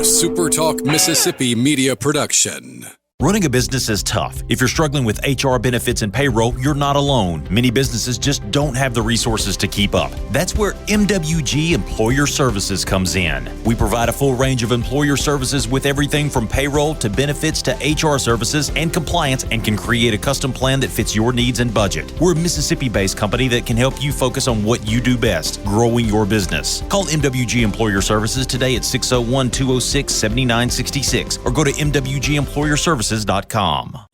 SuperTalk Mississippi media production. Running a business is tough. If you're struggling with HR, benefits, and payroll, you're not alone. Many businesses just don't have the resources to keep up. That's where MWG Employer Services comes in. We provide a full range of employer services with everything from payroll to benefits to HR services and compliance, and can create a custom plan that fits your needs and budget. We're a Mississippi-based company that can help you focus on what you do best, growing your business. Call MWG Employer Services today at 601-206-7966 or go to MWGEmployerServices.com.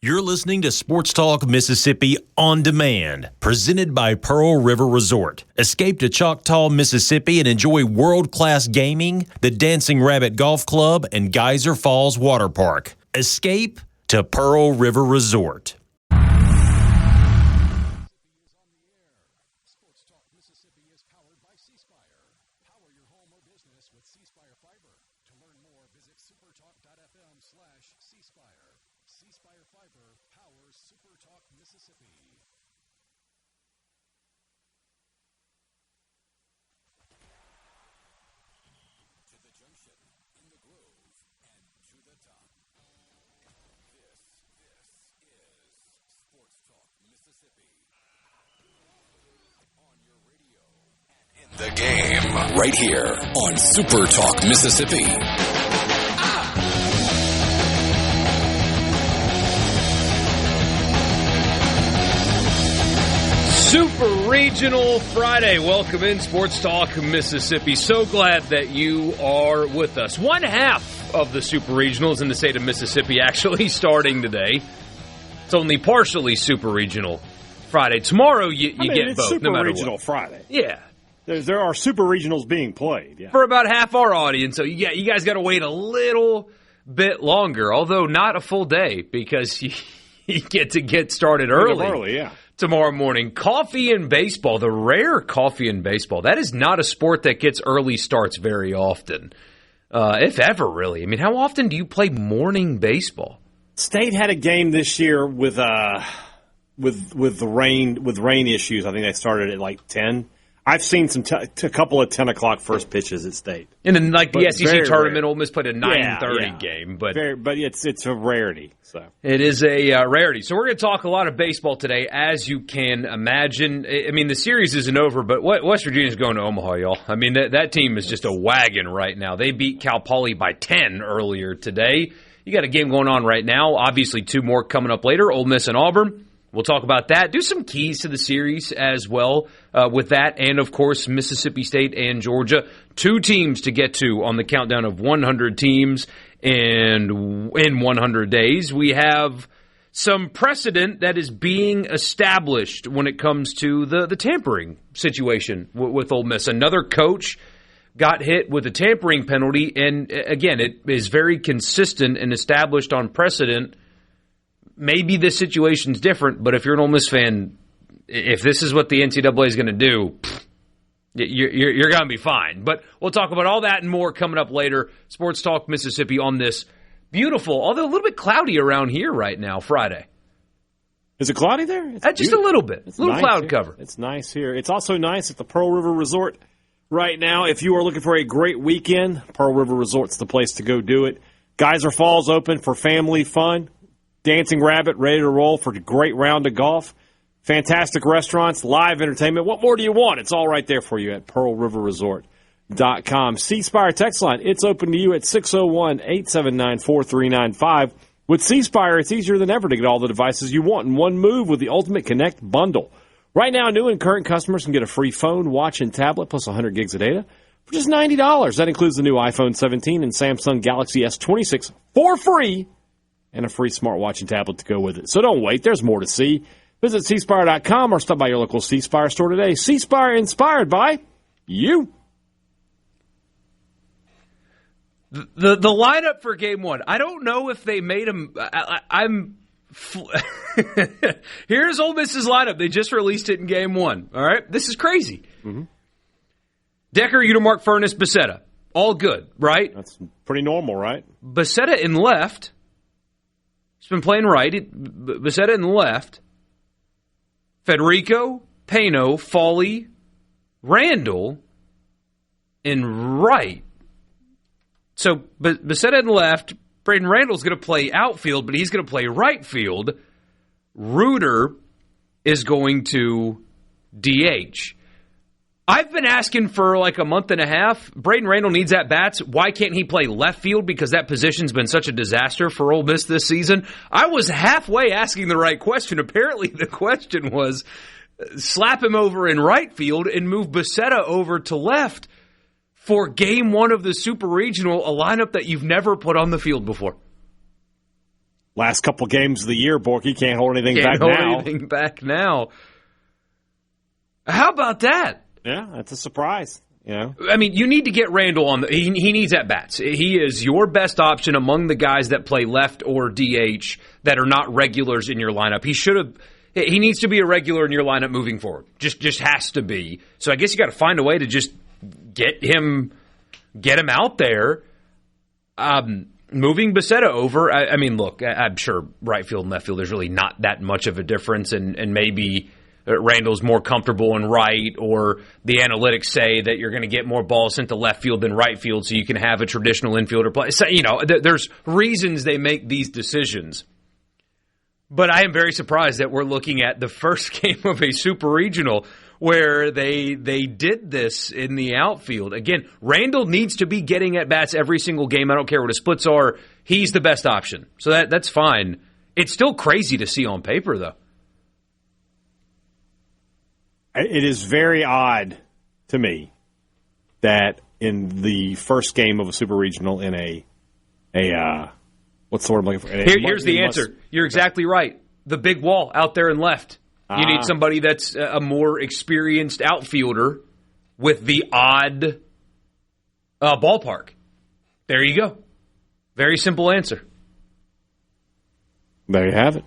You're listening to Sports Talk Mississippi On Demand, presented by Pearl River Resort. Escape to Choctaw, Mississippi and enjoy world-class gaming, the Dancing Rabbit Golf Club, and Geyser Falls Water Park. Escape to Pearl River Resort. The game right here on SuperTalk Mississippi. Super Regional Friday. Welcome in Sports Talk Mississippi. So glad that you are with us. One half of the Super Regionals in the state of Mississippi actually starting today. It's only partially Super Regional Friday. Tomorrow you get both, Super no matter Regional what. Friday. Yeah. There are Super Regionals being played. Yeah. For about half our audience, so you guys got to wait a little bit longer, although not a full day because you get started early. Yeah. Tomorrow morning. Coffee and baseball, the rare coffee and baseball. That is not a sport that gets early starts very often, if ever, really. I mean, how often do you play morning baseball? State had a game this year with the rain issues. I think they started at like 10. I've seen a couple of 10 o'clock first pitches at State. And then, like the SEC tournament, rare. Ole Miss played a 9:30 game, but it's a rarity. So it is a rarity. So we're going to talk a lot of baseball today, as you can imagine. I mean, the series isn't over, but West Virginia's going to Omaha, y'all. I mean, that team is just a wagon right now. They beat Cal Poly by 10 earlier today. You got a game going on right now. Obviously, two more coming up later, Ole Miss and Auburn. We'll talk about that. Do some keys to the series as well with that. And, of course, Mississippi State and Georgia. Two teams to get to on the countdown of 100 teams and in 100 days. We have some precedent that is being established when it comes to the tampering situation with Ole Miss. Another coach got hit with a tampering penalty. And, again, it is very consistent and established on precedent. Maybe this situation's different, but if you're an Ole Miss fan, if this is what the NCAA is going to do, you're going to be fine. But we'll talk about all that and more coming up later. Sports Talk Mississippi on this beautiful, although a little bit cloudy around here right now, Friday. Is it cloudy there? Just a little bit. It's a little nice cloud here. cover. It's nice here. It's also nice at the Pearl River Resort right now. If you are looking for a great weekend, Pearl River Resort's the place to go do it. Geyser Falls open for family fun. Dancing Rabbit ready to roll for a great round of golf. Fantastic restaurants, live entertainment. What more do you want? It's all right there for you at pearlriverresort.com. C-Spire text line, it's open to you at 601-879-4395. With C-Spire, it's easier than ever to get all the devices you want in one move with the Ultimate Connect bundle. Right now, new and current customers can get a free phone, watch, and tablet plus 100 gigs of data for just $90. That includes the new iPhone 17 and Samsung Galaxy S26 for free, and a free smartwatch and tablet to go with it. So don't wait. There's more to see. Visit cspire.com or stop by your local C-Spire store today. C-Spire, inspired by you. The lineup for Game 1. I don't know if they made them. Here's Ole Miss's lineup. They just released it in Game 1. All right? This is crazy. Mm-hmm. Decker, Udemark, Furness, Becerra. All good, right? That's pretty normal, right? Becerra in left. He's been playing right. Becerra in left. Federico, Pano, Foley, Randall in right. So Becerra in left, Braden Randall's going to play outfield, but he's going to play right field. Reuter is going to DH. I've been asking for like a month and a half. Braden Randall needs at-bats. Why can't he play left field? Because that position's been such a disaster for Ole Miss this season. I was halfway asking the right question. Apparently the question was slap him over in right field and move Becerra over to left for game one of the Super Regional, a lineup that you've never put on the field before. Last couple games of the year, Borky can't hold anything back now. How about that? Yeah, that's a surprise. You know? I mean, you need to get Randall on. He needs at-bats. He is your best option among the guys that play left or DH that are not regulars in your lineup. He needs to be a regular in your lineup moving forward. Just has to be. So I guess you got to find a way to just get him out there. Moving Becerra over, I mean, look, I'm sure right field and left field, there's really not that much of a difference, and maybe Randall's more comfortable in right, or the analytics say that you're going to get more balls sent to left field than right field, so you can have a traditional infielder play. So, there's reasons they make these decisions. But I am very surprised that we're looking at the first game of a Super Regional where they did this in the outfield. Again, Randall needs to be getting at-bats every single game. I don't care what his splits are. He's the best option. So that's fine. It's still crazy to see on paper, though. It is very odd to me that in the first game of a Super Regional in what's the word I'm looking for? Here's the answer. You're exactly right. The big wall out there and left. You need somebody that's a more experienced outfielder with the odd ballpark. There you go. Very simple answer. There you have it.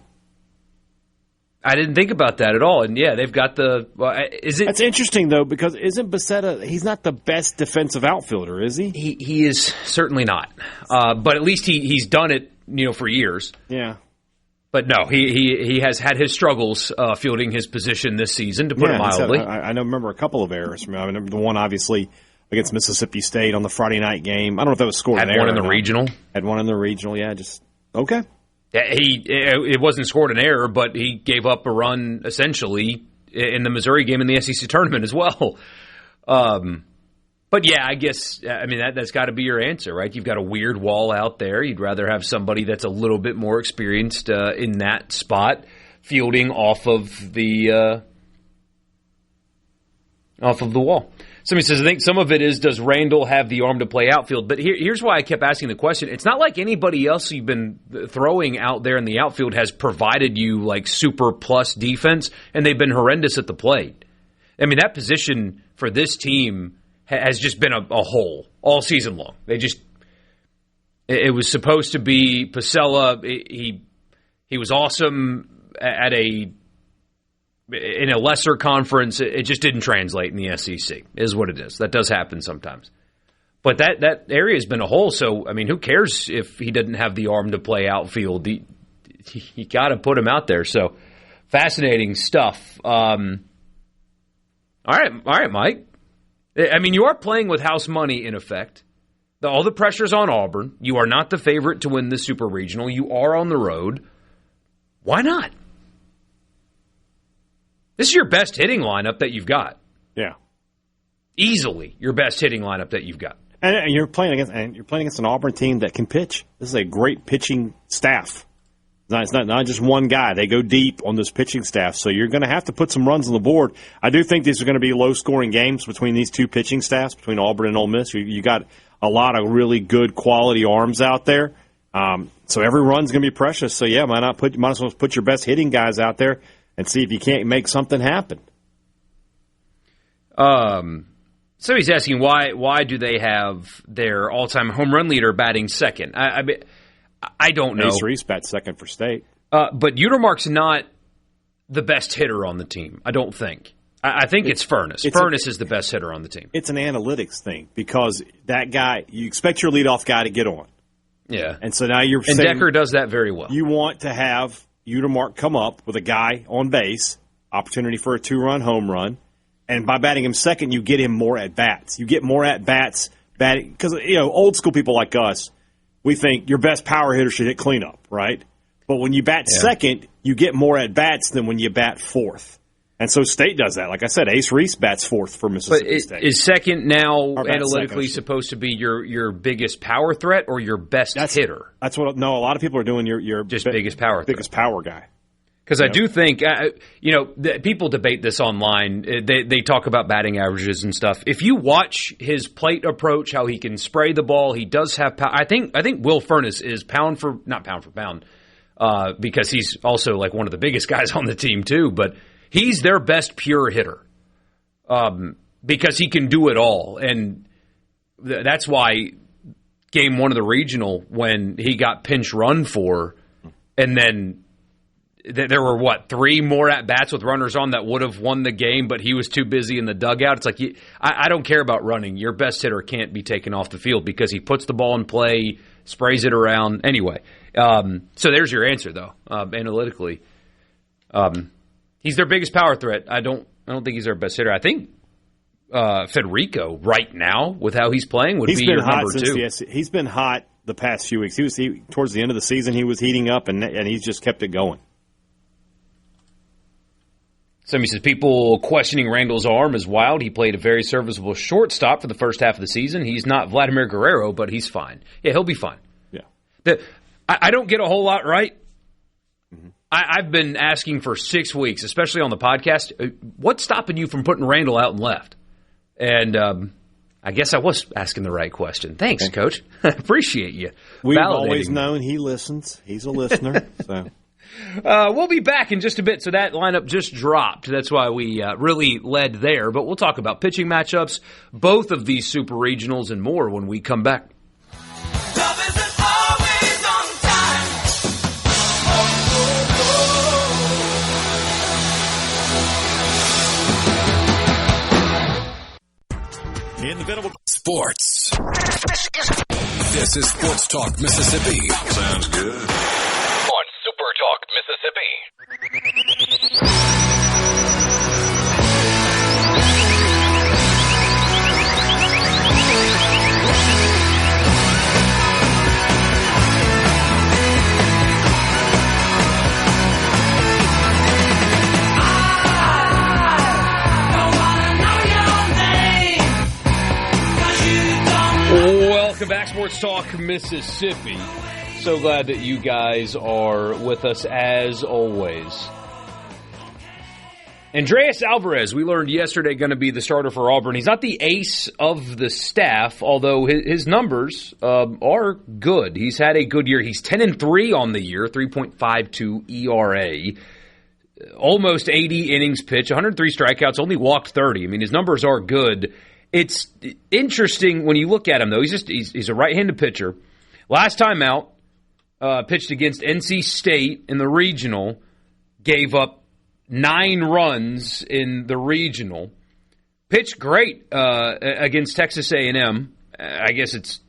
I didn't think about that at all. And, yeah, they've got the That's interesting, though, because isn't Becerra – he's not the best defensive outfielder, is he? He is certainly not. But at least he's done it, for years. Yeah. But no, he has had his struggles fielding his position this season, to put it mildly. I remember a couple of errors. I remember the one, obviously, against Mississippi State on the Friday night game. I don't know if that was scored an error. Had one in the regional. Had one in the regional, yeah. Just okay. Yeah, it wasn't scored an error, but he gave up a run essentially in the Missouri game in the SEC tournament as well. But yeah, I guess that's got to be your answer, right? You've got a weird wall out there. You'd rather have somebody that's a little bit more experienced in that spot, fielding off of the wall. Somebody says, I think some of it is, does Randall have the arm to play outfield? But here's why I kept asking the question. It's not like anybody else you've been throwing out there in the outfield has provided you like super plus defense, and they've been horrendous at the plate. I mean, that position for this team has just been a hole all season long. It was supposed to be Pasella. He was awesome in a lesser conference. It just didn't translate in the SEC, is what it is. That does happen sometimes. But that area has been a hole, so, I mean, who cares if he didn't have the arm to play outfield? You got to put him out there. So, fascinating stuff. All right, Mike. I mean, you are playing with house money, in effect. All the pressure's on Auburn. You are not the favorite to win the Super Regional. You are on the road. Why not? This is your best hitting lineup that you've got. Yeah. Easily your best hitting lineup that you've got. And you're playing against an Auburn team that can pitch. This is a great pitching staff. It's not just one guy. They go deep on this pitching staff, so you're going to have to put some runs on the board. I do think these are going to be low-scoring games between these two pitching staffs, between Auburn and Ole Miss. You got a lot of really good quality arms out there, so every run's going to be precious. So yeah, might as well put your best hitting guys out there and see if you can't make something happen. So he's asking why do they have their all-time home run leader batting second? I don't know. Ace Reese bats second for state. But Utermark's not the best hitter on the team, I don't think. I think it's Furness. Furness is the best hitter on the team. It's an analytics thing because that guy, you expect your leadoff guy to get on. Yeah. And so now you're saying Decker does that very well. You want to have Utermark come up with a guy on base, opportunity for a 2-run home run, and by batting him second, you get him more at-bats. You get more at-bats batting, because old school people like us, we think your best power hitter should hit cleanup, right? But when you bat second, you get more at bats than when you bat fourth. And so State does that. Like I said, Ace Reese bats fourth for Mississippi State. Is second now analytically supposed to be your biggest power threat or your best hitter? That's what. No, a lot of people are doing your just biggest power guy. Because I do think, people debate this online. They talk about batting averages and stuff. If you watch his plate approach, how he can spray the ball, he does have power. I think Will Furnace is not pound for pound, because he's also like one of the biggest guys on the team too. But he's their best pure hitter, because he can do it all, and that's why game one of the regional, when he got pinch run for, and then there were, 3 more at-bats with runners on that would have won the game, but he was too busy in the dugout. It's like, I don't care about running. Your best hitter can't be taken off the field because he puts the ball in play, sprays it around. Anyway, so there's your answer, though, analytically. He's their biggest power threat. I don't think he's their best hitter. I think Federico, right now, with how he's playing, would be your number 2. He's been hot the past few weeks. Towards the end of the season, he was heating up, and he's just kept it going. Somebody says, people questioning Randall's arm is wild. He played a very serviceable shortstop for the first half of the season. He's not Vladimir Guerrero, but he's fine. Yeah, he'll be fine. Yeah. I don't get a whole lot right. Mm-hmm. I've been asking for 6 weeks, especially on the podcast, what's stopping you from putting Randall out and left? And I guess I was asking the right question. Thanks, Coach. I appreciate you. We've always known he listens. He's a listener, so... We'll be back in just a bit. So that lineup just dropped. That's why we really led there. But we'll talk about pitching matchups, both of these super regionals, and more when we come back. In the middle of sports. This is Sports Talk Mississippi. Sounds good. SuperTalk Mississippi. Welcome back, Sports Talk Mississippi. So glad that you guys are with us as always. Andreas Alvarez, we learned yesterday, going to be the starter for Auburn. He's not the ace of the staff, although his numbers are good. He's had a good year. He's 10-3 on the year, 3.52 ERA, almost 80 innings pitched, 103 strikeouts, only walked 30. I mean, his numbers are good. It's interesting when you look at him, though. He's a right-handed pitcher. Last time out, pitched against NC State in the regional, gave up 9 runs in the regional. Pitched great against Texas A&M. I guess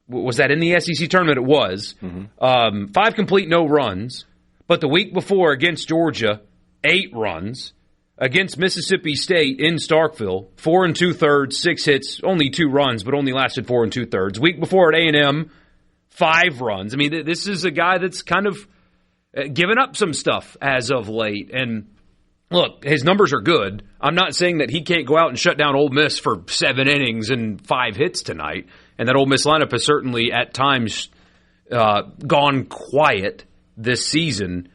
was that in the SEC tournament? It was. Mm-hmm. 5 complete, no runs. But the week before against Georgia, 8 runs. Against Mississippi State in Starkville, 4 2/3, 6 hits, only 2 runs, but only lasted 4 2/3. Week before at A&M, 5 runs. I mean, this is a guy that's kind of given up some stuff as of late. And look, his numbers are good. I'm not saying that he can't go out and shut down Ole Miss for 7 innings and 5 hits tonight. And that Ole Miss lineup has certainly at times gone quiet this season.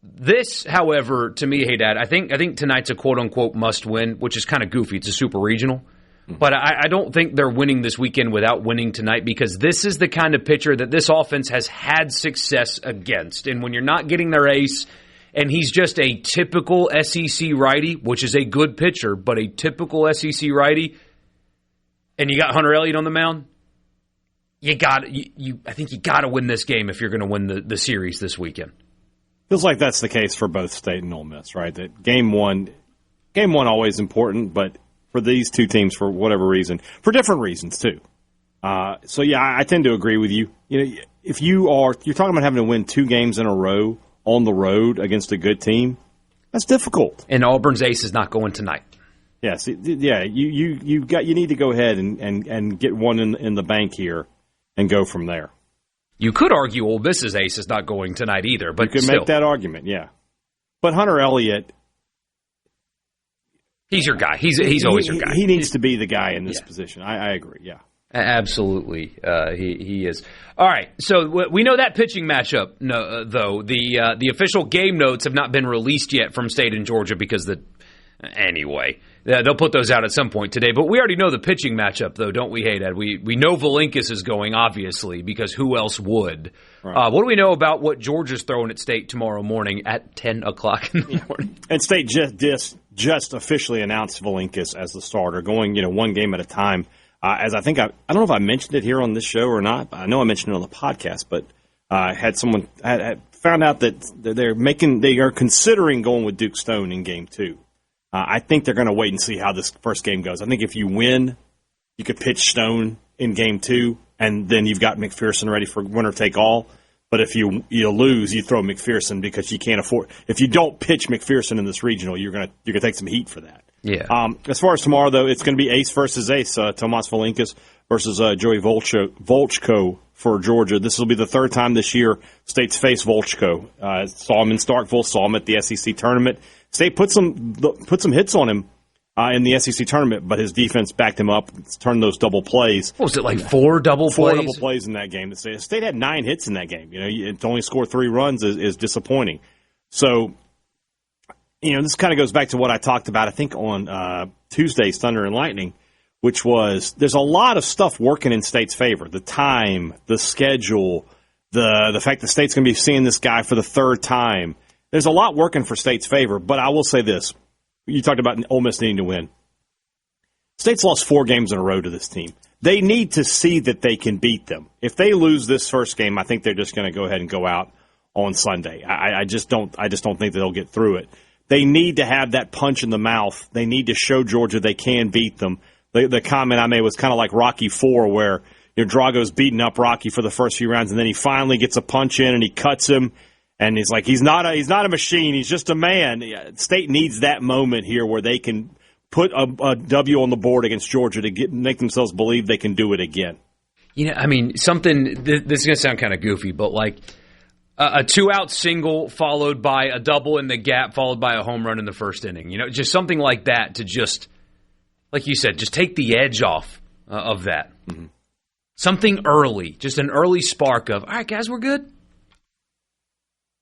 This, however, to me, hey, Dad, I think tonight's a quote-unquote must-win, which is kind of goofy. It's a super regional. But I don't think they're winning this weekend without winning tonight, because this is the kind of pitcher that this offense has had success against. And when you're not getting their ace, and he's just a typical SEC righty, which is a good pitcher, but a typical SEC righty, and you got Hunter Elliott on the mound, I think you got to win this game if you're going to win the series this weekend. Feels like that's the case for both State and Ole Miss, right? That game one always important, but for these two teams, for whatever reason, for different reasons too. So yeah, I tend to agree with you. You know, if you're talking about having to win 2 games in a row on the road against a good team, that's difficult. And Auburn's ace is not going tonight. Yes, yeah. You need to go ahead and get one in the bank here and go from there. You could argue Ole Miss's ace is not going tonight either, but you could still. make that argument, yeah. But Hunter Elliott, he's your guy. He's always your guy. He needs to be the guy in this position. I agree. Yeah. Absolutely, he is. All right, so we know that pitching matchup. Though the official game notes have not been released yet from State and Georgia because anyway they'll put those out at some point today. But we already know the pitching matchup, though, don't we, Haydad? We know Valinkis is going, obviously, because who else would? Right. What do we know about what Georgia's throwing at State tomorrow morning at 10 o'clock in the morning? And State just officially announced Valinkis as the starter, going one game at a time. As I think I don't know if I mentioned it here on this show or not. I know I mentioned it on the podcast, but had someone had found out that they are considering going with Duke Stone in Game 2. I think they're going to wait and see how this first game goes. I think if you win, you could pitch Stone in Game 2, and then you've got McPherson ready for winner take all. But if you lose, you throw McPherson because you can't afford. If you don't pitch McPherson in this regional, you're gonna take some heat for that. Yeah. As far as tomorrow, though, it's going to be ace versus ace. Tomas Valinkis versus Joey Volchko for Georgia. This will be the third time this year State's faced Volchko. Saw him in Starkville, saw him at the SEC tournament. State put some hits on him in the SEC tournament, but his defense backed him up, turned those double plays. What was it, like four double plays? 4 double plays in that game. State had 9 hits in that game. To only score 3 runs is disappointing. So, this kind of goes back to what I talked about, I think, on Tuesday's Thunder and Lightning, which was there's a lot of stuff working in State's favor. The time, the schedule, the fact that State's going to be seeing this guy for the third time. There's a lot working for State's favor, but I will say this. You talked about Ole Miss needing to win. State's lost 4 games in a row to this team. They need to see that they can beat them. If they lose this first game, I think they're just going to go ahead and go out on Sunday. I just don't think that they'll get through it. They need to have that punch in the mouth. They need to show Georgia they can beat them. The comment I made was kind of like Rocky IV, where Drago's beating up Rocky for the first few rounds, and then he finally gets a punch in and he cuts him. And he's like, he's not a machine. He's just a man. State needs that moment here where they can put a W on the board against Georgia to make themselves believe they can do it again. Something. This is going to sound kind of goofy, but like a 2-out single followed by a double in the gap, followed by a home run in the first inning. Just something like that to just, like you said, just take the edge off of that. Mm-hmm. Something early, just an early spark of, all right, guys, we're good.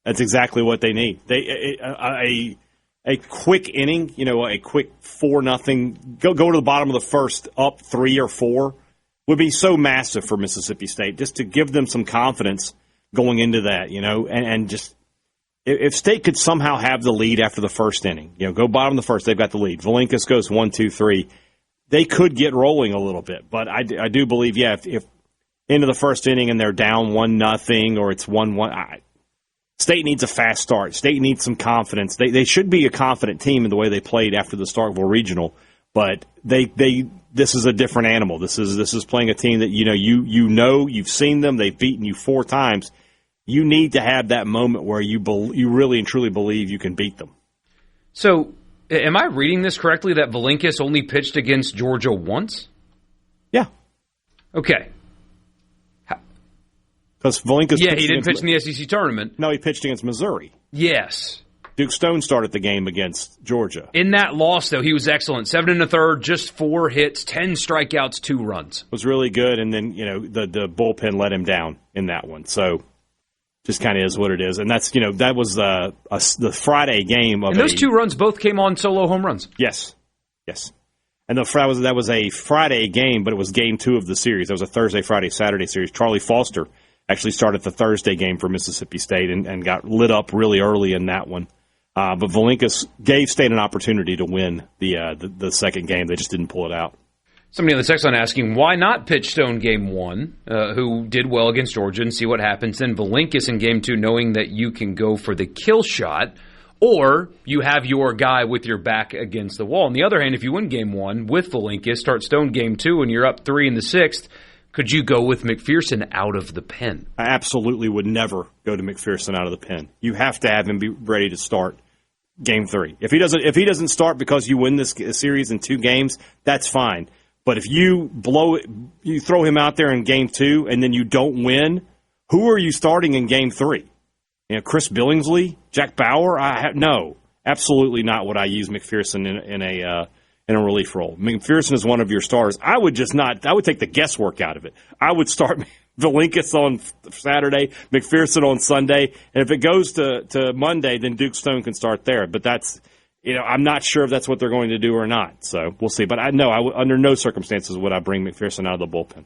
That's exactly what they need. A quick inning, a quick 4-0, go to the bottom of the first, up 3 or 4, would be so massive for Mississippi State, just to give them some confidence going into that, and just if State could somehow have the lead after the first inning, go bottom of the first, they've got the lead. Valinkis goes 1, 2, 3. They could get rolling a little bit, but I do believe, if into the first inning and they're down 1-0 or it's 1-1. State needs a fast start. State needs some confidence. They should be a confident team in the way they played after the Starkville Regional, but this is a different animal. This is playing a team that you've seen them. They've beaten you 4 times. You need to have that moment where you really and truly believe you can beat them. So, am I reading this correctly that Valinkis only pitched against Georgia once? Yeah. Okay. Because Valinkis he didn't pitch in the SEC tournament. No, he pitched against Missouri. Yes. Duke Stone started the game against Georgia. In that loss, though, he was excellent. 7 1/3, just 4 hits, 10 strikeouts, 2 runs. Was really good, and then the bullpen let him down in that one. So, just kind of is what it is, and that's that was the Friday game of. And those 2 runs both came on solo home runs. Yes. And that was a Friday game, but it was game 2 of the series. That was a Thursday, Friday, Saturday series. Charlie Foster actually started the Thursday game for Mississippi State and got lit up really early in that one. But Valinkis gave State an opportunity to win the second game. They just didn't pull it out. Somebody on the text line asking, why not pitch Stone game 1, who did well against Georgia, and see what happens? Then Valinkis in game 2, knowing that you can go for the kill shot, or you have your guy with your back against the wall. On the other hand, if you win game 1 with Valinkis, start Stone game 2, and you're up 3 in the 6th, could you go with McPherson out of the pen? I absolutely would never go to McPherson out of the pen. You have to have him be ready to start Game 3. If he doesn't start because you win this series in 2 games, that's fine. But if you you throw him out there in Game 2 and then you don't win, who are you starting in Game 3? Chris Billingsley, Jack Bauer? No, absolutely not. Would I use McPherson in a relief role? McPherson is one of your stars. I would take the guesswork out of it. I would start Valinkis on Saturday, McPherson on Sunday, and if it goes to Monday, then Duke Stone can start there. But that's, I'm not sure if that's what they're going to do or not. So we'll see. But under no circumstances would I bring McPherson out of the bullpen.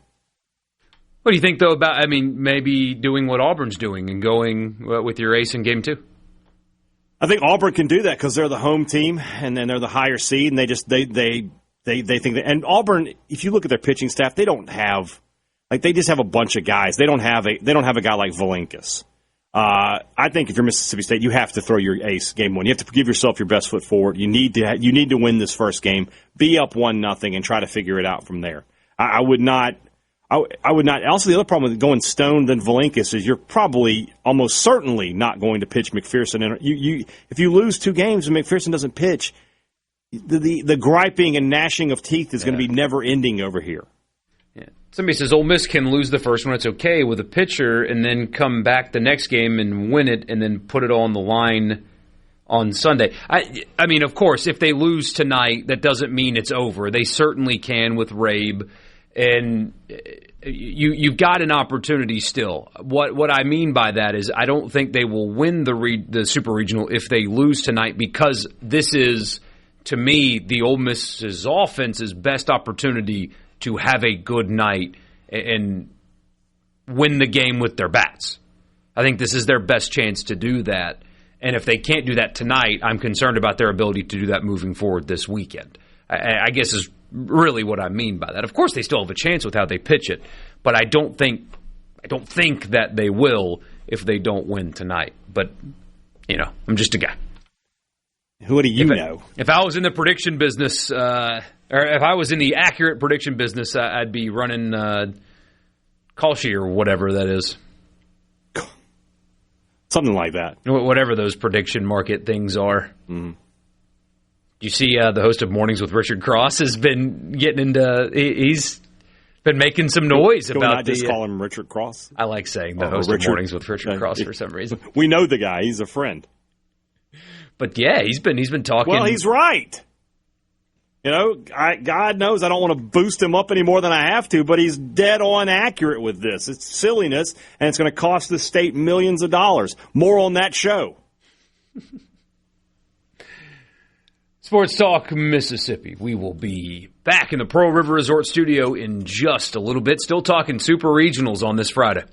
What do you think, though, about, maybe doing what Auburn's doing and going with your ace in Game 2? I think Auburn can do that because they're the home team and then they're the higher seed, and they think that. And Auburn, if you look at their pitching staff, they don't have. They just have a bunch of guys. They don't have a guy like Valinkis. I think if you're Mississippi State, you have to throw your ace Game 1. You have to give yourself your best foot forward. You need to win this first game, be up 1-0, and try to figure it out from there. I would not. Also, the other problem with going Stone than Valinkis is you're probably almost certainly not going to pitch McPherson. And if you lose 2 games and McPherson doesn't pitch, the griping and gnashing of teeth is going to be never ending over here. Somebody says Ole Miss can lose the first one. It's okay with a pitcher and then come back the next game and win it and then put it on the line on Sunday. I mean, of course, if they lose tonight, that doesn't mean it's over. They certainly can with Rabe, and you've got an opportunity still. What I mean by that is I don't think they will win the Super Regional if they lose tonight, because this is, to me, the Ole Miss's offense's best opportunity to have a good night and win the game with their bats. I think this is their best chance to do that. And if they can't do that tonight, I'm concerned about their ability to do that moving forward this weekend. I guess is really what I mean by that. Of course, they still have a chance with how they pitch it, but I don't think that they will if they don't win tonight. But, I'm just a guy. Who do you know? If I was in the prediction business, or if I was in the accurate prediction business, I'd be running Kalshi or whatever that is. Something like that. Whatever those prediction market things are. Mm. You see the host of Mornings with Richard Cross has been getting into – he's been making some noise about not just call him Richard Cross? I like saying the host of Mornings with Richard Cross for some reason. We know the guy. He's a friend. But, yeah, he's been talking – Well, he's right. God knows I don't want to boost him up any more than I have to, but he's dead on accurate with this. It's silliness, and it's going to cost the state millions of dollars. More on that show. Sports Talk Mississippi. We will be back in the Pearl River Resort studio in just a little bit. Still talking Super Regionals on this Friday.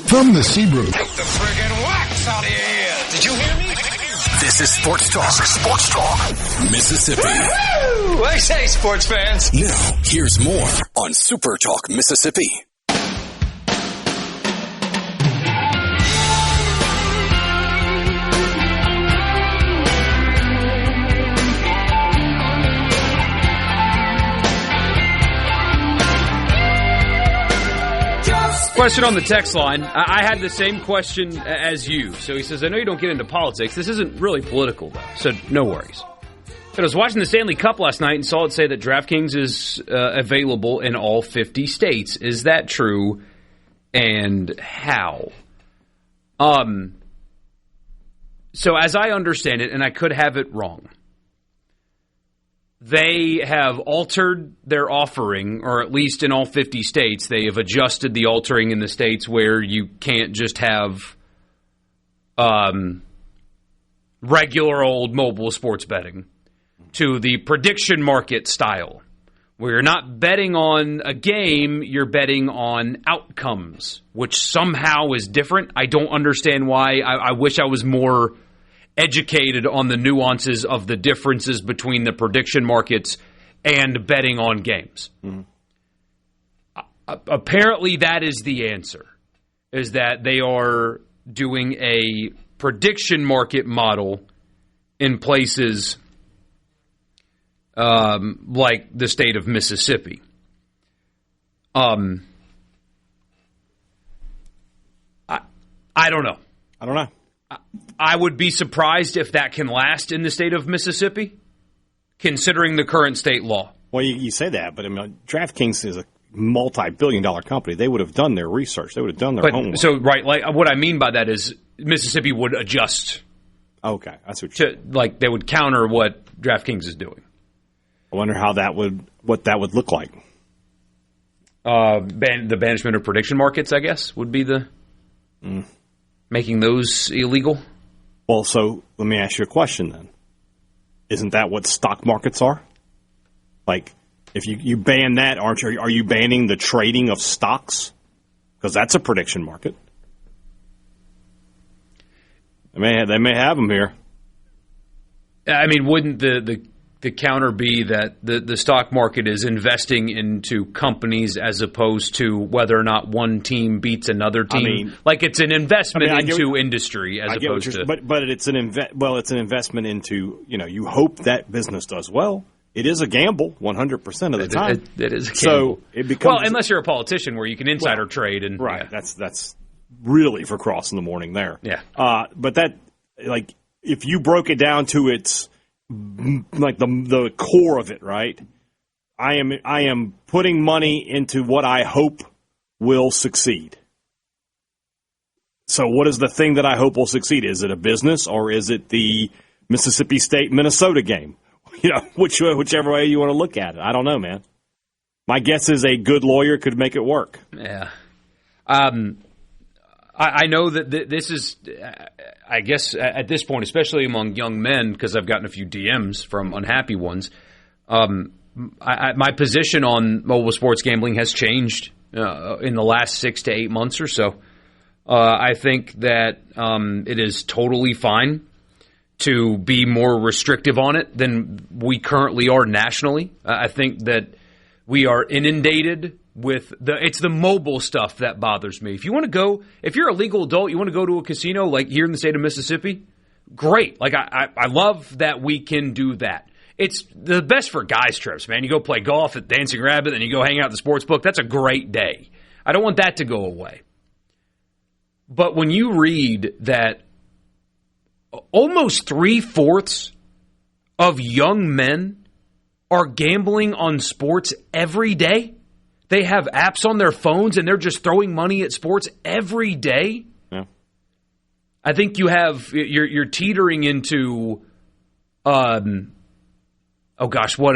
From the Seabrook. Take the friggin' wax out of your ear. Did you hear me? This is Sports Talk. Sports Talk Mississippi. Woo! I say, sports fans. Now, here's more on Super Talk Mississippi. Question on the text line. I had the same question as you. So he says, I know you don't get into politics. This isn't really political, though, so no worries. But I was watching the Stanley Cup last night and saw it say that DraftKings is available in all 50 states. Is that true? And how? So as I understand it, and I could have it wrong, they have altered their offering, or at least in all 50 states, they have adjusted the altering in the states where you can't just have regular old mobile sports betting to the prediction market style, where you're not betting on a game, you're betting on outcomes, which somehow is different. I don't understand why. I wish I was more educated on the nuances of the differences between the prediction markets and betting on games. Mm-hmm. Apparently that is the answer, is that they are doing a prediction market model in places like the state of Mississippi. I don't know. I would be surprised if that can last in the state of Mississippi, considering the current state law. Well, you say that, but I mean, DraftKings is a multi-billion-dollar company. They would have done their research. They would have done their homework. So, right, like what I mean by that is Mississippi would adjust. Okay, that's what you're saying. Like they would counter what DraftKings is doing. I wonder what that would look like. The banishment of prediction markets, I guess, would be the making those illegal. Well, so let me ask you a question then. Isn't that what stock markets are? Like, if you ban that, are you banning the trading of stocks? Because that's a prediction market. They may have them here. I mean, wouldn't the counter be that the stock market is investing into companies as opposed to whether or not one team beats another team? I mean, like it's an investment into industry as opposed to. But it's an investment into, you hope that business does well. It is a gamble 100% of the time. It is a gamble. So it becomes, unless you're a politician where you can insider trade and right. Yeah. That's really for crossing the morning there. Yeah. But that, like, if you broke it down to its like the core of it, right? I am putting money into what I hope will succeed. So what is the thing that I hope will succeed? Is it a business or is it the Mississippi State-Minnesota game? Whichever way you want to look at it. I don't know, man. My guess is a good lawyer could make it work. Yeah. I know that this is, I guess, at this point, especially among young men, because I've gotten a few DMs from unhappy ones, my position on mobile sports gambling has changed in the last 6 to 8 months or so. I think that it is totally fine to be more restrictive on it than we currently are nationally. I think that we are inundated with it's the mobile stuff that bothers me. If you're a legal adult, you want to go to a casino like here in the state of Mississippi, great. Like I love that we can do that. It's the best for guys trips, man. You go play golf at Dancing Rabbit, then you go hang out at the sports book. That's a great day. I don't want that to go away. But when you read that almost 3/4 of young men are gambling on sports every day, they have apps on their phones and they're just throwing money at sports every day. Yeah. I think you're teetering into, what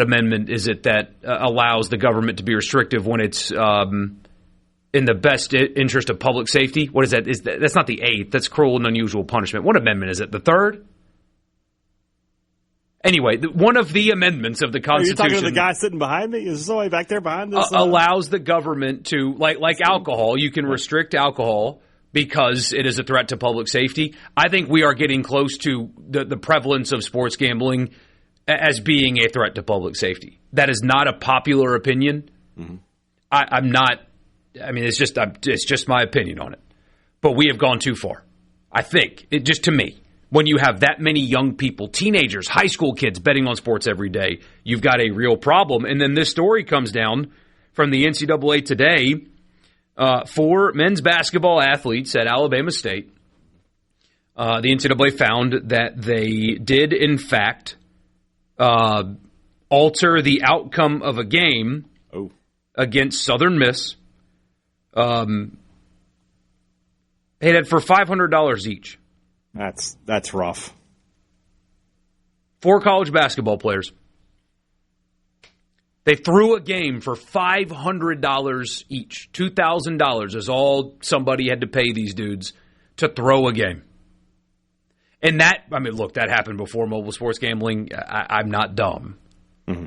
amendment is it that allows the government to be restrictive when it's in the best interest of public safety? What is that? That's not the 8th. That's cruel and unusual punishment. What amendment is it? The 3rd? Anyway, one of the amendments of the Constitution. Are you talking to the guy sitting behind me? Is somebody back there behind this? Allows the government to, like alcohol, you can restrict alcohol because it is a threat to public safety. I think we are getting close to the prevalence of sports gambling as being a threat to public safety. That is not a popular opinion. Mm-hmm. I'm not. I mean, it's just my opinion on it. But we have gone too far. I think, just to me. When you have that many young people, teenagers, high school kids betting on sports every day, you've got a real problem. And then this story comes down from the NCAA today. 4 men's basketball athletes at Alabama State. The NCAA found that they did, in fact, alter the outcome of a game against Southern Miss. Headed for $500 each. That's rough. 4 college basketball players. They threw a game for $500 each. $2,000 is all somebody had to pay these dudes to throw a game. And that happened before mobile sports gambling. I'm not dumb. Mm-hmm.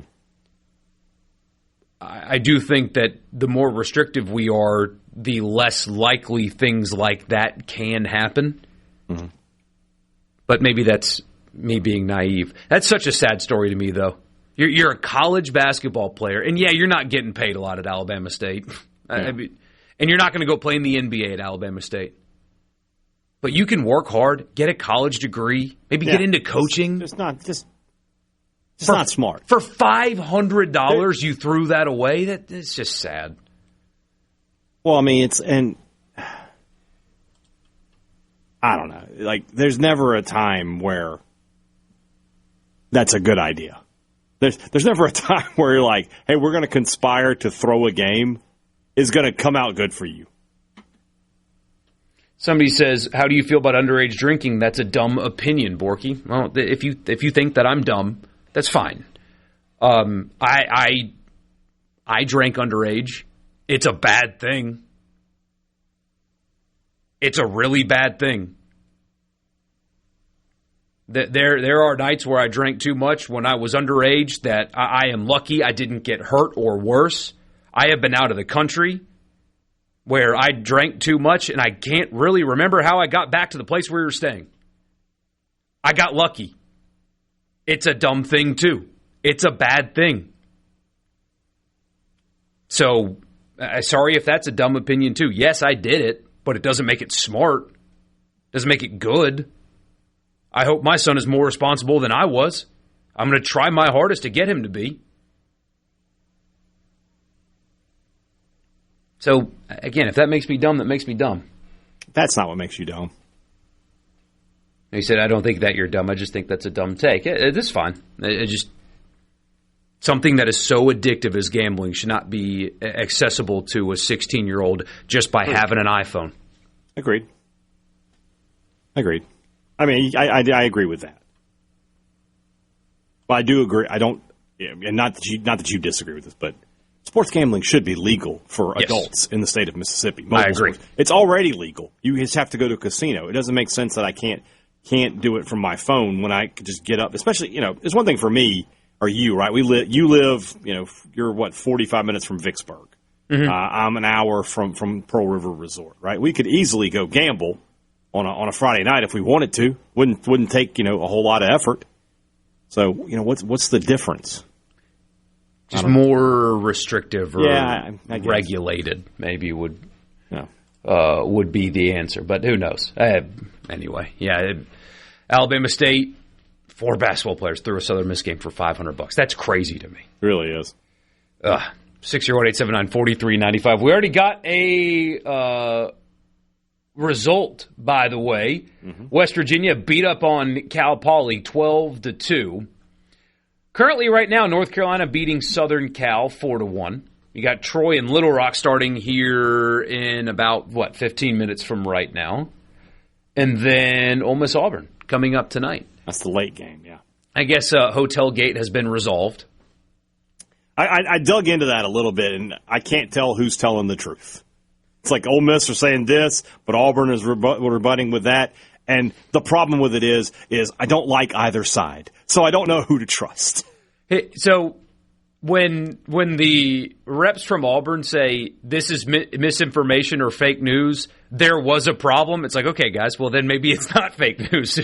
I do think that the more restrictive we are, the less likely things like that can happen. Mm-hmm. But maybe that's me being naive. That's such a sad story to me, though. You're a college basketball player, and yeah, you're not getting paid a lot at Alabama State. Yeah. I mean, and you're not going to go play in the NBA at Alabama State. But you can work hard, get a college degree, maybe get into coaching. It's not not smart. For $500, you threw that away? It's just sad. Well, I mean, I don't know. Like, there's never a time where that's a good idea. There's never a time where you're like, hey, we're going to conspire to throw a game is going to come out good for you. Somebody says, how do you feel about underage drinking? That's a dumb opinion, Borky. Well, if you think that I'm dumb, that's fine. I drank underage. It's a bad thing. It's a really bad thing. There are nights where I drank too much when I was underage that I am lucky I didn't get hurt or worse. I have been out of the country where I drank too much, and I can't really remember how I got back to the place where we were staying. I got lucky. It's a dumb thing, too. It's a bad thing. So, sorry if that's a dumb opinion, too. Yes, I did it, but it doesn't make it smart. Doesn't make it good. I hope my son is more responsible than I was. I'm going to try my hardest to get him to be. So, again, if that makes me dumb, that makes me dumb. That's not what makes you dumb. He said, I don't think that you're dumb. I just think that's a dumb take. It's fine. It just something that is so addictive as gambling should not be accessible to a 16-year-old just by having an iPhone. Agreed. I mean, I agree with that. But I do agree. I don't, and not that you disagree with this, but sports gambling should be legal for adults in the state of Mississippi. I agree. Sports. It's already legal. You just have to go to a casino. It doesn't make sense that I can't do it from my phone when I could just get up. Especially, it's one thing for me or you, right? You live, you're 45 minutes from Vicksburg. Mm-hmm. I'm an hour from Pearl River Resort, right? We could easily go gamble on a Friday night if we wanted to. Wouldn't take a whole lot of effort. So what's the difference? Just more restrictive or I regulated, maybe would be the answer. But who knows? Anyway, Alabama State, 4 basketball players threw a Southern Miss game for $500. That's crazy to me. It really is. 601-879-4395. We already got a result, by the way. Mm-hmm. West Virginia beat up on Cal Poly 12-2. Currently, right now, North Carolina beating Southern Cal 4-1. You got Troy and Little Rock starting here in about, 15 minutes from right now. And then Ole Miss Auburn coming up tonight. That's the late game, yeah. I guess Hotel Gate has been resolved. I dug into that a little bit, and I can't tell who's telling the truth. It's like Ole Miss are saying this, but Auburn is rebutting with that. And the problem with it is I don't like either side, so I don't know who to trust. Hey, so when the reps from Auburn say this is misinformation or fake news, there was a problem. It's like, okay, guys, well then maybe it's not fake news.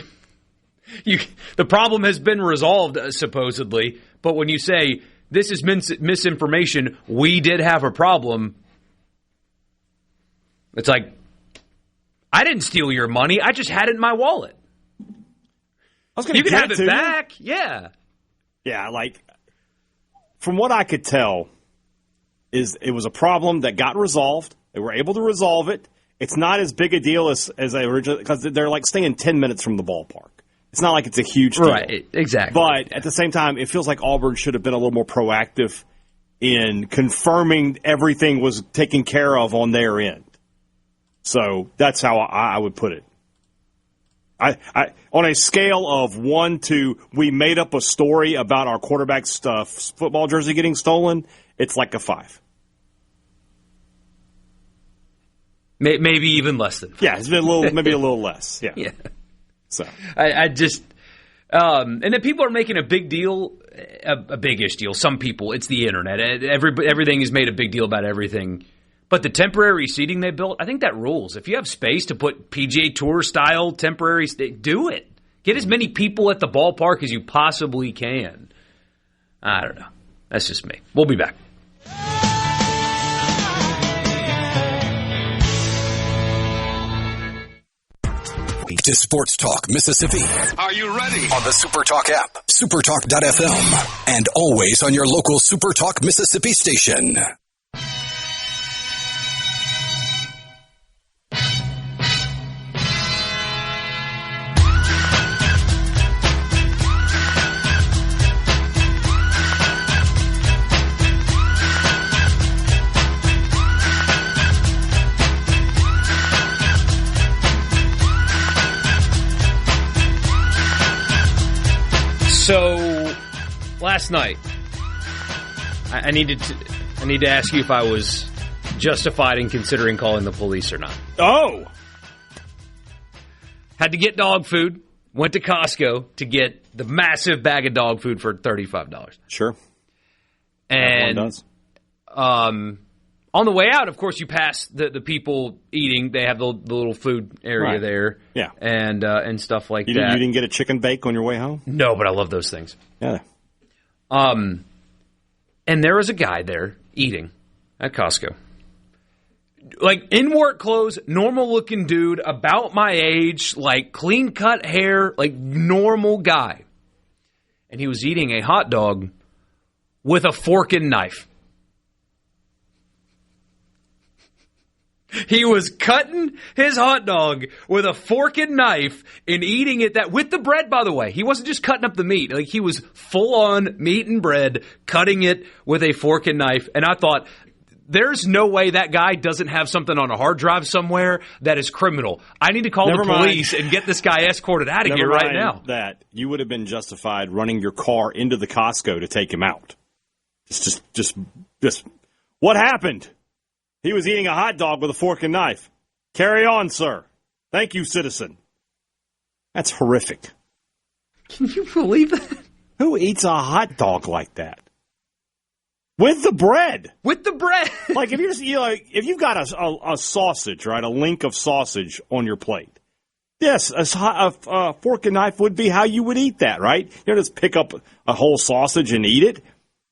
The problem has been resolved supposedly, but when you say this is misinformation, we did have a problem. It's like, I didn't steal your money. I just had it in my wallet. You can have it back. Yeah. Yeah, from what I could tell, it was a problem that got resolved. They were able to resolve it. It's not as big a deal as they originally, because they're staying 10 minutes from the ballpark. It's not like it's a huge deal. Right, exactly. But at the same time, it feels like Auburn should have been a little more proactive in confirming everything was taken care of on their end. So that's how I would put it. I on a scale of 1 to we made up a story about our quarterback's football jersey getting stolen, it's like a 5. Maybe even less than 5. Yeah, it's been maybe a little less. Yeah. Yeah. So I just and then people are making a big deal, a big-ish deal. Some people, it's the internet. Everything is made a big deal about everything. But the temporary seating they built, I think that rules. If you have space to put PGA Tour style temporary, do it. Get as many people at the ballpark as you possibly can. I don't know. That's just me. We'll be back. To Sports Talk Mississippi. Are you ready? On the SuperTalk app, supertalk.fm, and always on your local SuperTalk Mississippi station. So, last night, I need to ask you if I was justified in considering calling the police or not. Oh! Had to get dog food. Went to Costco to get the massive bag of dog food for $35. Sure. And does. On the way out, of course, you pass the people eating. They have the little food area there. Yeah. And stuff like that. You didn't get a chicken bake on your way home? No, but I love those things. Yeah. And there was a guy there eating at Costco. Like, in work clothes, normal-looking dude, about my age, like, clean-cut hair, like, normal guy. And he was eating a hot dog with a fork and knife. He was cutting his hot dog with a fork and knife and eating it with the bread, by the way. He wasn't just cutting up the meat. Like, he was full-on meat and bread, cutting it with a fork and knife. And I thought, there's no way that guy doesn't have something on a hard drive somewhere that is criminal. I need to call the police and get this guy escorted out of here right now. That you would have been justified running your car into the Costco to take him out. Just what happened? He was eating a hot dog with a fork and knife. Carry on, sir. Thank you, citizen. That's horrific. Can you believe that? Who eats a hot dog like that? With the bread. With the bread. Like, if you've got a sausage, right, a link of sausage on your plate, yes, a fork and knife would be how you would eat that, right? You don't just pick up a whole sausage and eat it.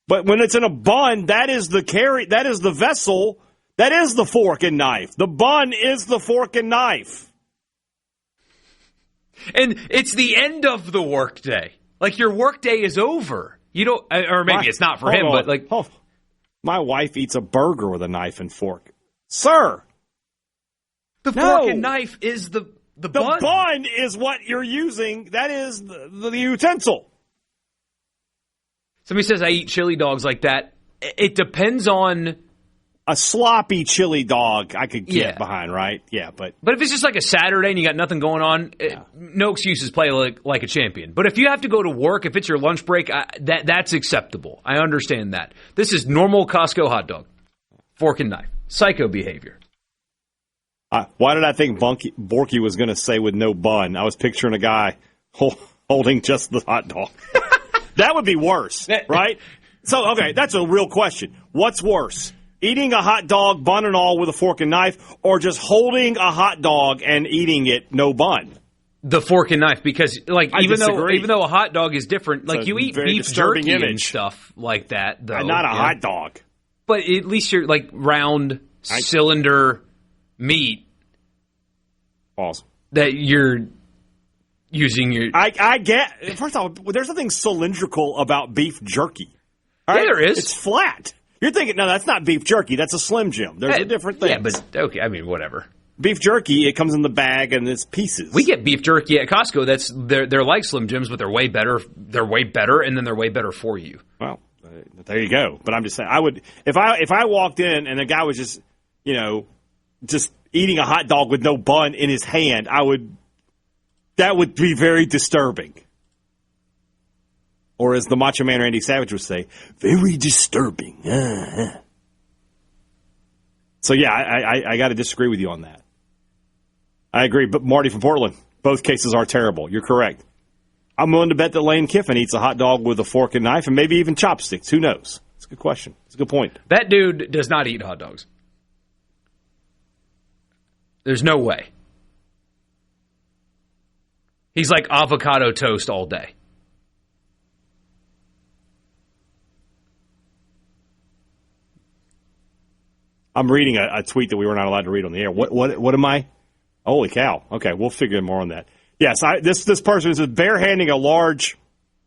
But when it's in a bun, that is the vessel. That is the fork and knife. The bun is the fork and knife. And it's the end of the workday. Like, your workday is over. You don't, or maybe it's not for him, but like. Oh, my wife eats a burger with a knife and fork. Sir! The fork and knife is the bun. The bun is what you're using. That is the utensil. Somebody says I eat chili dogs like that. It depends on. A sloppy chili dog I could get behind, right? Yeah, but if it's just like a Saturday and you got nothing going on, no excuses, play like a champion. But if you have to go to work, if it's your lunch break, that's acceptable. I understand that. This is normal Costco hot dog. Fork and knife. Psycho behavior. Why did I think Borky was going to say with no bun? I was picturing a guy holding just the hot dog. That would be worse, right? So, okay, that's a real question. What's worse? Eating a hot dog, bun and all, with a fork and knife, or just holding a hot dog and eating it no bun? The fork and knife, because even though a hot dog is different, like you eat beef jerky and stuff like that, though. Not a hot dog. But at least you're like round cylinder meat. Pause. That you're using your. I get. First of all, there's nothing cylindrical about beef jerky. All right? There is. It's flat. You're thinking, no, that's not beef jerky. That's a Slim Jim. There's a different thing. Yeah, but okay. I mean, whatever. Beef jerky, it comes in the bag and it's pieces. We get beef jerky at Costco. They're like Slim Jims, but they're way better. They're way better, and then they're way better for you. Well, there you go. But I'm just saying, I would if I walked in and the guy was just eating a hot dog with no bun in his hand, that would be very disturbing. Or as the Macho Man Randy Savage would say, very disturbing. So, yeah, I got to disagree with you on that. I agree. But Marty from Portland, both cases are terrible. You're correct. I'm willing to bet that Lane Kiffin eats a hot dog with a fork and knife and maybe even chopsticks. Who knows? It's a good question. It's a good point. That dude does not eat hot dogs. There's no way. He's like avocado toast all day. I'm reading a tweet that we were not allowed to read on the air. What am I? Holy cow. Okay, we'll figure more on that. Yes, this person says barehanding a large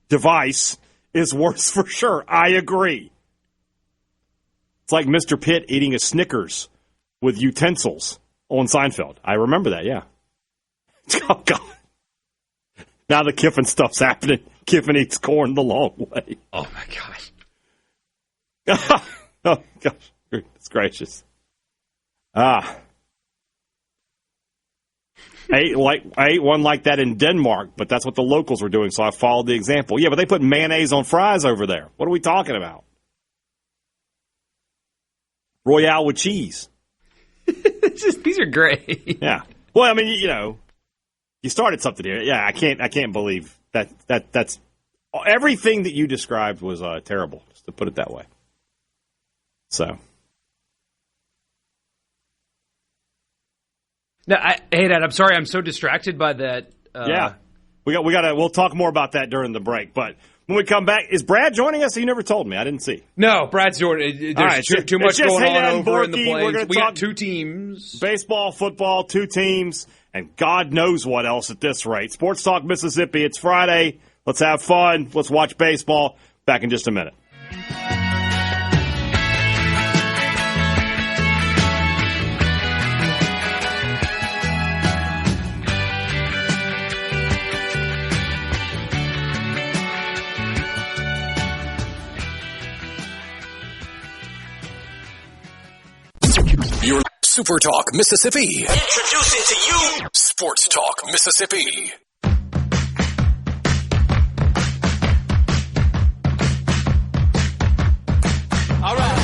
device is worse for sure. I agree. It's like Mr. Pitt eating a Snickers with utensils on Seinfeld. I remember that, yeah. Oh, God. Now the Kiffin stuff's happening. Kiffin eats corn the long way. Oh, my gosh. Oh, gosh. Goodness gracious. I ate one like that in Denmark, but that's what the locals were doing, so I followed the example. Yeah, but they put mayonnaise on fries over there. What are we talking about? Royale with cheese. These are great. Yeah. Well, I mean, you started something here. Yeah, I can't believe that's everything that you described was terrible, just to put it that way. So. No, hey, Dad, I'm sorry. I'm so distracted by that. Yeah. We'll talk more about that during the break. But when we come back, is Brad joining us? You never told me. I didn't see. No, Brad's joining. There's too much going on over in the Plains. We got 2 teams. Baseball, football, 2 teams, and God knows what else at this rate. Sports Talk Mississippi. It's Friday. Let's have fun. Let's watch baseball. Back in just a minute. Your Super Talk Mississippi. Introducing to you Sports Talk Mississippi. All right.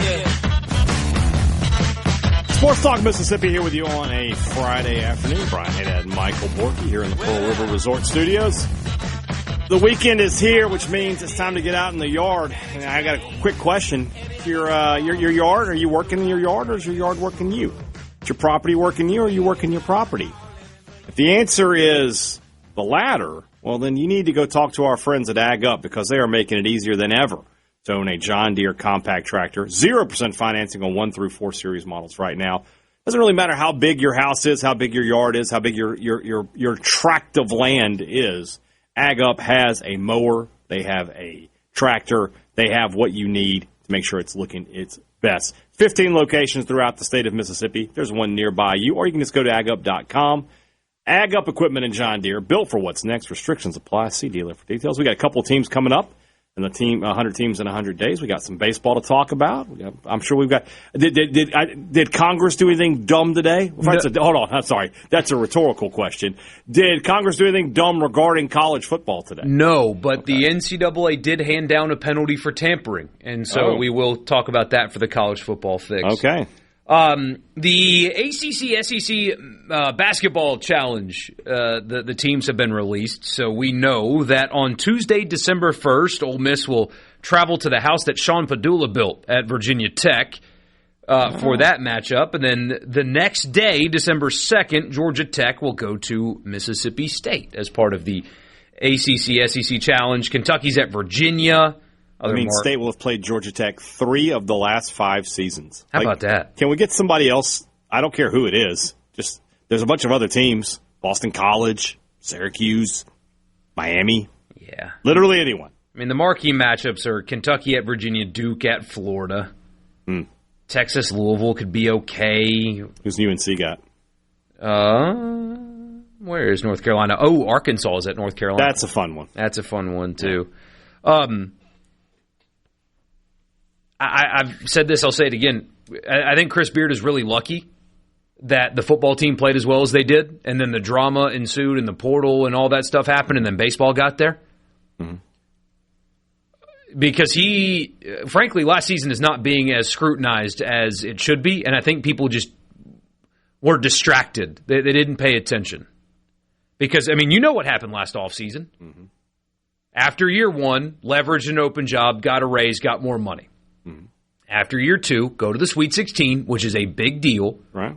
Yeah. Sports Talk Mississippi here with you on a Friday afternoon. Brian Haydad and Michael Borky here in the Pearl River Resort Studios. The weekend is here, which means it's time to get out in the yard. And I got a quick question. Your yard, are you working in your yard, or is your yard working you? Is your property working you, or are you working your property? If the answer is the latter, well, then you need to go talk to our friends at Ag Up, because they are making it easier than ever to own a John Deere compact tractor. 0% financing on 1 through 4 series models right now. Doesn't really matter how big your house is, how big your yard is, how big your tract of land is. Ag Up has a mower, they have a tractor, they have what you need to make sure it's looking its best. 15 locations throughout the state of Mississippi. There's one nearby you, or you can just go to agup.com. Ag Up Equipment and John Deere, built for what's next. Restrictions apply. See dealer for details. We got a couple of teams coming up. And the team, 100 teams in 100 days. We got some baseball to talk about. I'm sure we've got. Did Congress do anything dumb today? No. Hold on, I'm sorry. That's a rhetorical question. Did Congress do anything dumb regarding college football today? No, but the NCAA did hand down a penalty for tampering, and so we will talk about that for the college football fix. Okay. The ACC-SEC basketball challenge, the teams have been released, so we know that on Tuesday, December 1st, Ole Miss will travel to the house that Sean Padula built at Virginia Tech for that matchup, and then the next day, December 2nd, Georgia Tech will go to Mississippi State as part of the ACC-SEC challenge. Kentucky's at Virginia. State will have played Georgia Tech 3 of the last 5 seasons. How about that? Can we get somebody else? I don't care who it is. Just there's a bunch of other teams. Boston College, Syracuse, Miami. Yeah. Literally anyone. I mean, the marquee matchups are Kentucky at Virginia, Duke at Florida. Texas, Louisville could be okay. Who's UNC got? Where is North Carolina? Oh, Arkansas is at North Carolina. That's a fun one. That's a fun one, too. I've said this, I'll say it again. I think Chris Beard is really lucky that the football team played as well as they did, and then the drama ensued and the portal and all that stuff happened, and then baseball got there. Mm-hmm. Because he, frankly, last season is not being as scrutinized as it should be, and I think people just were distracted. They didn't pay attention. Because, I mean, you know what happened last offseason. Mm-hmm. After year 1, leveraged an open job, got a raise, got more money. Mm-hmm. After year 2, go to the Sweet 16, which is a big deal. Right.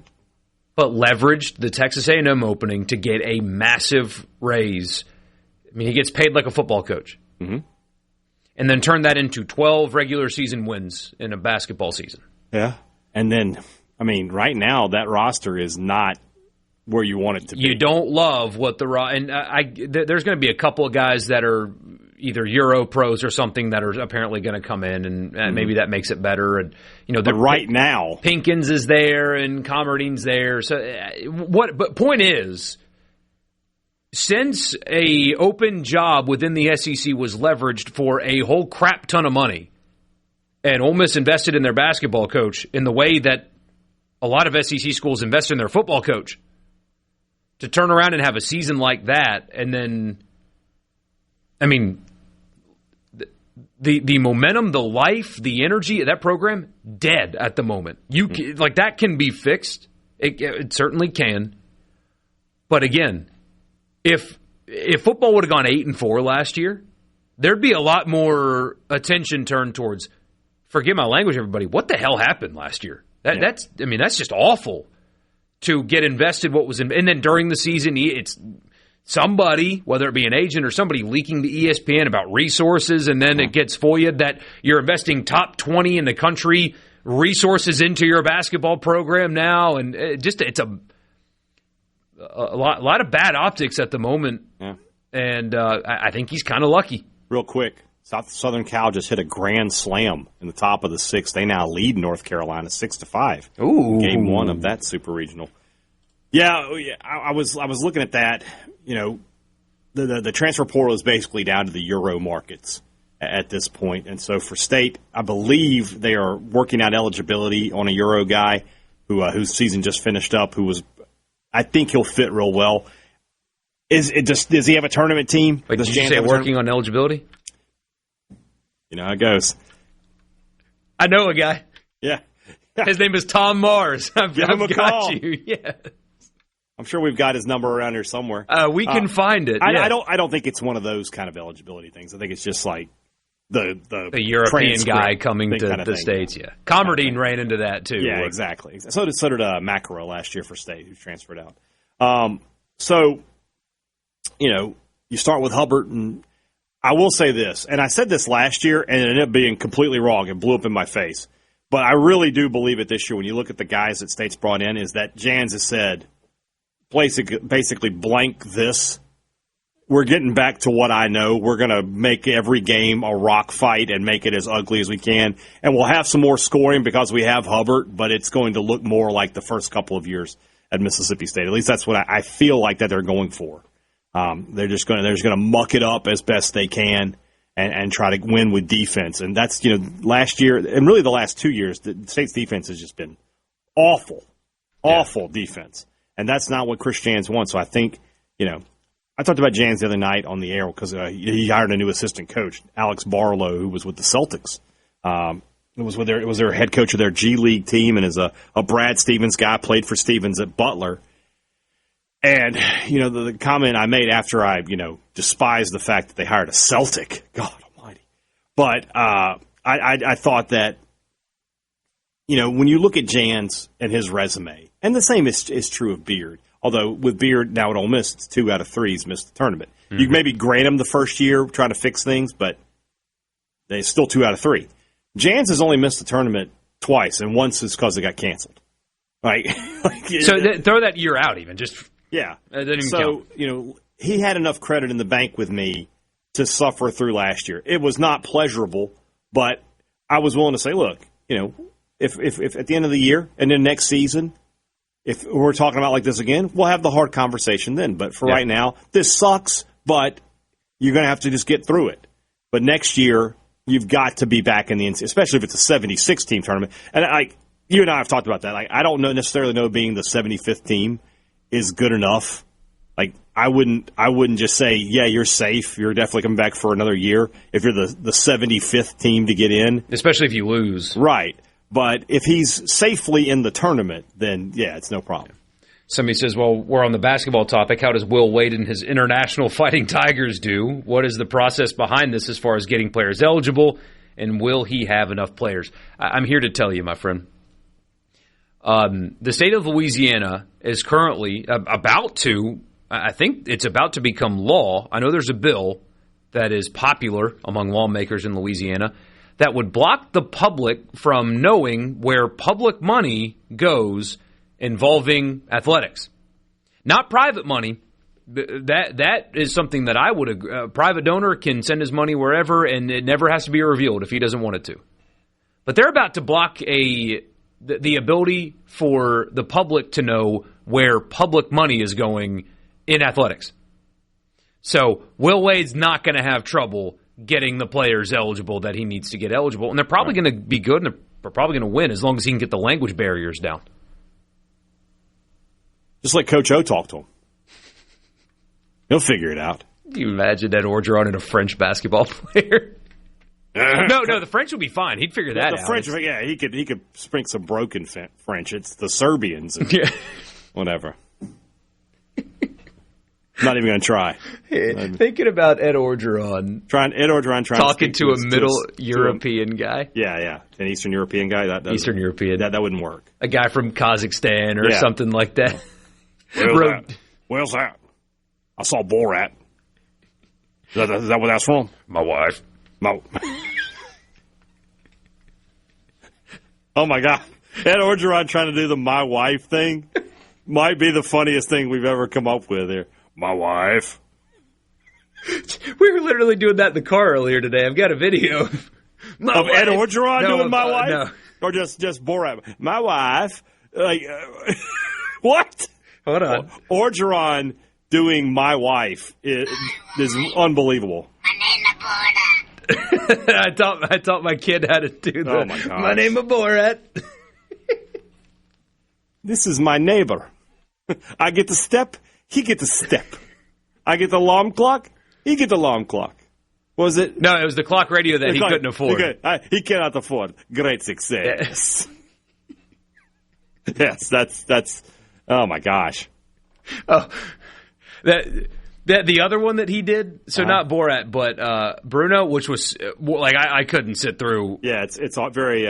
but leveraged the Texas A&M opening to get a massive raise. I mean, he gets paid like a football coach. Mm-hmm. And then turn that into 12 regular season wins in a basketball season. Yeah. And then, I mean, right now, that roster is not where you want it to be. You don't love what and there's going to be a couple of guys that are either Euro pros or something that are apparently going to come in, and maybe that makes it better. And but right now, Pinkins is there and Commerdine's there. So But point is, since a open job within the SEC was leveraged for a whole crap ton of money, and Ole Miss invested in their basketball coach in the way that a lot of SEC schools invest in their football coach, to turn around and have a season like that, and then, I mean, the momentum, the life, the energy of that program, dead at the moment. Like, that can be fixed. It certainly can. But again, if football would have gone 8-4 last year, there'd be a lot more attention turned towards, forgive my language, everybody, what the hell happened last year? That's just awful to get invested what was in. And then during the season, it's somebody, whether it be an agent or somebody, leaking to ESPN about resources, and then it gets FOIA'd that you're investing top 20 in the country resources into your basketball program now. And it's a lot of bad optics at the moment. Yeah. And I think he's kind of lucky. Real quick, Southern Cal just hit a grand slam in the top of the sixth. They now lead North Carolina 6-5. Ooh. Game one of that super regional. Yeah, I was looking at that. You know, the transfer portal is basically down to the Euro markets at this point. And so for State, I believe they are working out eligibility on a Euro guy whose season just finished up, I think he'll fit real well. Does he have a tournament team? Wait, did you say working on eligibility? You know how it goes. I know a guy. Yeah. His name is Tom Mars. I've got call. You. Yeah. I'm sure we've got his number around here somewhere. We can find it. I don't think it's one of those kind of eligibility things. I think it's just like the European guy coming to the States. Yeah. Comerdine ran into that too. Yeah, exactly. So did Macro last year for State, who transferred out. So, you know, you start with Hubbard, and I will say this, and I said this last year, and it ended up being completely wrong. It blew up in my face. But I really do believe it this year when you look at the guys that State's brought in, is that Jans has said, basically blank this. We're getting back to what I know. We're going to make every game a rock fight and make it as ugly as we can. And we'll have some more scoring because we have Hubbard, but it's going to look more like the first couple of years at Mississippi State. At least that's what I feel like that they're going for. They're just going to muck it up as best they can and try to win with defense. And that's, you know, last year and really the last 2 years, the State's defense has just been awful defense. And that's not what Chris Jans wants. So I think, you know, I talked about Jans the other night on the air because he hired a new assistant coach, Alex Barlow, who was with the Celtics. It was their head coach of their G League team, and is a Brad Stevens guy, played for Stevens at Butler. And, you know, the comment I made after I, you know, despised the fact that they hired a Celtic, God almighty. But I thought that, you know, when you look at Jans and his resume, and the same is true of Beard, although with Beard now at Ole Miss, it's 2 out of 3 he's missed the tournament. Mm-hmm. You can maybe grade him the first year trying to fix things, but they still 2 out of 3. Jans has only missed the tournament twice, and once is because it got canceled. Right? Throw that year out even, just... Yeah. That didn't even count. You know, he had enough credit in the bank with me to suffer through last year. It was not pleasurable, but I was willing to say, look, you know, if at the end of the year and then next season, if we're talking about like this again, we'll have the hard conversation then. But for right now, this sucks, but you're going to have to just get through it. But next year, you've got to be back in the NCAA, especially if it's a 76-team tournament. And you and I have talked about that. I don't necessarily know being the 75th team is good enough. Like I wouldn't just say, yeah, you're safe. You're definitely coming back for another year if you're the 75th team to get in. Especially if you lose. Right. But if he's safely in the tournament, then yeah, it's no problem. Somebody says, well, we're on the basketball topic. How does Will Wade and his International Fighting Tigers do? What is the process behind this as far as getting players eligible? And will he have enough players? I'm here to tell you, my friend. The state of Louisiana, is currently about to become law. I know there's a bill that is popular among lawmakers in Louisiana that would block the public from knowing where public money goes involving athletics. Not private money. That is something that I would agree. A private donor can send his money wherever, and it never has to be revealed if he doesn't want it to. But they're about to block the ability for the public to know where public money is going in athletics. So Will Wade's not going to have trouble getting the players eligible that he needs to get eligible. And they're probably going to be good, and they're probably going to win as long as he can get the language barriers down. Just let Coach O talk to him. He'll figure it out. Can you imagine Ed Orgeron and a French basketball player? No, the French would be fine. He'd figure that out. The French, he could speak some broken French. It's the Serbians and whatever. Not even going to try. Thinking about Ed Orgeron talking to a Middle European guy. Yeah, an Eastern European guy. Eastern European. That wouldn't work. A guy from Kazakhstan or something like that. Where's that? I saw Borat. Is that where that's from? My wife. Oh, my God. Ed Orgeron trying to do the my wife thing might be the funniest thing we've ever come up with here. My wife. We were literally doing that in the car earlier today. I've got a video of Ed Orgeron doing my wife? No. Or just Borat? My wife. Like, what? Hold on. Orgeron doing my wife is unbelievable. I taught my kid how to do that. Oh my gosh. My name is Borat. This is my neighbor. I get the step, he get the step. I get the alarm clock, he get the alarm clock. Was it? No, it was the clock radio that he couldn't afford. He cannot afford. Great success. Yes, that's. Oh my gosh. Oh, the other one that he did. So not Borat, but Bruno, which was like I couldn't sit through. Yeah, it's very.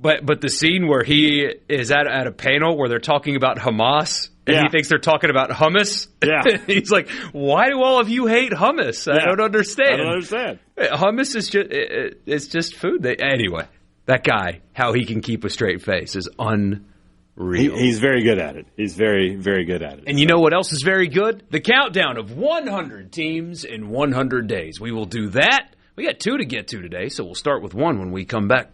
But the scene where he is at a panel where they're talking about Hamas. And he thinks they're talking about hummus. Yeah. He's like, why do all of you hate hummus? I don't understand. Hummus is just it's just food. Anyway, that guy, how he can keep a straight face is unreal. He's very good at it. He's very, very good at it. And you know what else is very good? The countdown of 100 teams in 100 days. We will do that. We got 2 to get to today, so we'll start with 1 when we come back.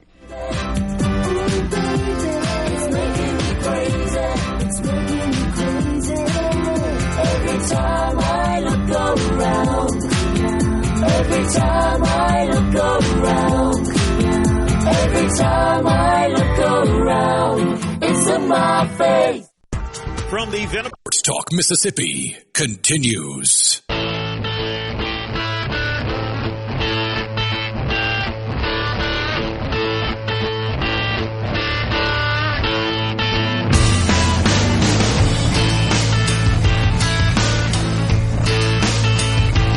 Every time I look around, every time I look around, every time I look around, it's in my face. From the SportsTalk Mississippi continues.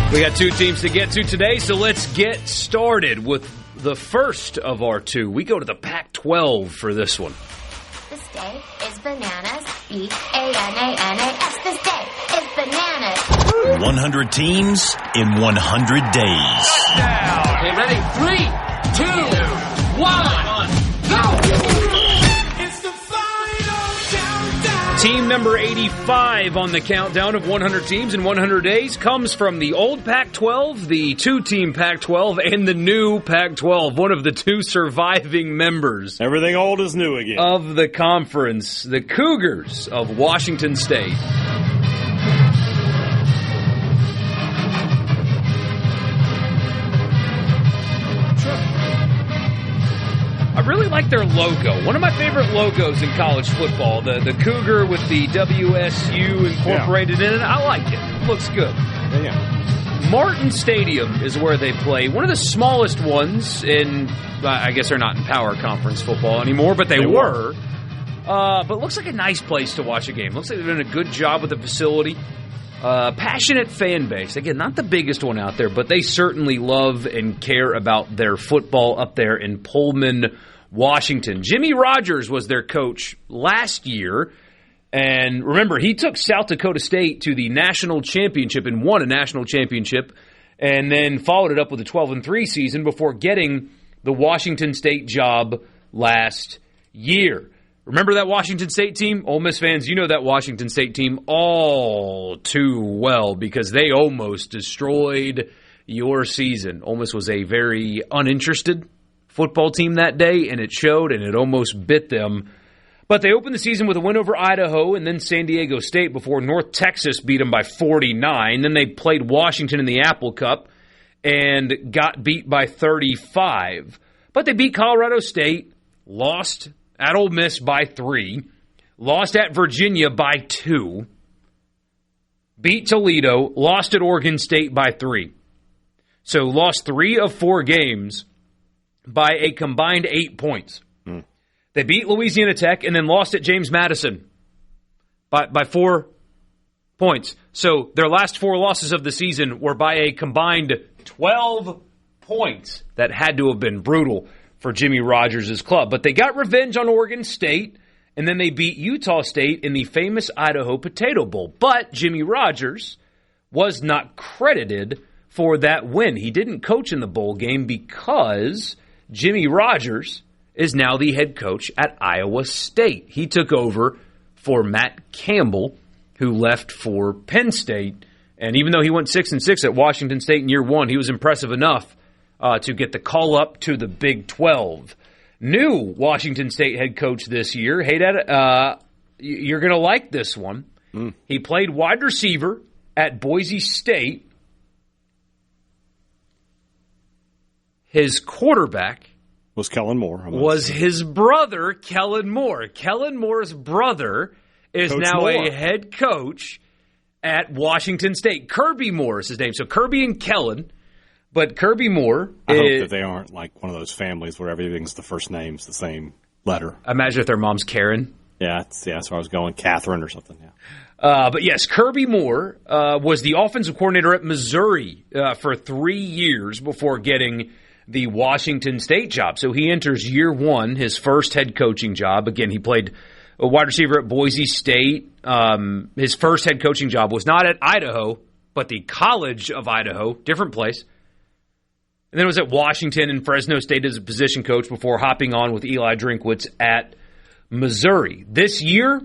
We got 2 teams to get to today, so let's get started with the first of our 2. We go to the Pac-12 for this one. This day is bananas. B-A-N-A-N-A-S. This day is bananas. 100 teams in 100 days. Down. Okay, ready? 3, 2, 1, go! It's the final countdown. Team number 85 on the countdown of 100 teams in 100 days comes from the old Pac-12, the 2-team Pac-12, and the new Pac-12, one of the 2 surviving members. Everything old is new again. Of the conference, the Cougars of Washington State. I really like their logo. One of my favorite logos in college football. The Cougar with the WSU incorporated in it. I like it. It looks good. Yeah. Martin Stadium is where they play. One of the smallest ones in, I guess they're not in Power Conference football anymore, but they were. But it looks like a nice place to watch a game. Looks like they're doing a good job with the facility. Passionate fan base. Again, not the biggest one out there, but they certainly love and care about their football up there in Pullman, Washington. Jimmy Rogers was their coach last year, And remember, he took South Dakota State to the national championship and won a national championship, and then followed it up with a 12-3 season before getting the Washington State job last year. Remember that Washington State team? Ole Miss fans, you know that Washington State team all too well because they almost destroyed your season. Ole Miss was a very uninterested football team that day, and it showed, and it almost bit them. But they opened the season with a win over Idaho and then San Diego State before North Texas beat them by 49. Then they played Washington in the Apple Cup and got beat by 35. But they beat Colorado State, lost at Ole Miss by 3, lost at Virginia by 2, beat Toledo, lost at Oregon State by 3. So lost 3 of 4 games by a combined 8 points. They beat Louisiana Tech and then lost at James Madison by 4 points. So their last 4 losses of the season were by a combined 12 points. That had to have been brutal for Jimmy Rogers' club. But they got revenge on Oregon State, and then they beat Utah State in the famous Idaho Potato Bowl. But Jimmy Rogers was not credited for that win. He didn't coach in the bowl game because Jimmy Rogers is now the head coach at Iowa State. He took over for Matt Campbell, who left for Penn State. And even though he went 6-6 at Washington State in year 1, he was impressive enough to get the call up to the Big 12. New Washington State head coach this year. Hey, Dad, you're going to like this one. He played wide receiver at Boise State. His quarterback was Kellen Moore. Was his brother, Kellen Moore. Kellen Moore's brother is Coach now Moore. A head coach at Washington State. Kirby Moore is his name. So Kirby and Kellen, but Kirby Moore. I hope that they aren't like one of those families where everything's the first name's the same letter. Imagine if their mom's Karen. Yeah, that's where I was going. Catherine or something, yeah. But yes, Kirby Moore was the offensive coordinator at Missouri for 3 years before getting the Washington State job. So he enters year 1, his first head coaching job. Again, he played a wide receiver at Boise State. His first head coaching job was not at Idaho, but the College of Idaho, different place. And then it was at Washington and Fresno State as a position coach before hopping on with Eli Drinkwitz at Missouri. This year,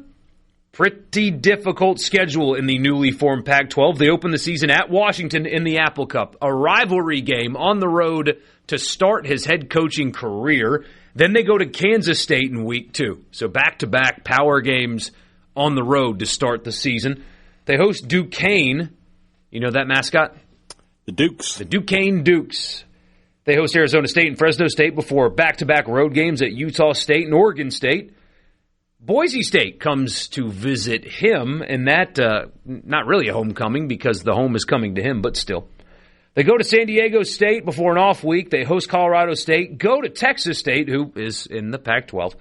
pretty difficult schedule in the newly formed Pac-12. They open the season at Washington in the Apple Cup, a rivalry game on the road to start his head coaching career. Then they go to Kansas State in week 2. So back-to-back power games on the road to start the season. They host Duquesne. You know that mascot? The Dukes. The Duquesne Dukes. They host Arizona State and Fresno State before back-to-back road games at Utah State and Oregon State. Boise State comes to visit him, and that, not really a homecoming because the home is coming to him, but still. They go to San Diego State before an off week. They host Colorado State, go to Texas State, who is in the Pac-12,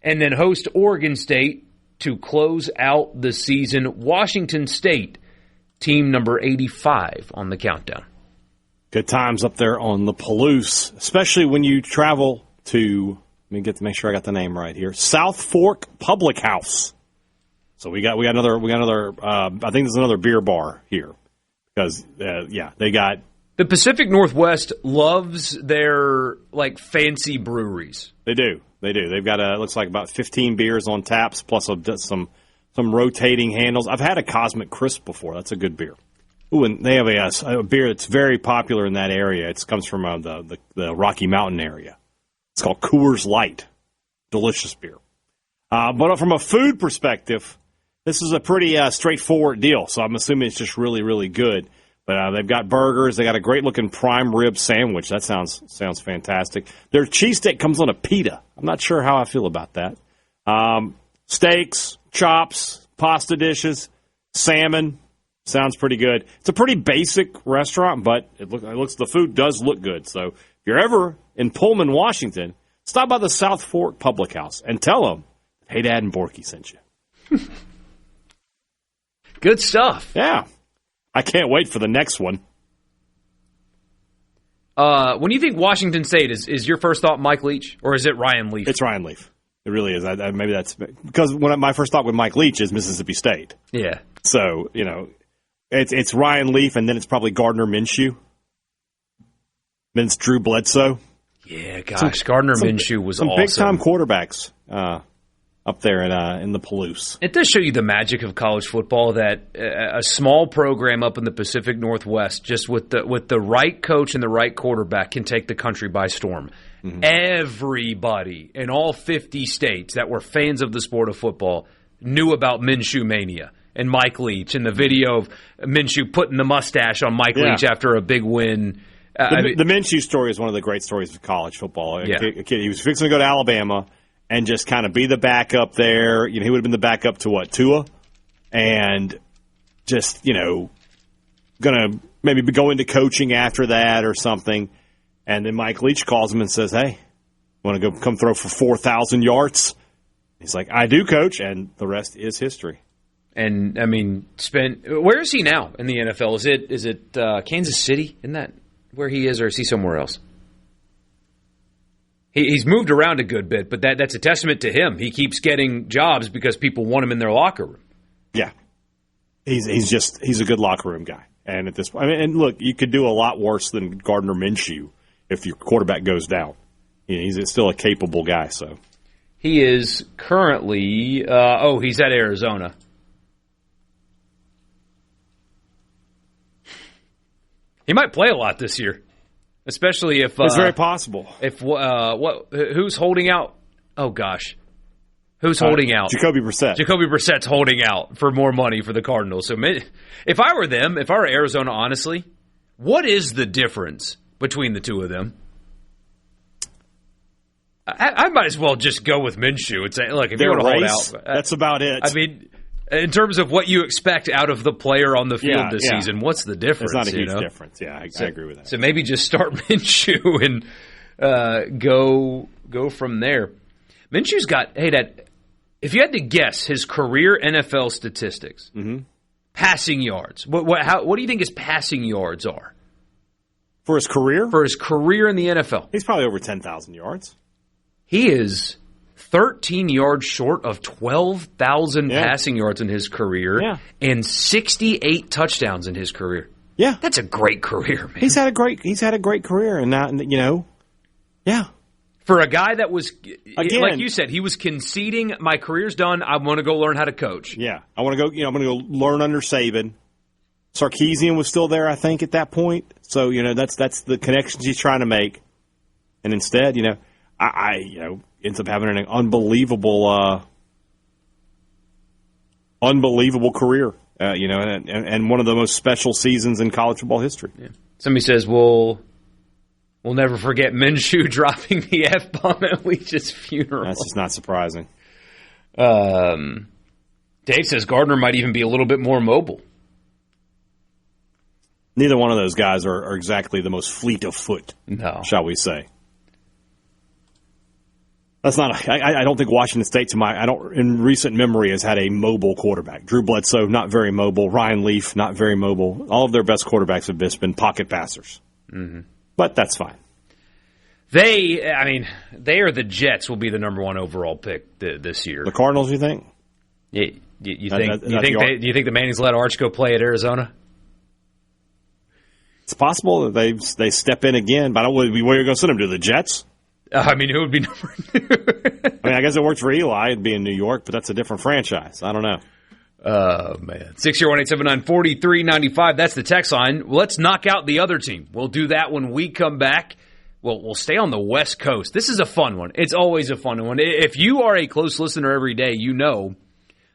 and then host Oregon State to close out the season. Washington State, team number 85 on the countdown. Good times up there on the Palouse, especially when you travel to, let me make sure I got the name right here, South Fork Public House. So we got another. I think there's another beer bar here because they got. The Pacific Northwest loves their fancy breweries. They do. They've got it looks like about 15 beers on taps plus some rotating handles. I've had a Cosmic Crisp before. That's a good beer. Ooh, and they have a beer that's very popular in that area. It comes from the Rocky Mountain area. It's called Coors Light. Delicious beer. But from a food perspective, this is a pretty straightforward deal. So I'm assuming it's just really, really good. But they've got burgers. They got a great-looking prime rib sandwich. That sounds fantastic. Their cheesesteak comes on a pita. I'm not sure how I feel about that. Steaks, chops, pasta dishes, salmon. Sounds pretty good. It's a pretty basic restaurant, but the food does look good. So if you're ever in Pullman, Washington, stop by the South Fork Public House and tell them, hey, Dad and Borky sent you. Good stuff. Yeah. I can't wait for the next one. When you think Washington State, is your first thought Mike Leach, or is it Ryan Leaf? It's Ryan Leaf. It really is. Maybe that's because my first thought with Mike Leach is Mississippi State. Yeah. So, it's Ryan Leaf, and then it's probably Gardner Minshew. Then it's Drew Bledsoe. Yeah, gosh, Gardner Minshew was some awesome. Some big-time quarterbacks up there in the Palouse. It does show you the magic of college football that a small program up in the Pacific Northwest, just with the right coach and the right quarterback, can take the country by storm. Mm-hmm. Everybody in all 50 states that were fans of the sport of football knew about Minshew Mania and Mike Leach and the video of Minshew putting the mustache on Mike Leach after a big win. The Minshew story is one of the great stories of college football. A kid, he was fixing to go to Alabama and just kind of be the backup there. He would have been the backup to Tua? And just, going to maybe go into coaching after that or something. And then Mike Leach calls him and says, hey, want to come throw for 4,000 yards? He's like, I do, coach. And the rest is history. And, where is he now in the NFL? Is it Kansas City? Isn't that where he is, or is he somewhere else? He's moved around a good bit, but that's a testament to him. He keeps getting jobs because people want him in their locker room. Yeah. He's a good locker room guy. And at this point, and look, you could do a lot worse than Gardner Minshew if your quarterback goes down. He's still a capable guy. So he is currently. He's at Arizona. He might play a lot this year, especially if it's very possible. If who's holding out? Oh gosh, who's holding out? Jacoby Brissett. Jacoby Brissett's holding out for more money for the Cardinals. So if I were them, if I were Arizona, honestly, what is the difference between the two of them? I might as well just go with Minshew and say, look, if you want to hold out, that's about it. I mean, in terms of what you expect out of the player on the field this season, what's the difference? It's not a huge difference. Yeah, I agree with that. So maybe just start Minshew and go from there. Minshew's got if you had to guess his career NFL statistics, passing yards. What do you think his passing yards are for his career? For his career in the NFL, he's probably over 10,000 yards. He is 13 yards short of 12,000 passing yards in his career and 68 touchdowns in his career. Yeah. That's a great career, man. He's had a great career, and now, For a guy that was, like you said, he was conceding, my career's done, I want to go learn how to coach. Yeah. I want to go, I'm going to go learn under Saban. Sarkisian was still there, I think, at that point. So, that's the connections he's trying to make. And instead, ends up having an unbelievable career, and one of the most special seasons in college football history. Yeah. Somebody says, we'll never forget Minshew dropping the F-bomb at Leach's funeral. That's just not surprising. Dave says Gardner might even be a little bit more mobile. Neither one of those guys are exactly the most fleet of foot, shall we say. That's not. I don't think Washington State, in recent memory, has had a mobile quarterback. Drew Bledsoe, not very mobile. Ryan Leaf, not very mobile. All of their best quarterbacks have just been pocket passers. Mm-hmm. But that's fine. They are the Jets. Will be the number 1 overall pick this year. The Cardinals, you think? Yeah, you think the Mannings let Arch go play at Arizona? It's possible that they step in again, but where are you going to send them to? The Jets? Who would be number 2? I guess it worked for Eli. It'd be in New York, but that's a different franchise. I don't know. Oh, man. 601-879-4395. That's the text line. Let's knock out the other team. We'll do that when we come back. We'll stay on the West Coast. This is a fun one. It's always a fun one. If you are a close listener every day, you know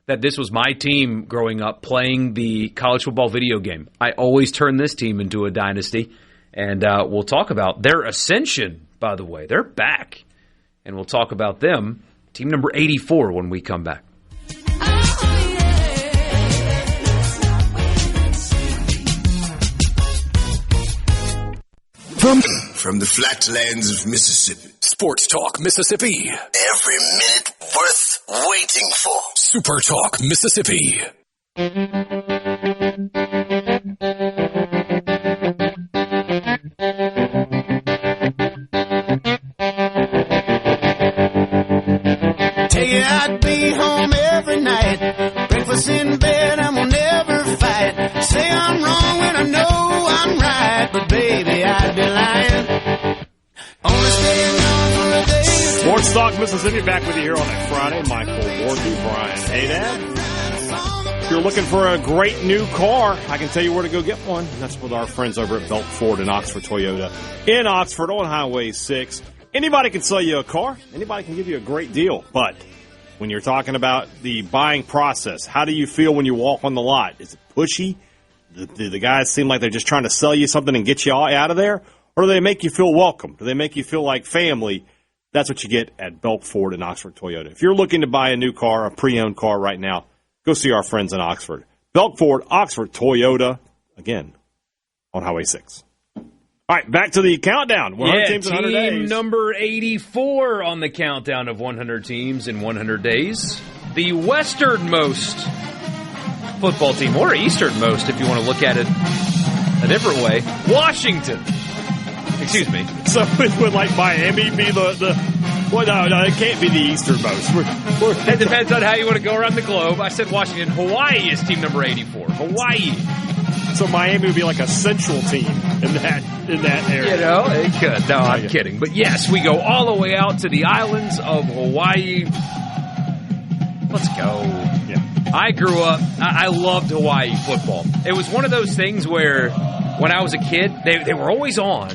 that this was my team growing up playing the college football video game. I always turn this team into a dynasty, and we'll talk about their ascension. By the way, they're back, and we'll talk about them. Team number 84 when we come back. From the flatlands of Mississippi. Sports Talk Mississippi. Every minute worth waiting for. Super Talk Mississippi. you I'd be home every night. Breakfast in bed and we'll never fight. Say I'm wrong when I know I'm right, but baby, I'd be lying. Only staying on for a day. Sports Talk Mississippi back with you here on a Friday. Michael Wardy, Brian Haydad. If you're looking for a great new car, I can tell you where to go get one. And that's with our friends over at Belk Ford and Oxford Toyota in Oxford on Highway 6. Anybody can sell you a car. Anybody can give you a great deal. But when you're talking about the buying process, how do you feel when you walk on the lot? Is it pushy? Do the guys seem like they're just trying to sell you something and get you all out of there? Or do they make you feel welcome? Do they make you feel like family? That's what you get at Belk Ford and Oxford Toyota. If you're looking to buy a new car, a pre-owned car right now, go see our friends in Oxford. Belk Ford, Oxford Toyota, again, on Highway 6. All right, back to the countdown. 100 teams in 100 days. Team number 84 on the countdown of 100 teams in 100 days. The westernmost football team, or easternmost if you want to look at it a different way, Washington. Excuse me. So would like Miami be well, no, it can't be the easternmost. It depends on how you want to go around the globe. I said Washington. Hawaii is team number 84. Hawaii. So Miami would be like a central team in that area. You know, it could. No, I'm kidding. But yes, we go all the way out to the islands of Hawaii. Let's go. Yeah. I grew up, I loved Hawaii football. It was one of those things where when I was a kid, they were always on.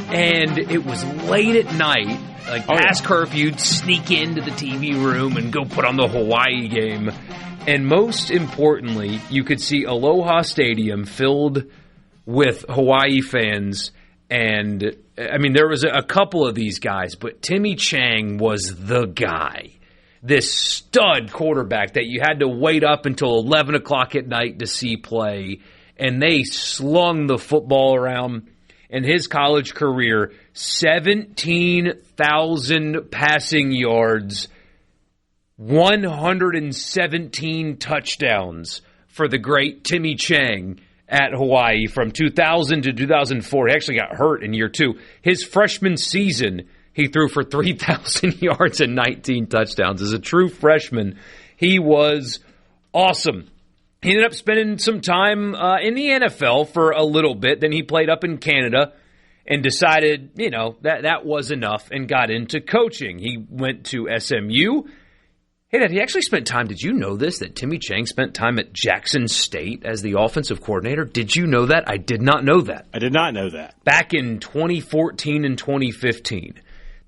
And it was late at night, like past curfew, you'd sneak into the TV room and go put on the Hawaii game. And most importantly, you could see Aloha Stadium filled with Hawaii fans. And, I mean, there was a couple of these guys, but Timmy Chang was the guy. This stud quarterback that you had to wait up until 11 o'clock at night to see play. And they slung the football around. In his college career, 17,000 passing yards, 117 touchdowns for the great Timmy Chang at Hawaii from 2000 to 2004. He actually got hurt in year 2. His freshman season, he threw for 3,000 yards and 19 touchdowns. As a true freshman, he was awesome. He ended up spending some time in the NFL for a little bit. Then he played up in Canada and decided, you know, that was enough and got into coaching. He went to SMU. Hey, Dad, he actually spent time. Did you know this, that Timmy Chang spent time at Jackson State as the offensive coordinator? Did you know that? I did not know that. I did not know that. Back in 2014 and 2015.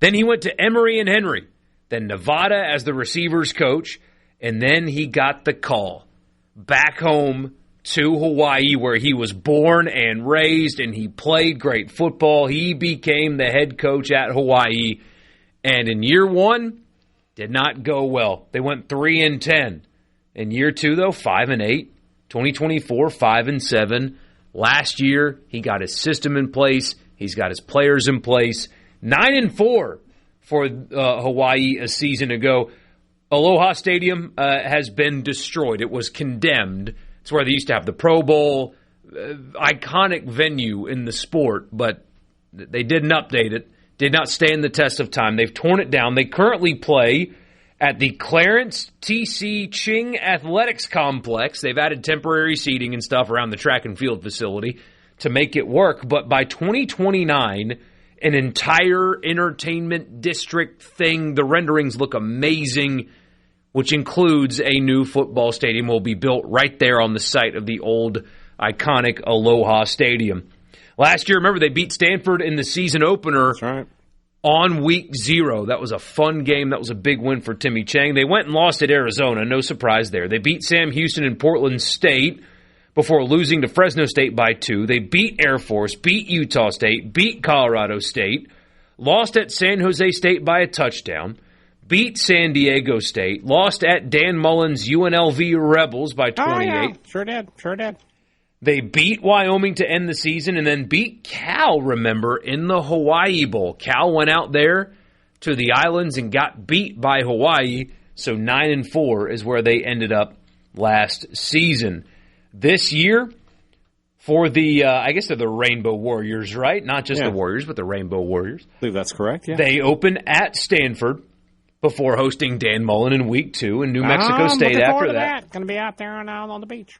Then he went to Emory and Henry, then Nevada as the receivers coach, and then he got the call back home to Hawaii, where he was born and raised, and he played great football. He became the head coach at Hawaii, and in year 1, did not go well. They went 3-10. In year 2, though, 5-8. 2024, 5-7. Last year, he got his system in place. He's got his players in place. 9-4 for Hawaii a season ago. Aloha Stadium has been destroyed. It was condemned. It's where they used to have the Pro Bowl, iconic venue in the sport, but they didn't update it, did not stand the test of time. They've torn it down. They currently play at the Clarence T.C. Ching Athletics Complex. They've added temporary seating and stuff around the track and field facility to make it work, but by 2029, an entire entertainment district thing, the renderings look amazing, which includes a new football stadium will be built right there on the site of the old iconic Aloha Stadium. Last year, remember, they beat Stanford in the season opener. That's right. On week 0. That was a fun game. That was a big win for Timmy Chang. They went and lost at Arizona. No surprise there. They beat Sam Houston and Portland State before losing to Fresno State by 2. They beat Air Force, beat Utah State, beat Colorado State, lost at San Jose State by a touchdown, beat San Diego State, lost at Dan Mullen's UNLV Rebels by 28. Oh, yeah. Sure did. They beat Wyoming to end the season and then beat Cal, remember, in the Hawaii Bowl. Cal went out there to the islands and got beat by Hawaii, so 9-4 is where they ended up last season. This year, for the, I guess they're the Rainbow Warriors, right? Not just the Warriors, but the Rainbow Warriors. I believe that's correct, yeah. They open at Stanford. before hosting Dan Mullen in week 2 and New Mexico State after that. Going to be out there on the beach.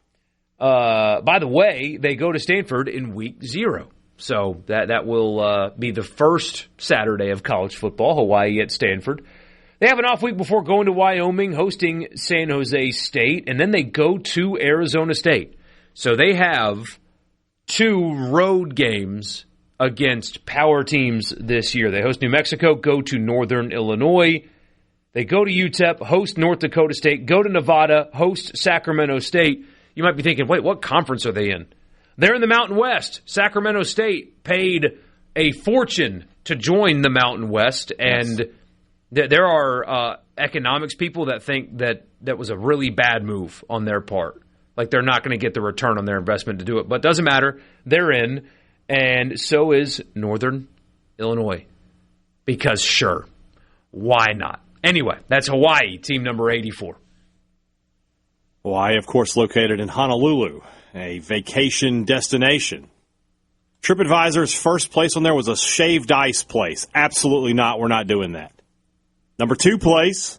By the way, they go to Stanford in week 0. So that will be the first Saturday of college football, Hawaii at Stanford. They have an off week before going to Wyoming, hosting San Jose State, and then they go to Arizona State. So they have 2 road games against power teams this year. They host New Mexico, go to Northern Illinois. They go to UTEP, host North Dakota State, go to Nevada, host Sacramento State. You might be thinking, wait, what conference are they in? They're in the Mountain West. Sacramento State paid a fortune to join the Mountain West, and there are economics people that think that was a really bad move on their part. Like they're not going to get the return on their investment to do it. But it doesn't matter. They're in, and so is Northern Illinois. Because sure, why not? Anyway, that's Hawaii, team number 84. Hawaii, of course, located in Honolulu, a vacation destination. TripAdvisor's first place on there was a shaved ice place. Absolutely not. We're not doing that. Number 2 place,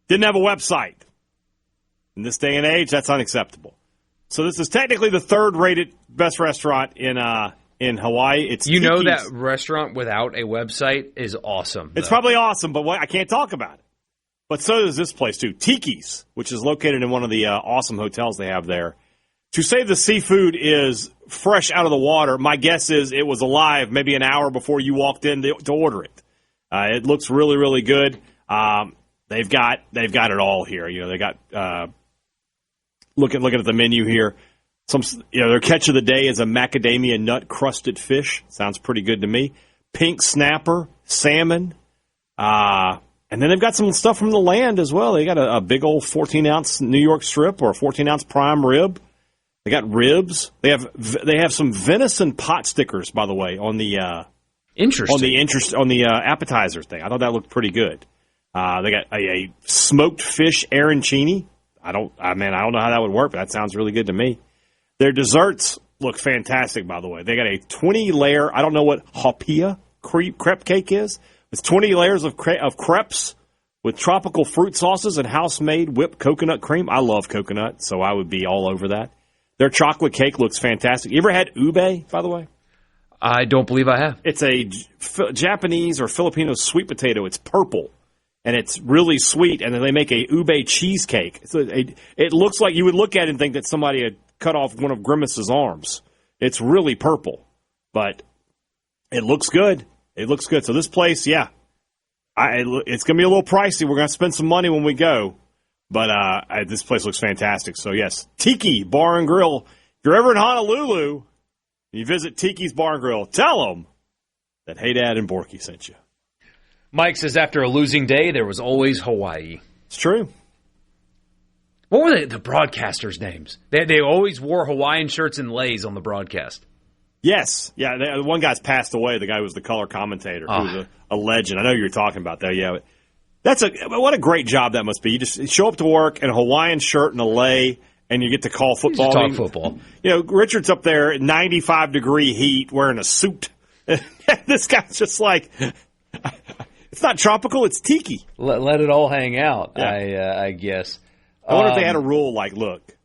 didn't have a website. In this day and age, that's unacceptable. So this is technically the 3rd-rated best restaurant in Hawaii. It's you know that restaurant without a website is awesome. It's probably awesome, but I can't talk about it. But so does this place, too. Tiki's, which is located in one of the awesome hotels they have there. To say the seafood is fresh out of the water, my guess is it was alive maybe an hour before you walked in to order it. It looks really, really good. They've got it all here. You know, they got looking at the menu here. Their catch of the day is a macadamia nut crusted fish. Sounds pretty good to me. Pink snapper, salmon, and then they've got some stuff from the land as well. They got a big old 14-ounce New York strip or a 14-ounce prime rib. They got ribs. They have some venison pot stickers, by the way, on the appetizer thing. I thought that looked pretty good. They got a smoked fish arancini. I don't know how that would work, but that sounds really good to me. Their desserts look fantastic, by the way. They got a 20-layer, I don't know what hopia crepe cake is. It's 20 layers of crepes with tropical fruit sauces and house-made whipped coconut cream. I love coconut, so I would be all over that. Their chocolate cake looks fantastic. You ever had ube, by the way? I don't believe I have. It's a Japanese or Filipino sweet potato. It's purple, and it's really sweet, and then they make a ube cheesecake. It looks like you would look at it and think that somebody had cut off one of Grimace's arms. It's really purple, but it looks good. It looks good. So this place, yeah, it's going to be a little pricey. We're going to spend some money when we go, but this place looks fantastic. So, yes, Tiki Bar and Grill. If you're ever in Honolulu, you visit Tiki's Bar and Grill, tell them that Hey Dad and Borky sent you. Mike says after a losing day, there was always Hawaii. It's true. What were the broadcasters' names? They always wore Hawaiian shirts and leis on the broadcast. Yes. Yeah, one guy's passed away. The guy who was the color commentator. Who was a legend. I know you were talking about that. Yeah, but what a great job that must be. You just show up to work in a Hawaiian shirt and a lei, and you get to call football. Talk football. You know, Richard's up there at 95-degree heat wearing a suit. This guy's just like, it's not tropical, it's tiki. Let it all hang out, yeah. I guess. I wonder if they had a rule like, look,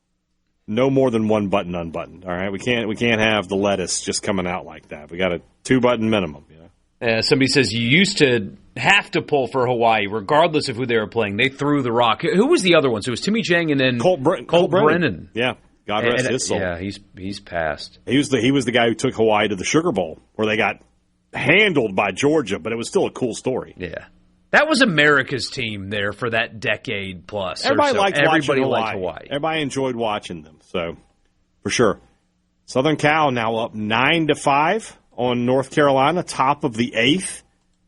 no more than one button unbuttoned. All right, we can't have the lettuce just coming out like that. We got a 2-button minimum. You know. Somebody says you used to have to pull for Hawaii, regardless of who they were playing. They threw the rock. Who was the other one? So it was Timmy Chang and then Colt Brennan. Yeah, God rest his soul. Yeah, he's passed. He was the guy who took Hawaii to the Sugar Bowl, where they got handled by Georgia, but it was still a cool story. Yeah. That was America's team there for that decade plus. Everybody liked Hawaii. Everybody enjoyed watching them. So, for sure. Southern Cal now up 9-5 on North Carolina, top of the 8th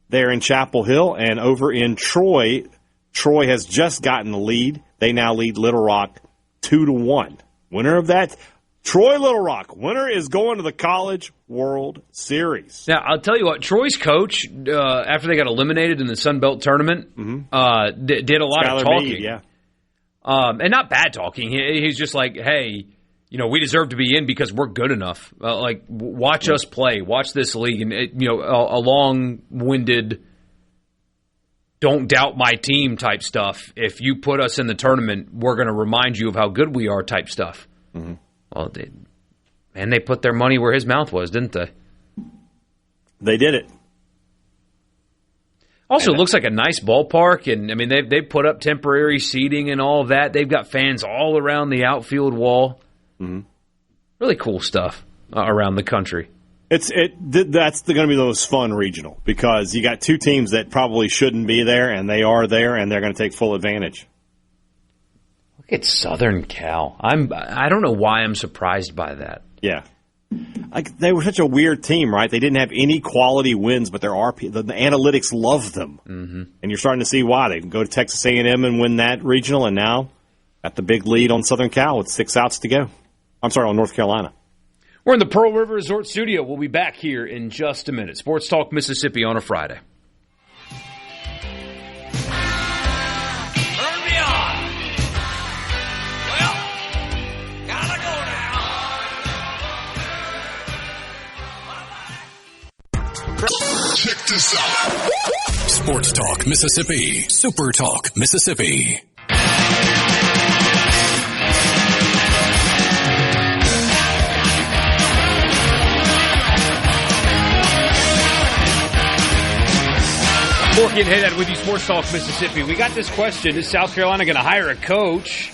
there in Chapel Hill. And over in Troy, Troy has just gotten the lead. They now lead Little Rock 2-1. Winner of that, Troy Little Rock. Winner is going to the College World Series. Now, I'll tell you what, Troy's coach, after they got eliminated in the Sun Belt tournament, did a lot of talking. Meade, yeah. And not bad talking. He's just like, hey, we deserve to be in because we're good enough. Watch us play. Watch this league. And, a long-winded don't doubt my team type stuff. If you put us in the tournament, we're going to remind you of how good we are type stuff. Mm-hmm. Well, they put their money where his mouth was, didn't they? They did it. Also, it looks like a nice ballpark, and I mean they put up temporary seating and all of that. They've got fans all around the outfield wall. Mm-hmm. Really cool stuff around the country. That's going to be the most fun regional because you got two teams that probably shouldn't be there, and they are there, and they're going to take full advantage. Look at Southern Cal. I don't know why I'm surprised by that. Yeah. Like they were such a weird team, right? They didn't have any quality wins, but the analytics love them, and you're starting to see why. They can go to Texas A&M and win that regional, and now got the big lead on Southern Cal with 6 outs to go. I'm sorry, on North Carolina. We're in the Pearl River Resort Studio. We'll be back here in just a minute. Sports Talk Mississippi on a Friday. Turn me on. Well, gotta go now. Check this out. Sports Talk Mississippi. Super Talk Mississippi. Forky and Haydad with you, Sports Talk Mississippi. We got this question. Is South Carolina going to hire a coach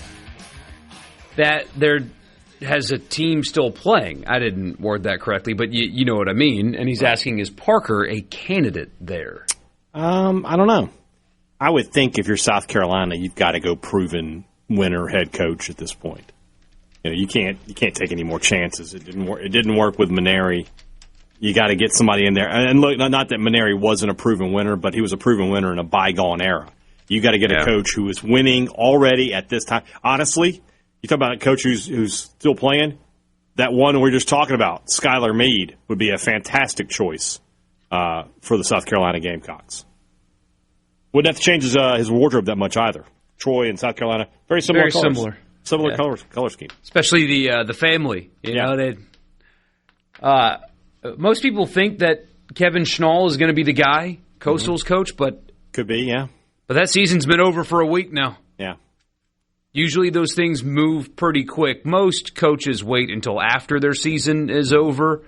that there has a team still playing? I didn't word that correctly, but you know what I mean. And he's asking, is Parker a candidate there? I don't know. I would think if you're South Carolina, you've got to go proven winner head coach at this point. You know, you can't take any more chances. It didn't work with Maneri. You got to get somebody in there. And look, not that Maneri wasn't a proven winner, but he was a proven winner in a bygone era. You got to get a coach who is winning already at this time. Honestly, you talk about a coach who's still playing, that one we're just talking about, Skylar Meade, would be a fantastic choice for the South Carolina Gamecocks. Wouldn't have to change his wardrobe that much either. Troy and South Carolina, very similar colors. Similar color scheme. Especially the family. You know, they most people think that Kevin Schnall is going to be the guy, Coastal's coach, but could be, yeah. But that season's been over for a week now. Yeah. Usually those things move pretty quick. Most coaches wait until after their season is over,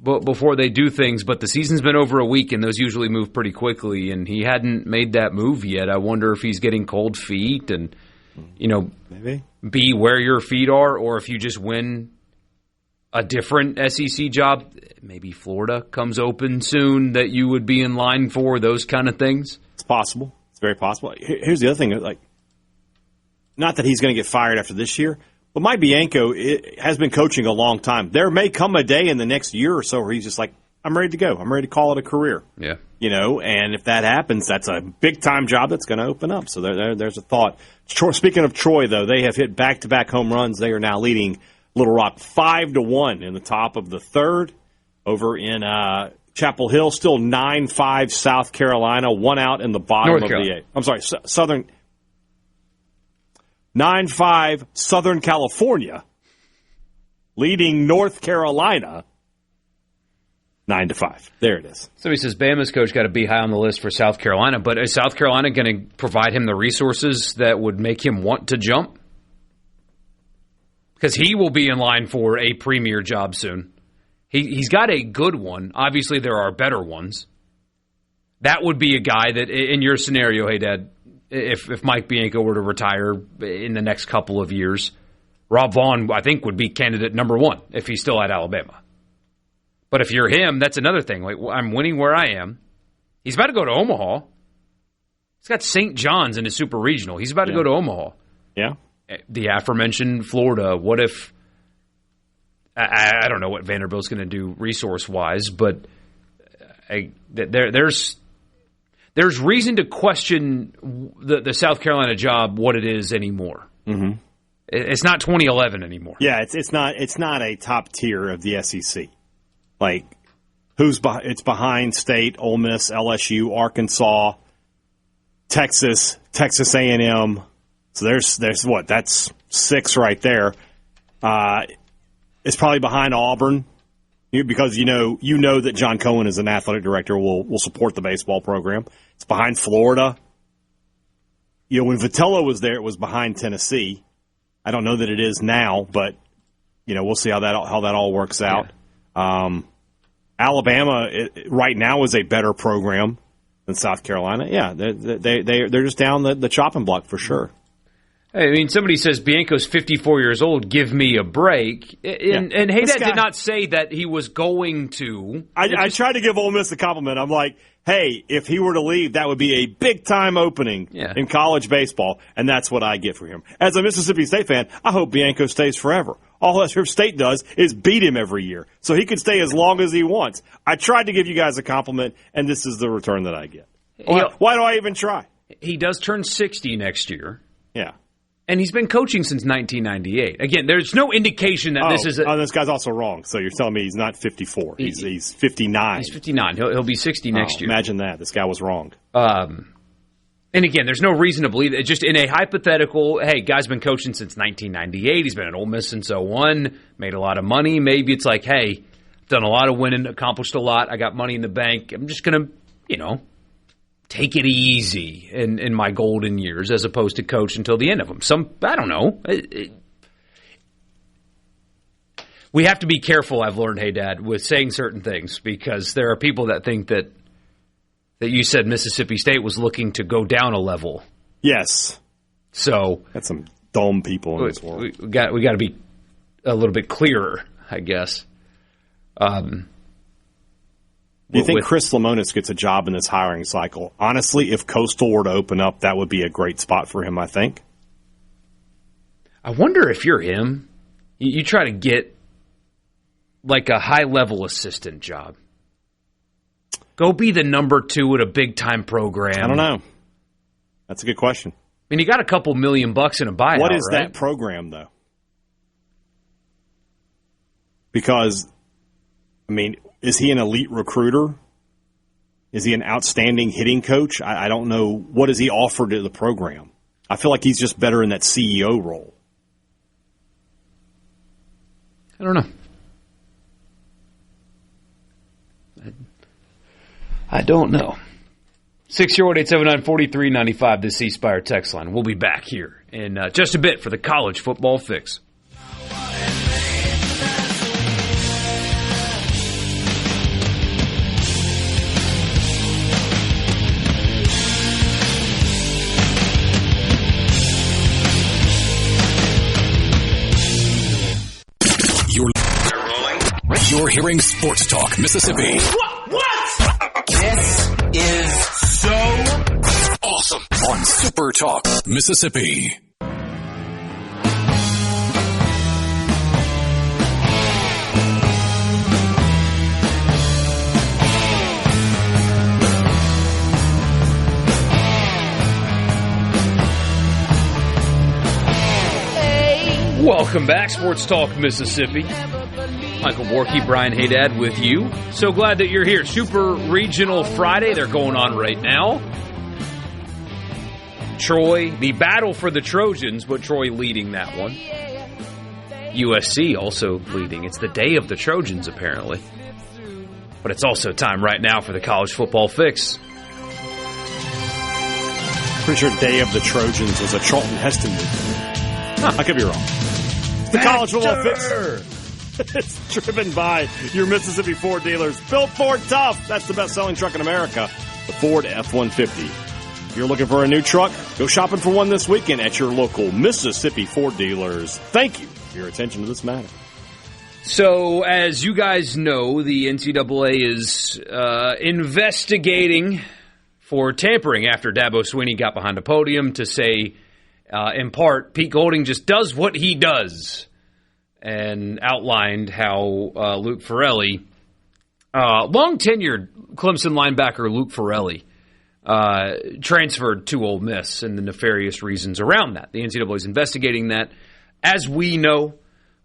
before they do things. But the season's been over a week, and those usually move pretty quickly. And he hadn't made that move yet. I wonder if he's getting cold feet, and maybe be where your feet are, or if you just win a different SEC job. Maybe Florida comes open soon that you would be in line for, those kind of things. It's possible. It's very possible. Here's the other thing. Not that he's going to get fired after this year, but Mike Bianco has been coaching a long time. There may come a day in the next year or so where he's just like, I'm ready to go. I'm ready to call it a career. Yeah. And if that happens, that's a big-time job that's going to open up. So there's a thought. Speaking of Troy, though, they have hit back-to-back home runs. They are now leading Little Rock 5-1 in the top of the third. Over in Chapel Hill, still 9-5 South Carolina, 1 out in the bottom of the eighth. I'm sorry, Southern 9-5 Southern California, leading North Carolina 9-5. There it is. Somebody says Bama's coach got to be high on the list for South Carolina, but is South Carolina going to provide him the resources that would make him want to jump? Because he will be in line for a premier job soon. He's got a good one. Obviously, there are better ones. That would be a guy that, in your scenario, hey, Dad, if Mike Bianco were to retire in the next couple of years, Rob Vaughn, I think, would be candidate number one if he's still at Alabama. But if you're him, that's another thing. Like, I'm winning where I am. He's about to go to Omaha. He's got St. John's in his super regional. He's about to go to Omaha. Yeah. The aforementioned Florida. What if... I don't know what Vanderbilt's going to do resource-wise, but there's reason to question the South Carolina job, what it is anymore. Mm-hmm. It's not 2011 anymore. Yeah, it's not a top tier of the SEC. Like, it's behind State, Ole Miss, LSU, Arkansas, Texas A&M. So there's what? That's 6 right there. It's probably behind Auburn because you know that John Cohen is an athletic director will support the baseball program. It's behind Florida. when Vitello was there, it was behind Tennessee. I don't know that it is now, but we'll see how that all works out. Yeah. Alabama right now is a better program than South Carolina. Yeah, they're just down the chopping block for sure. I mean, somebody says Bianco's 54 years old. Give me a break. And Haydad did not say that he was going to. I tried to give Ole Miss a compliment. I'm like, hey, if he were to leave, that would be a big-time opening in college baseball, and that's what I get for him. As a Mississippi State fan, I hope Bianco stays forever. All Mississippi State does is beat him every year, so he could stay as long as he wants. I tried to give you guys a compliment, and this is the return that I get. Why do I even try? He does turn 60 next year. Yeah. And he's been coaching since 1998. Again, there's no indication that this is this guy's also wrong. So you're telling me he's not 54. He's 59. He's 59. He'll be 60 next year. Imagine that. This guy was wrong. And again, there's no reason to believe that. Just in a hypothetical, hey, guy's been coaching since 1998. He's been at Ole Miss since 01. Made a lot of money. Maybe it's like, hey, done a lot of winning, accomplished a lot. I got money in the bank. I'm just going to, take it easy in my golden years as opposed to coach until the end of them. I don't know. We have to be careful, I've learned, Haydad, with saying certain things because there are people that think that you said Mississippi State was looking to go down a level. Yes. So that's some dumb people in this world. We got to be a little bit clearer, I guess. Do you think Chris Lemonis gets a job in this hiring cycle? Honestly, if Coastal were to open up, that would be a great spot for him, I think. I wonder if you're him, you try to get like a high-level assistant job. Go be the number 2 at a big-time program. I don't know. That's a good question. I mean, you got a couple $1 million in a buyout, What is right? that program, though? Because, is he an elite recruiter? Is he an outstanding hitting coach? I don't know. What does he offer to the program? I feel like he's just better in that CEO role. I don't know. I don't know. 608-879-4395, the C Spire text line. We'll be back here in just a bit for the college football fix. You're hearing Sports Talk Mississippi. What? This is so awesome on Super Talk Mississippi. Welcome back, Sports Talk Mississippi. Michael Borky, Brian Haydad with you. So glad that you're here. Super Regional Friday, they're going on right now. Troy, the battle for the Trojans, but Troy leading that one. USC also leading. It's the day of the Trojans, apparently. But it's also time right now for the college football fix. Pretty sure Day of the Trojans was a Charlton Heston movie. I could be wrong. It's the college football fix. It's driven by your Mississippi Ford dealers. Built Ford Tough. That's the best-selling truck in America, the Ford F-150. If you're looking for a new truck, go shopping for one this weekend at your local Mississippi Ford dealers. Thank you for your attention to this matter. So, as you guys know, the NCAA is investigating for tampering after Dabo Swinney got behind a podium to say, in part, Pete Golding just does what he does, and outlined how Luke Farrelly, long-tenured Clemson linebacker Luke Farrelly, transferred to Ole Miss and the nefarious reasons around that. The NCAA is investigating that. As we know,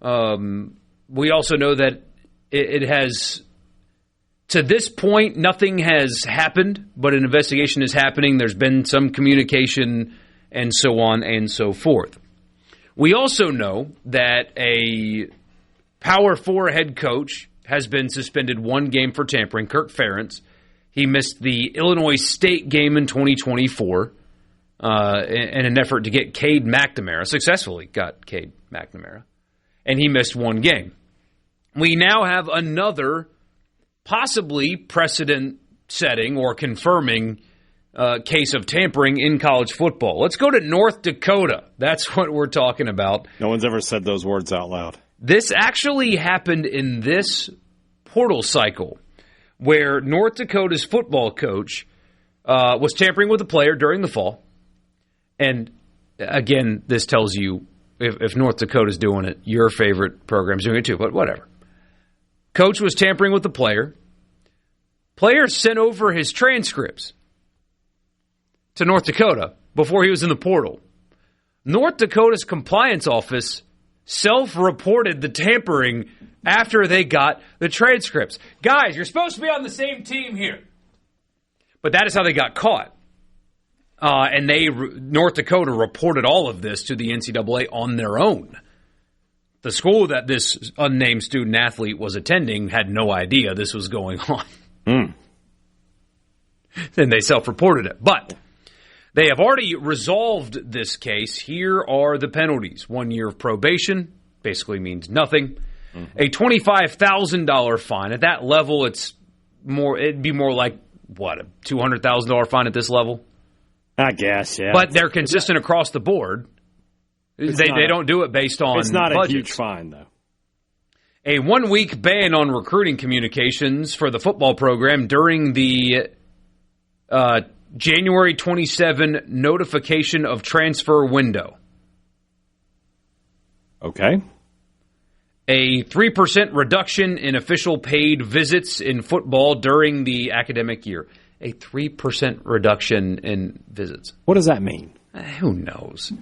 we also know that it has, to this point, nothing has happened, but an investigation is happening. There's been some communication and so on and so forth. We also know that a Power 4 head coach has been suspended one game for tampering, Kirk Ferentz. He missed the Illinois State game in 2024 in an effort to get Cade McNamara, successfully got Cade McNamara, and he missed one game. We now have another possibly precedent-setting or confirming case of tampering in college football. Let's go to North Dakota. That's what we're talking about. No one's ever said those words out loud. This actually happened in this portal cycle where North Dakota's football coach was tampering with a player during the fall. And again, this tells you if North Dakota's doing it, your favorite program's doing it too, but whatever. Coach was tampering with the player. Player sent over his transcripts to North Dakota before he was in the portal. North Dakota's compliance office self-reported the tampering after they got the transcripts. Guys, you're supposed to be on the same team here. But that is how they got caught. And North Dakota reported all of this to the NCAA on their own. The school that this unnamed student athlete was attending had no idea this was going on. And they self-reported it. But they have already resolved this case. Here are the penalties. 1 year of probation basically means nothing. A $25,000 fine. At that level, it'd be more like, what, a $200,000 fine at this level? I guess, yeah. But they're consistent across the board. They don't do it based on It's not budgets. a huge fine, though. A 1-week ban on recruiting communications for the football program during the January 27 notification of transfer window. Okay. A 3% reduction in official paid visits in football during the academic year. A 3% reduction in visits. What does that mean? Who knows?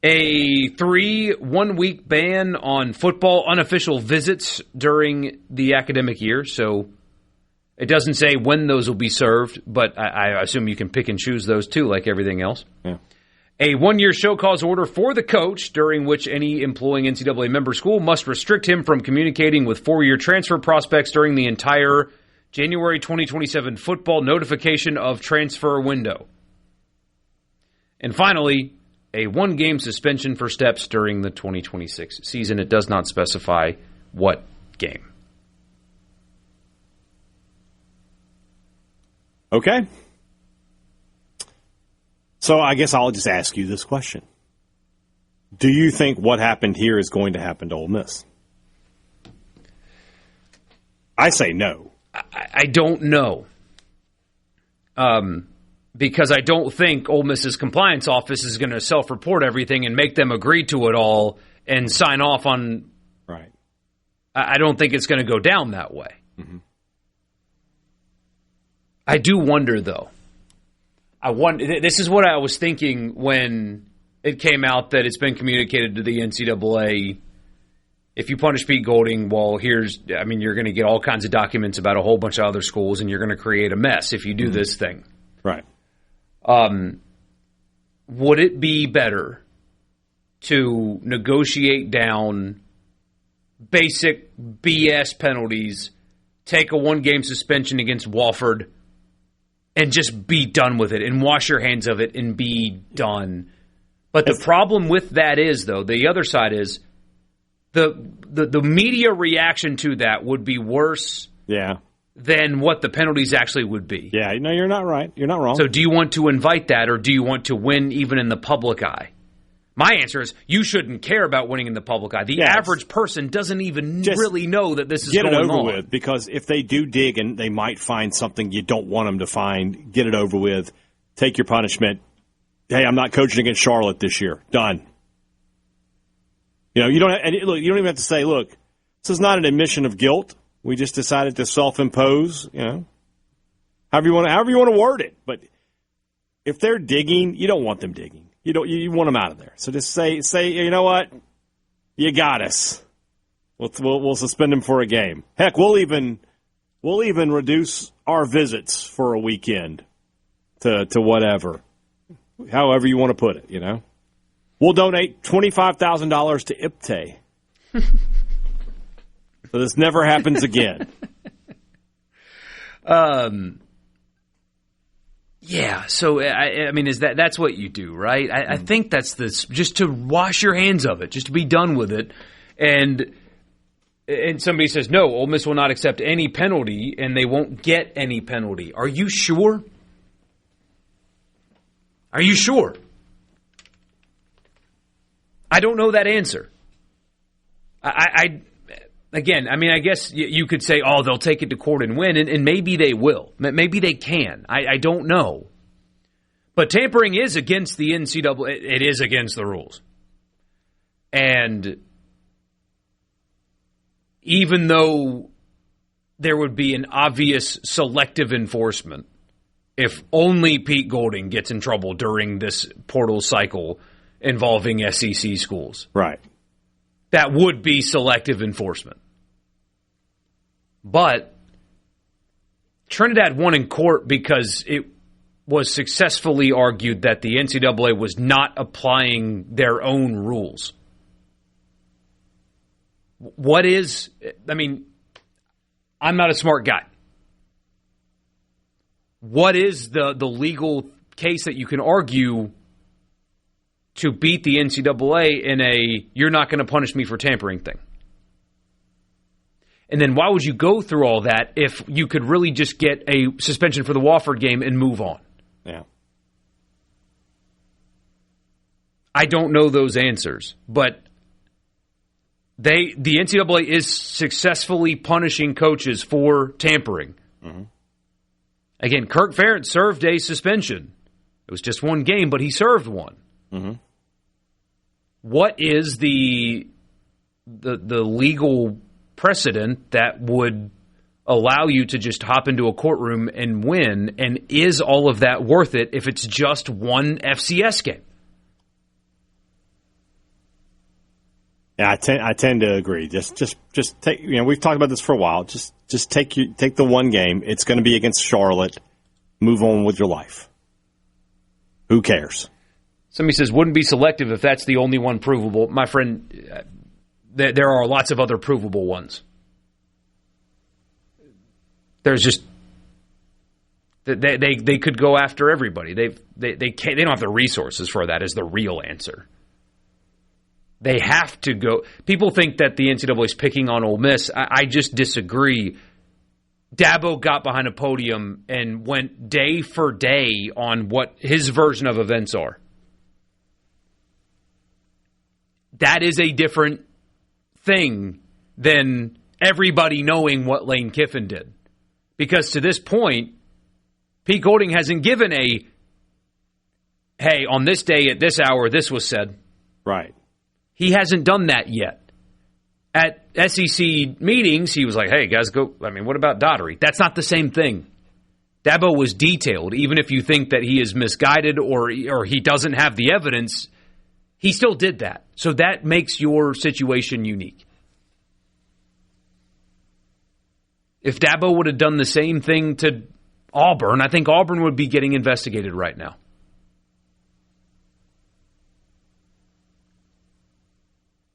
A 1-week ban on football unofficial visits during the academic year. So it doesn't say when those will be served, but I assume you can pick and choose those too, like everything else. Yeah. A 1-year show cause order for the coach, during which any employing NCAA member school must restrict him from communicating with 4-year transfer prospects during the entire January 2027 football notification of transfer window. And finally, a 1-game suspension for steps during the 2026 season. It does not specify what game. Okay. So I guess I'll just ask you this question. Do you think what happened here is going to happen to Ole Miss? I say no. I don't know. Because I don't think Ole Miss's compliance office is going to self-report everything and make them agree to it all and sign off on. Right. I don't think it's going to go down that way. Mm-hmm. I do wonder, though. This is what I was thinking when it came out that it's been communicated to the NCAA. If you punish Pete Golding, well, you're going to get all kinds of documents about a whole bunch of other schools, and you're going to create a mess if you do this thing. Right. Would it be better to negotiate down basic BS penalties, take a 1-game suspension against Wofford, and just be done with it and wash your hands of it and be done? But the problem with that is, though, the other side is the media reaction to that would be worse than what the penalties actually would be. Yeah, no, you're not right. You're not wrong. So do you want to invite that, or do you want to win even in the public eye? My answer is you shouldn't care about winning in the public eye. The average person doesn't even really know that this is going on. Get it over with, because if they do dig and they might find something you don't want them to find, get it over with. Take your punishment. Hey, I'm not coaching against Charlotte this year. Done. You don't even have to say, look, this is not an admission of guilt. We just decided to self-impose, however you want to word it. But if they're digging, you don't want them digging. You want them out of there. So just say, you know what? You got us. We'll suspend them for a game. Heck, we'll even reduce our visits for a weekend to whatever, however you want to put it. We'll donate $25,000 to IPTE. So this never happens again. Yeah, so I mean, that's what you do, right? I think that's just to wash your hands of it, just to be done with it. And somebody says, no, Ole Miss will not accept any penalty, and they won't get any penalty. Are you sure? Are you sure? I don't know that answer. Again, I mean, I guess you could say, oh, they'll take it to court and win, and maybe they will. Maybe they can. I don't know. But tampering is against the NCAA. It is against the rules. And even though there would be an obvious selective enforcement, if only Pete Golding gets in trouble during this portal cycle involving SEC schools. Right. That would be selective enforcement. But Trinidad won in court because it was successfully argued that the NCAA was not applying their own rules. I'm not a smart guy. What is the legal case that you can argue to beat the NCAA in a you're not going to punish me for tampering thing? And then why would you go through all that if you could really just get a suspension for the Wofford game and move on? Yeah. I don't know those answers, but the NCAA is successfully punishing coaches for tampering. Mm-hmm. Again, Kirk Ferentz served a suspension. It was just one game, but he served one. Mm-hmm. What is the legal precedent that would allow you to just hop into a courtroom and win? And is all of that worth it if it's just one FCS game? Yeah, I tend to agree. Just take. We've talked about this for a while. Just take the one game. It's going to be against Charlotte. Move on with your life. Who cares? Somebody says, wouldn't be selective if that's the only one provable. My friend, there are lots of other provable ones. There's just they could go after everybody. They don't have the resources for that. Is the real answer. They have to go. People think that the NCAA is picking on Ole Miss. I just disagree. Dabo got behind a podium and went day for day on what his version of events are. That is a different thing than everybody knowing what Lane Kiffin did. Because to this point, Pete Golding hasn't given hey, on this day at this hour, this was said. Right. He hasn't done that yet. At SEC meetings, he was like, hey, guys, go. I mean, what about Daugherty? That's not the same thing. Dabo was detailed. Even if you think that he is misguided or he doesn't have the evidence, he still did that. So that makes your situation unique. If Dabo would have done the same thing to Auburn, I think Auburn would be getting investigated right now.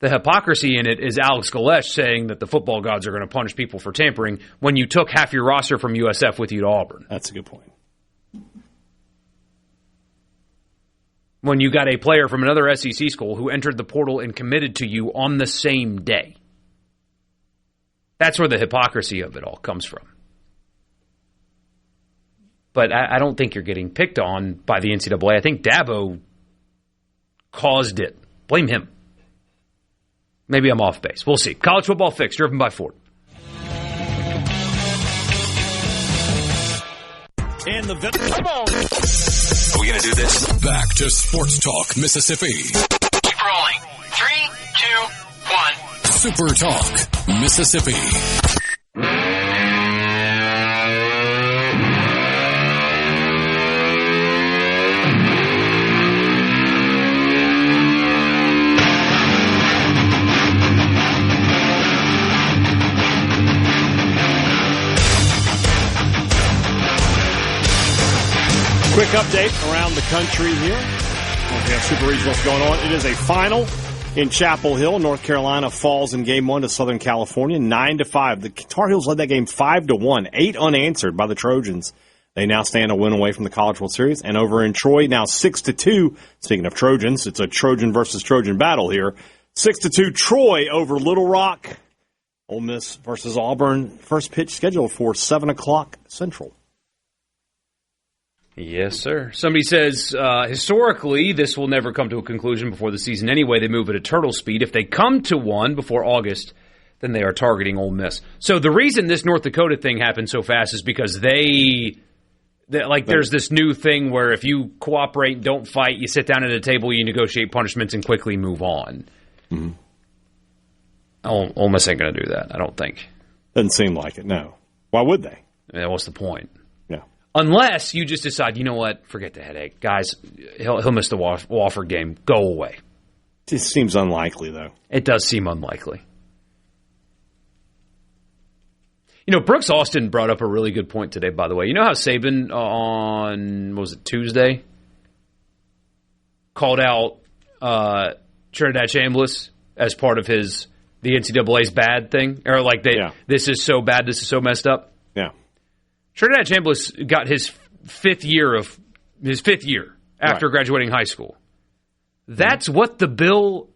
The hypocrisy in it is Alex Galesh saying that the football gods are going to punish people for tampering when you took half your roster from USF with you to Auburn. That's a good point. When you got a player from another SEC school who entered the portal and committed to you on the same day. That's where the hypocrisy of it all comes from. But I don't think you're getting picked on by the NCAA. I think Dabo caused it. Blame him. Maybe I'm off base. We'll see. College Football Fix, driven by Ford. And the come on. Are we going to do this? Back to Sports Talk, Mississippi. Keep rolling. 3, 2, 1. Super Talk, Mississippi. Quick update around the country here. We have Super Regionals going on. It is a final in Chapel Hill. North Carolina falls in Game 1 to Southern California, 9-5. The Tar Heels led that game 5-1, 8 unanswered by the Trojans. They now stand a win away from the College World Series. And over in Troy, now 6-2. Speaking of Trojans, it's a Trojan versus Trojan battle here. 6-2 Troy over Little Rock. Ole Miss versus Auburn. First pitch scheduled for 7 o'clock Central. Yes, sir. Somebody says, historically, this will never come to a conclusion before the season anyway. They move at a turtle speed. If they come to one before August, then they are targeting Ole Miss. So the reason this North Dakota thing happened so fast is because there's this new thing where if you cooperate, don't fight, you sit down at a table, you negotiate punishments, and quickly move on. Mm-hmm. Ole Miss ain't going to do that, I don't think. Doesn't seem like it, no. Why would they? Yeah, what's the point? Yeah. Unless you just decide, you know what, forget the headache. Guys, he'll miss the Wofford game. Go away. It seems unlikely, though. It does seem unlikely. You know, Brooks Austin brought up a really good point today, by the way. You know how Saban on, what was it, Tuesday? Called out Trinidad Chambliss as part of the NCAA's bad thing? Or this is so bad, this is so messed up? Yeah. Trinidad Chambliss got his fifth year after graduating high school. That's what the bill...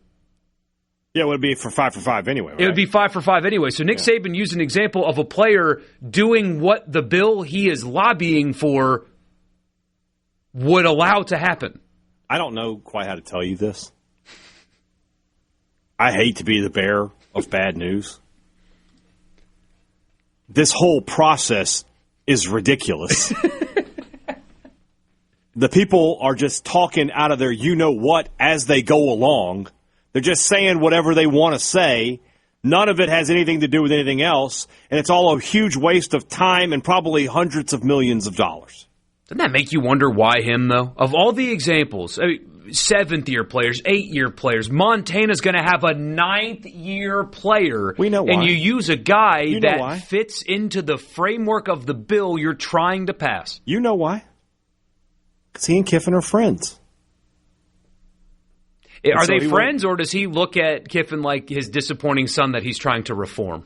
Yeah, it would be for 5 for 5 anyway, right? It would be 5 for 5 anyway. So Nick Saban used an example of a player doing what the bill he is lobbying for would allow to happen. I don't know quite how to tell you this. I hate to be the bearer of bad news. This whole process is ridiculous. The people are just talking out of their you-know-what as they go along. They're just saying whatever they want to say. None of it has anything to do with anything else, and it's all a huge waste of time and probably hundreds of millions of dollars. Doesn't that make you wonder why him, though? Of all the examples, 7th-year players, 8-year players, Montana's going to have a 9th-year player. We know why. And you use a guy that fits into the framework of the bill you're trying to pass. You know why? Because he and Kiffin are friends. Are they friends, or does he look at Kiffin like his disappointing son that he's trying to reform?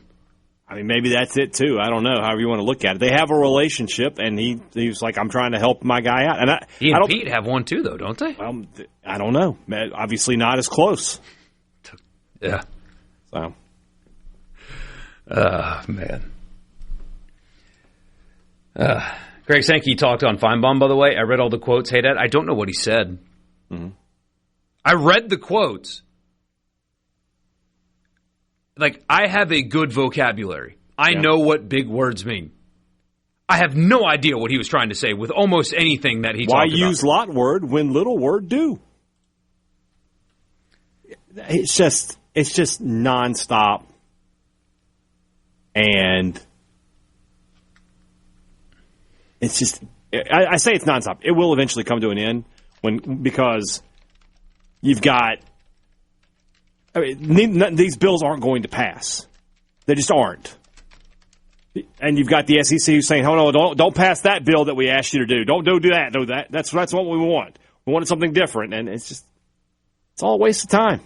I mean, maybe that's it, too. I don't know, however you want to look at it. They have a relationship, and he's like, I'm trying to help my guy out. And he and Pete have one, too, though, don't they? Well, I don't know. Obviously not as close. Yeah. So. Man. Greg Sankey talked on Feinbaum, by the way. I read all the quotes. Hey, Dad, I don't know what he said. Mm-hmm. I read the quotes. I have a good vocabulary. I know what big words mean. I have no idea what he was trying to say with almost anything that he talked about. Why use lot word when little word do? It's just nonstop. And it's just, I say it's nonstop. It will eventually come to an end because you've got, these bills aren't going to pass. They just aren't. And you've got the SEC who's saying, "Oh no, don't pass that bill that we asked you to do. Don't do that. Do that. That's what we want. We wanted something different." And it's all a waste of time.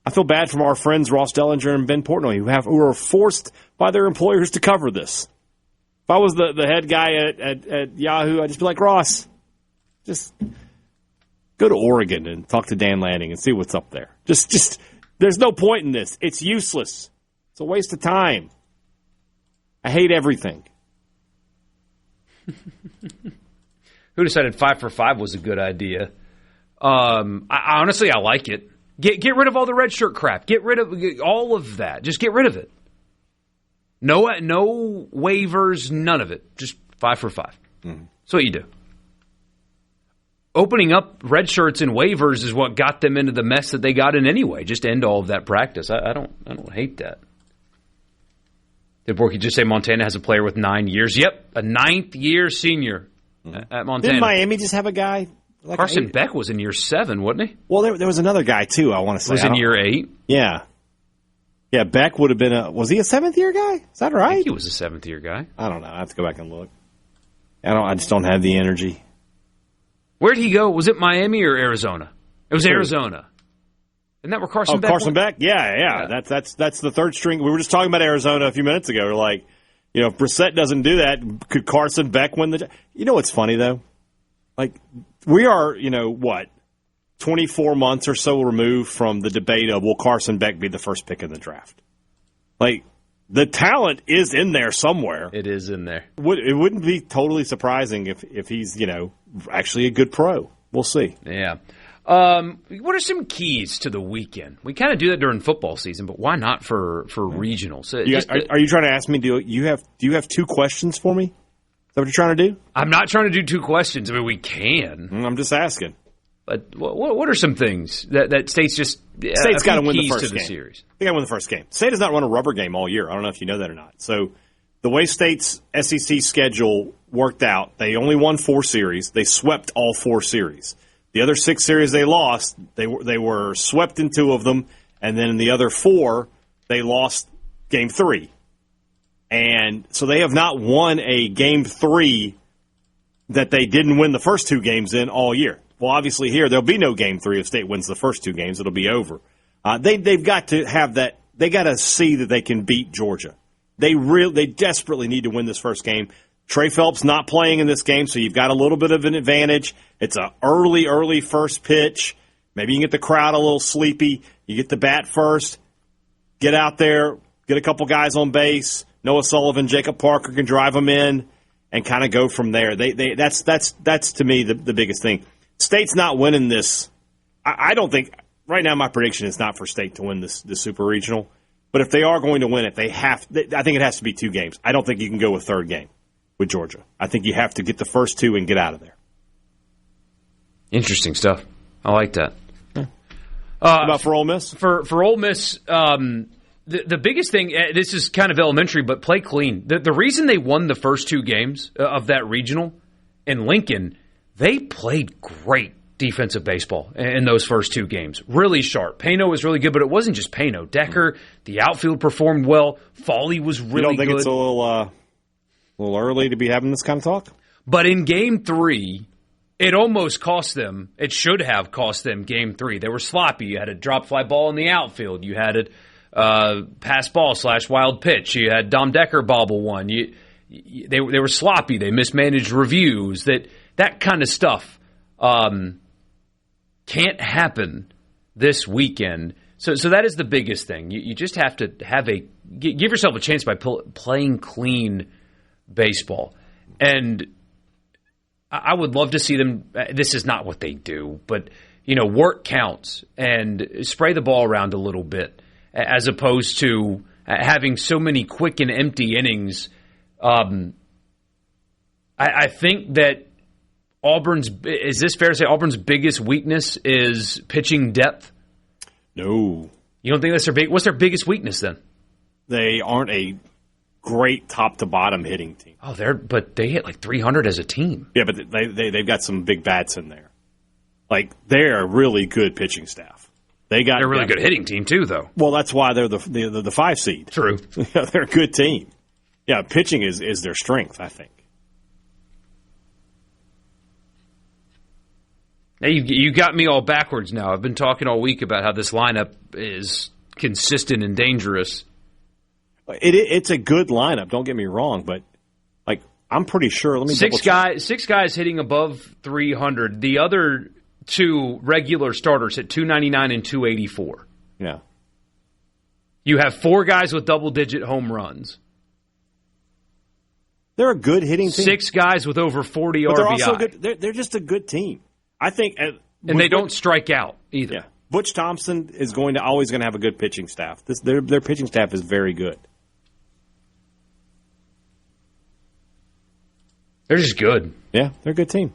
I feel bad for our friends Ross Dellinger and Ben Portnoy who are forced by their employers to cover this. If I was the head guy at Yahoo, I'd just be like, Ross, just go to Oregon and talk to Dan Lanning and see what's up there. Just there's no point in this. It's useless. It's a waste of time. I hate everything. Who decided 5 for 5 was a good idea? Honestly, I like it. Get rid of all the red shirt crap. Get rid of all of that. Just get rid of it. No waivers, none of it. Just 5 for 5. Mm-hmm. That's what you do. Opening up red shirts and waivers is what got them into the mess that they got in anyway. Just end all of that practice. I don't hate that. Did Borky just say Montana has a player with 9 years? Yep, a 9th-year senior at Montana. Didn't Miami just have a guy? Carson Beck was in year 7, wasn't he? Well, there was another guy, too, I want to say. Was in year 8? Yeah. Yeah, Beck would have been was he a 7th-year guy? Is that right? I think he was a 7th-year guy. I don't know. I have to go back and look. I just don't have the energy. Where'd he go? Was it Miami or Arizona? It was Arizona. Isn't that where Carson Beck Carson Beck? Yeah. That's the third string. We were just talking about Arizona a few minutes ago. We're like, if Brissett doesn't do that, could Carson Beck win the job? You know what's funny, though? Like, we are, 24 months or so removed from the debate of, will Carson Beck be the first pick in the draft? Like, the talent is in there somewhere. It is in there. It wouldn't be totally surprising if he's, actually a good pro. We'll see. Yeah. What are some keys to the weekend? We kind of do that during football season, but why not for regionals? Are you trying to ask me, do you have 2 questions for me? Is that what you're trying to do? I'm not trying to do 2 questions. I mean, we can. I'm just asking. But what are some things that State's just State's got to win the first to the game. series? They got to win the first game. State has not run a rubber game all year. I don't know if you know that or not. So the way State's SEC schedule worked out, they only won 4 series. They swept all 4 series. The other 6 series they lost, they were swept in 2 of them, and then in the other 4, they lost Game 3. And so they have not won a Game 3 that they didn't win the first 2 games in all year. Well, obviously here, there'll be no Game 3 if State wins the first 2 games. It'll be over. They've got to have that. They got to see that they can beat Georgia. They desperately need to win this first game. Trey Phelps not playing in this game, so you've got a little bit of an advantage. It's an early first pitch. Maybe you can get the crowd a little sleepy. You get the bat first. Get out there. Get a couple guys on base. Noah Sullivan, Jacob Parker can drive them in and kind of go from there. That's to me the biggest thing. State's not winning this. I don't think right now my prediction is not for State to win this Super Regional. But if they are going to win it, I think it has to be 2 games. I don't think you can go a third game with Georgia. I think you have to get the first 2 and get out of there. Interesting stuff. I like that. Yeah. How about for Ole Miss? For Ole Miss, the biggest thing, this is kind of elementary, but play clean. The reason they won the first 2 games of that regional in Lincoln, they played great defensive baseball in those first 2 games. Really sharp. Pano was really good, but it wasn't just Pano. Decker, the outfield performed well. Foley was really good. You don't think it's a little early to be having this kind of talk? But in Game 3, it almost cost them. It should have cost them Game 3. They were sloppy. You had a drop fly ball in the outfield. You had a pass ball / wild pitch. You had Dom Decker bobble one. They were sloppy. They mismanaged reviews. That kind of stuff can't happen this weekend. So that is the biggest thing. You just have to give yourself a chance by playing clean baseball. And I would love to see them. This is not what they do, but work counts and spray the ball around a little bit, as opposed to having so many quick and empty innings. I think that is this fair to say Auburn's biggest weakness is pitching depth? No. You don't think that's their what's their biggest weakness then? They aren't a great top-to-bottom hitting team. Oh, but they hit like 300 as a team. Yeah, but they've got some big bats in there. Like, they're a really good pitching staff. They're a really good hitting team, too, though. Well, that's why they're the 5 seed. True. They're a good team. Yeah, pitching is their strength, I think. Now, you got me all backwards now. I've been talking all week about how this lineup is consistent and dangerous. It's a good lineup, don't get me wrong, but I'm pretty sure. Let me six guys hitting above 300. The other 2 regular starters hit 299 and 284. Yeah. You have 4 guys with double-digit home runs. They're a good hitting team. 6 guys with over 40 but RBI. They're also good. They're just a good team. I think, and they don't strike out either. Yeah. Butch Thompson is always going to have a good pitching staff. Their pitching staff is very good. They're just good. Yeah, they're a good team.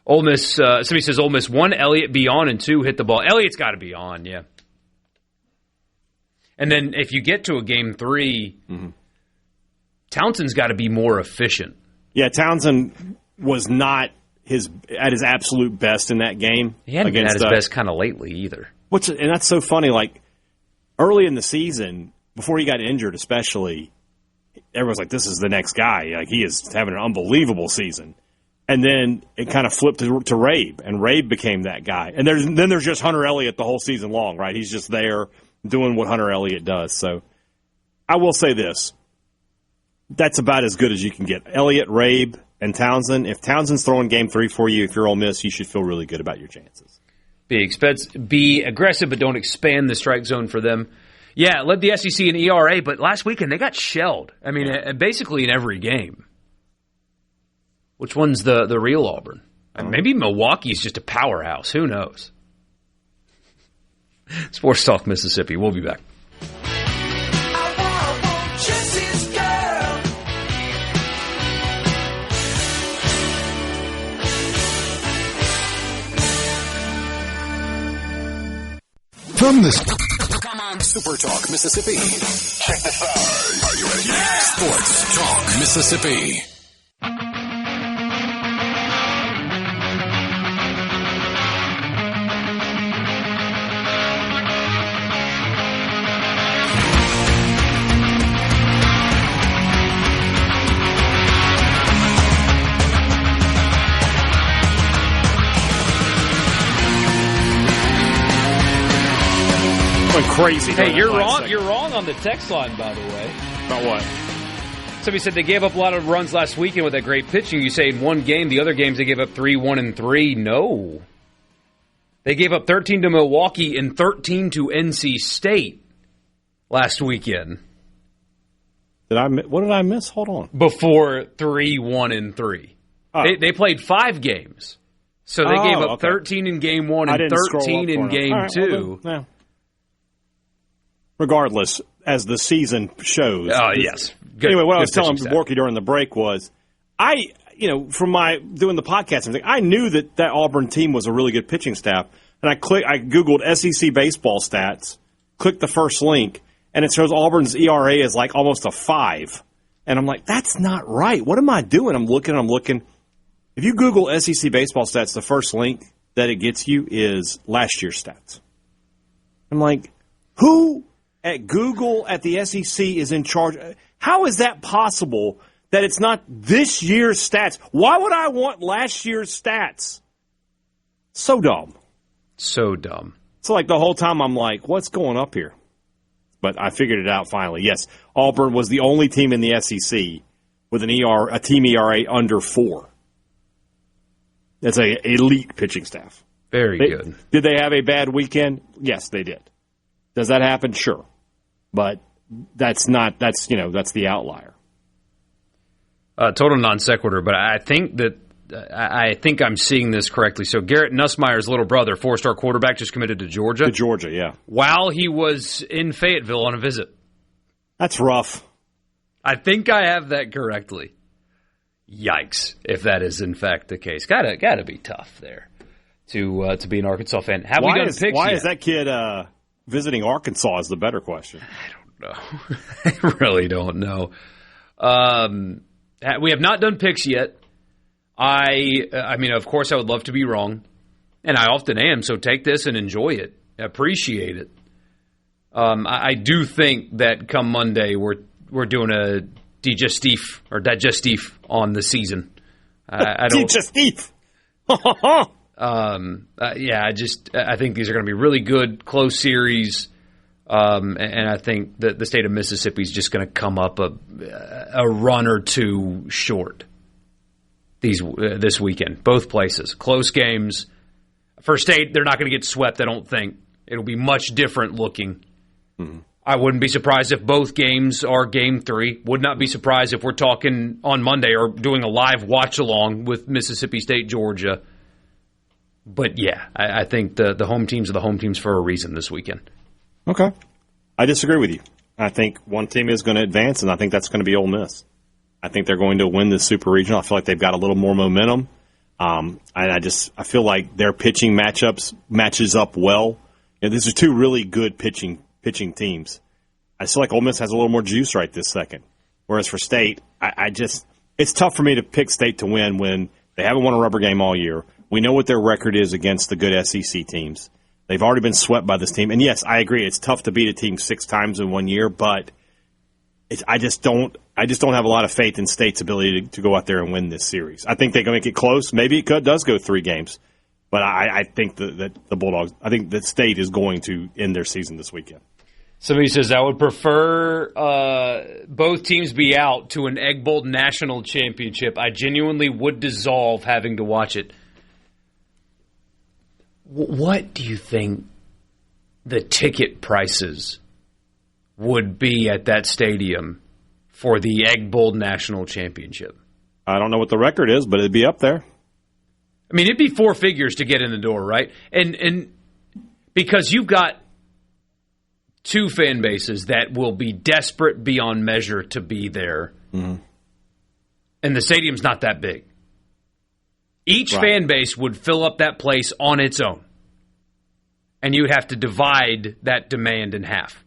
Ole Miss, somebody says Ole Miss, 1, Elliott be on, and 2, hit the ball. Elliott's got to be on, yeah. And then if you get to a Game 3, Townsend's got to be more efficient. Yeah, Townsend was not at his absolute best in that game. He hadn't been at his best kind of lately either. And that's so funny. Like, early in the season, before he got injured especially, everyone's like, this is the next guy. Like, he is having an unbelievable season. And then it kind of flipped to Rabe, and Rabe became that guy. And then there's just Hunter Elliott the whole season long, right? He's just there doing what Hunter Elliott does. So I will say this. that's about as good as you can get. Elliott, Rabe, and Townsend. If Townsend's throwing game 3 for you, if you're Ole Miss, you should feel really good about your chances. Be aggressive, but don't expand the strike zone for them. Yeah, led the SEC in ERA, but last weekend they got shelled. I mean, basically in every game. Which one's the real Auburn? Maybe Milwaukee's just a powerhouse. Who knows? Sports Talk Mississippi. We'll be back. From this SuperTalk Mississippi. Check this out. Are you ready? Yeah! Sports Talk Mississippi. Crazy. Hey, you're wrong. You're wrong on the text line, by the way. About what? Somebody said they gave up a lot of runs last weekend with that great pitching. You say in one game, the other games they gave up 3, 1, and 3. No. They gave up 13 to Milwaukee and 13 to NC State last weekend. What did I miss? Hold on. Before 3, 1, and 3. Oh. They played 5 games. So they gave up 13 in game 1 and 13 in game 2. Well, regardless, as the season shows. Oh, yes. Good, anyway, what I was telling Borky during the break was, from my doing the podcast and thing, I knew that Auburn team was a really good pitching staff. And I Googled SEC baseball stats, clicked the first link, and it shows Auburn's ERA is like almost a 5. And I'm like, that's not right. What am I doing? I'm looking. If you Google SEC baseball stats, the first link that it gets you is last year's stats. I'm like, who at Google at the SEC is in charge? How is that possible that it's not this year's stats? Why would I want last year's stats? So dumb. So dumb. So like the whole time I'm like, what's going up here? But I figured it out finally. Yes, Auburn was the only team in the SEC with a team ERA under 4. That's an elite pitching staff. Very good. Did they have a bad weekend? Yes, they did. Does that happen? Sure. But that's the outlier. Total non sequitur, but I think I'm seeing this correctly. So Garrett Nussmeier's little brother, 4-star quarterback, just committed to Georgia. To Georgia, yeah. While he was in Fayetteville on a visit. That's rough. I think I have that correctly. Yikes! If that is in fact the case, gotta be tough there to be an Arkansas fan. Have we done picks yet? Why is that kid visiting Arkansas? Is the better question. I don't know. I really don't know. We have not done picks yet. I mean, of course, I would love to be wrong, and I often am. So take this and enjoy it, appreciate it. I do think that come Monday we're doing a digestif on the season. I don't. Digestif. I think these are going to be really good, close series, and I think that the state of Mississippi is just going to come up a run or two short this weekend. Both places, close games. For State, they're not going to get swept. I don't think it'll be much different looking. Mm-hmm. I wouldn't be surprised if both games are Game 3. Would not be surprised if we're talking on Monday or doing a live watch-along with Mississippi State, Georgia. But, yeah, I think the home teams are the home teams for a reason this weekend. Okay. I disagree with you. I think one team is going to advance, and I think that's going to be Ole Miss. I think they're going to win this Super Regional. I feel like they've got a little more momentum. And I feel like their pitching matches up well. These are two really good pitching teams. I feel like Ole Miss has a little more juice right this second. Whereas for State, it's tough for me to pick State to win when they haven't won a rubber game all year. We know what their record is against the good SEC teams. They've already been swept by this team. And yes, I agree, it's tough to beat a team 6 times in 1 year, but I just don't have a lot of faith in State's ability to go out there and win this series. I think they can make it close. Maybe it does go 3 games. But I think that the Bulldogs, I think that State is going to end their season this weekend. Somebody says, I would prefer both teams be out to an Egg Bowl national championship. I genuinely would dissolve having to watch it. What do you think the ticket prices would be at that stadium for the Egg Bowl national championship? I don't know what the record is, but it'd be up there. I mean, it'd be four figures to get in the door, right? And because you've got two fan bases that will be desperate beyond measure to be there. Mm-hmm. And the stadium's not that big. Each fan base would fill up that place on its own. And you would have to divide that demand in half.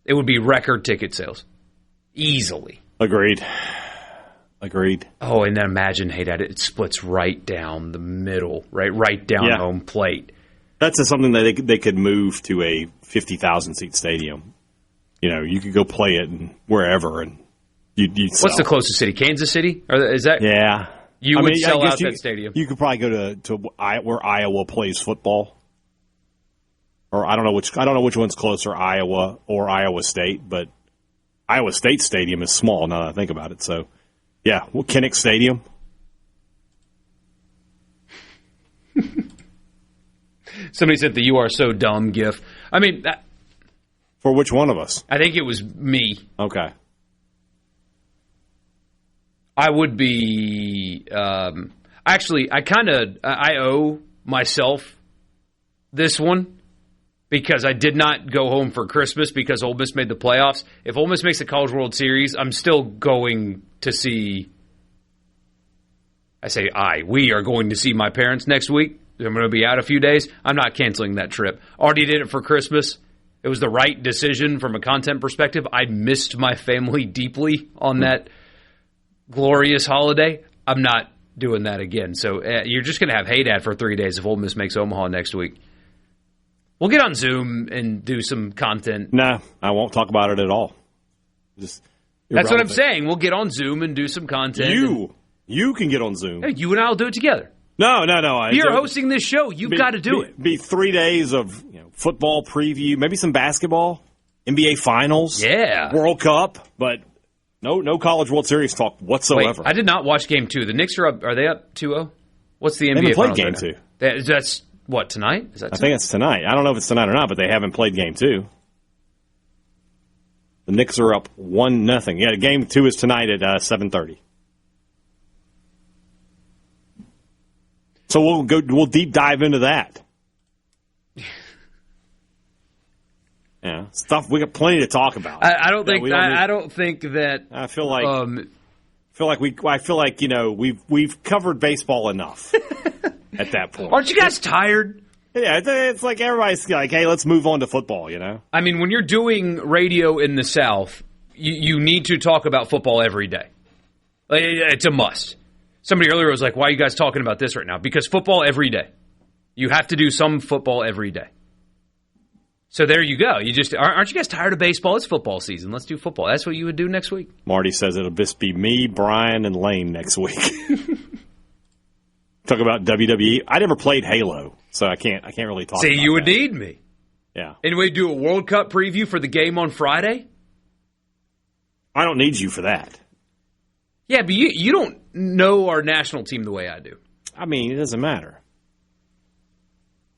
It would be record ticket sales. Easily. Agreed. Oh, and then imagine, it splits right down the middle, right down home plate. That's something that they could move to a 50,000-seat stadium. You know, you could go play it wherever, and you'd sell. What's the closest city? Kansas City? Or is that? Yeah. You would sell out that stadium. You could probably go to where Iowa plays football. Or I don't know which one's closer, Iowa or Iowa State, but Iowa State Stadium is small now that I think about it. So, yeah, Kinnick Stadium. Somebody sent the "You Are So Dumb" gif. I mean, for which one of us? I think it was me. Okay. I would be. Actually, I owe myself this one because I did not go home for Christmas because Ole Miss made the playoffs. If Ole Miss makes the College World Series, I'm still going to see. We are going to see my parents next week. I'm going to be out a few days. I'm not canceling that trip. Already did it for Christmas. It was the right decision from a content perspective. I missed my family deeply on that glorious holiday. I'm not doing that again. So you're just going to have Haydad for 3 days if Ole Miss makes Omaha next week. We'll get on Zoom and do some content. No, I won't talk about it at all. That's what I'm saying. We'll get on Zoom and do some content. You can get on Zoom. Hey, you and I will do it together. No. You're hosting this show. You've got to do it. Be 3 days of football preview, maybe some basketball, NBA Finals, World Cup, but no College World Series talk whatsoever. Wait, I did not watch Game 2. The Knicks are up. Are they up 2-0? What's the NBA Finals? They haven't Finals played Game 2. That's what, tonight? Is that I think it's tonight. I don't know if it's tonight or not, but they haven't played Game 2. The Knicks are up 1-0. Yeah, Game 2 is tonight at 7:30. So we'll deep dive into that. Yeah, stuff we got plenty to talk about. I don't think that. I feel like we've covered baseball enough at that point. Aren't you guys tired? Yeah, it's like everybody's like, hey, let's move on to football. I mean, when you're doing radio in the South, you need to talk about football every day. It's a must. Somebody earlier was like, why are you guys talking about this right now? Because football every day. You have to do some football every day. So there you go. Aren't you guys tired of baseball? It's football season. Let's do football. That's what you would do next week. Marty says it'll just be me, Brian, and Lane next week. Talk about WWE. I never played Halo, so I can't really talk about you would need me. Yeah. Anyway, do a World Cup preview for the game on Friday? I don't need you for that. Yeah, but you don't know our national team the way I do. I mean, it doesn't matter.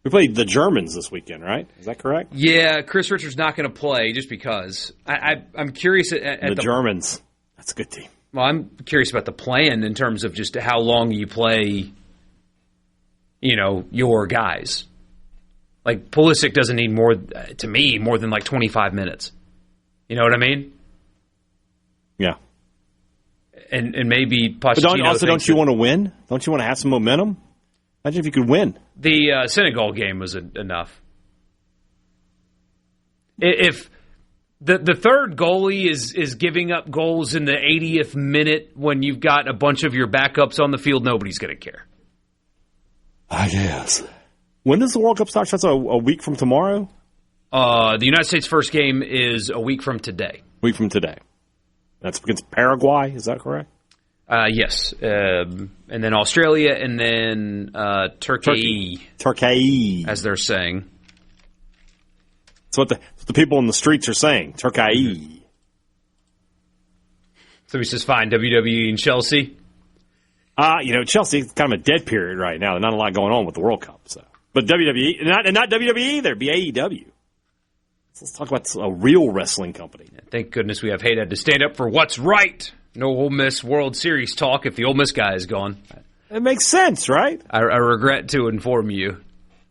We played the Germans this weekend, right? Is that correct? Yeah, Chris Richards not going to play just because. I'm curious at the Germans. That's a good team. Well, I'm curious about the plan in terms of just how long you play, your guys. Like, Pulisic doesn't need more than like 25 minutes. You know what I mean? Yeah. And maybe Pochettino. But don't you want to win? Don't you want to have some momentum? Imagine if you could win. The Senegal game was enough. If the third goalie is giving up goals in the 80th minute when you've got a bunch of your backups on the field, nobody's going to care. I guess. When does the World Cup start? That's a week from tomorrow? The United States' first game is a week from today. Week from today. That's against Paraguay, is that correct? Yes. And then Australia, and then Turkey. Turkey. As they're saying. That's what the people in the streets are saying. Turkey. Somebody says, fine, WWE and Chelsea. Chelsea is kind of a dead period right now. There's not a lot going on with the World Cup. So, but WWE, not WWE either. It'd be AEW. Let's talk about a real wrestling company. Thank goodness we have Haydad to stand up for what's right. No Ole Miss World Series talk if the Ole Miss guy is gone. It makes sense, right? I regret to inform you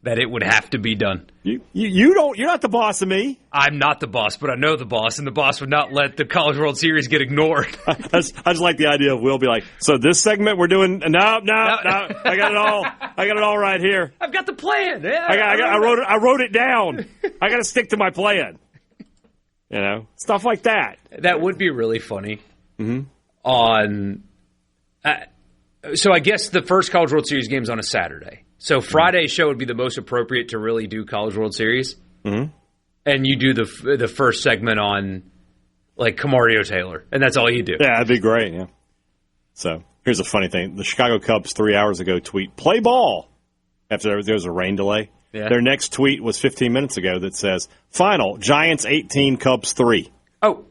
that it would have to be done. You're not the boss of me. I'm not the boss, but I know the boss, and the boss would not let the College World Series get ignored. I just like the idea of Will be like, so this segment we're doing, no, I got it all right here. I've got the plan. Yeah, I wrote it down. I got to stick to my plan. Stuff like that. That would be really funny. Mm-hmm. So I guess the first College World Series game's on a Saturday. So Friday's show would be the most appropriate to really do College World Series. Mm-hmm. And you do the first segment on, like, Camario Taylor. And that's all you do. Yeah, that'd be great, yeah. So here's a funny thing. The Chicago Cubs 3 hours ago tweet, play ball, after there was a rain delay. Yeah. Their next tweet was 15 minutes ago that says, final, Giants 18, Cubs 3. Oh.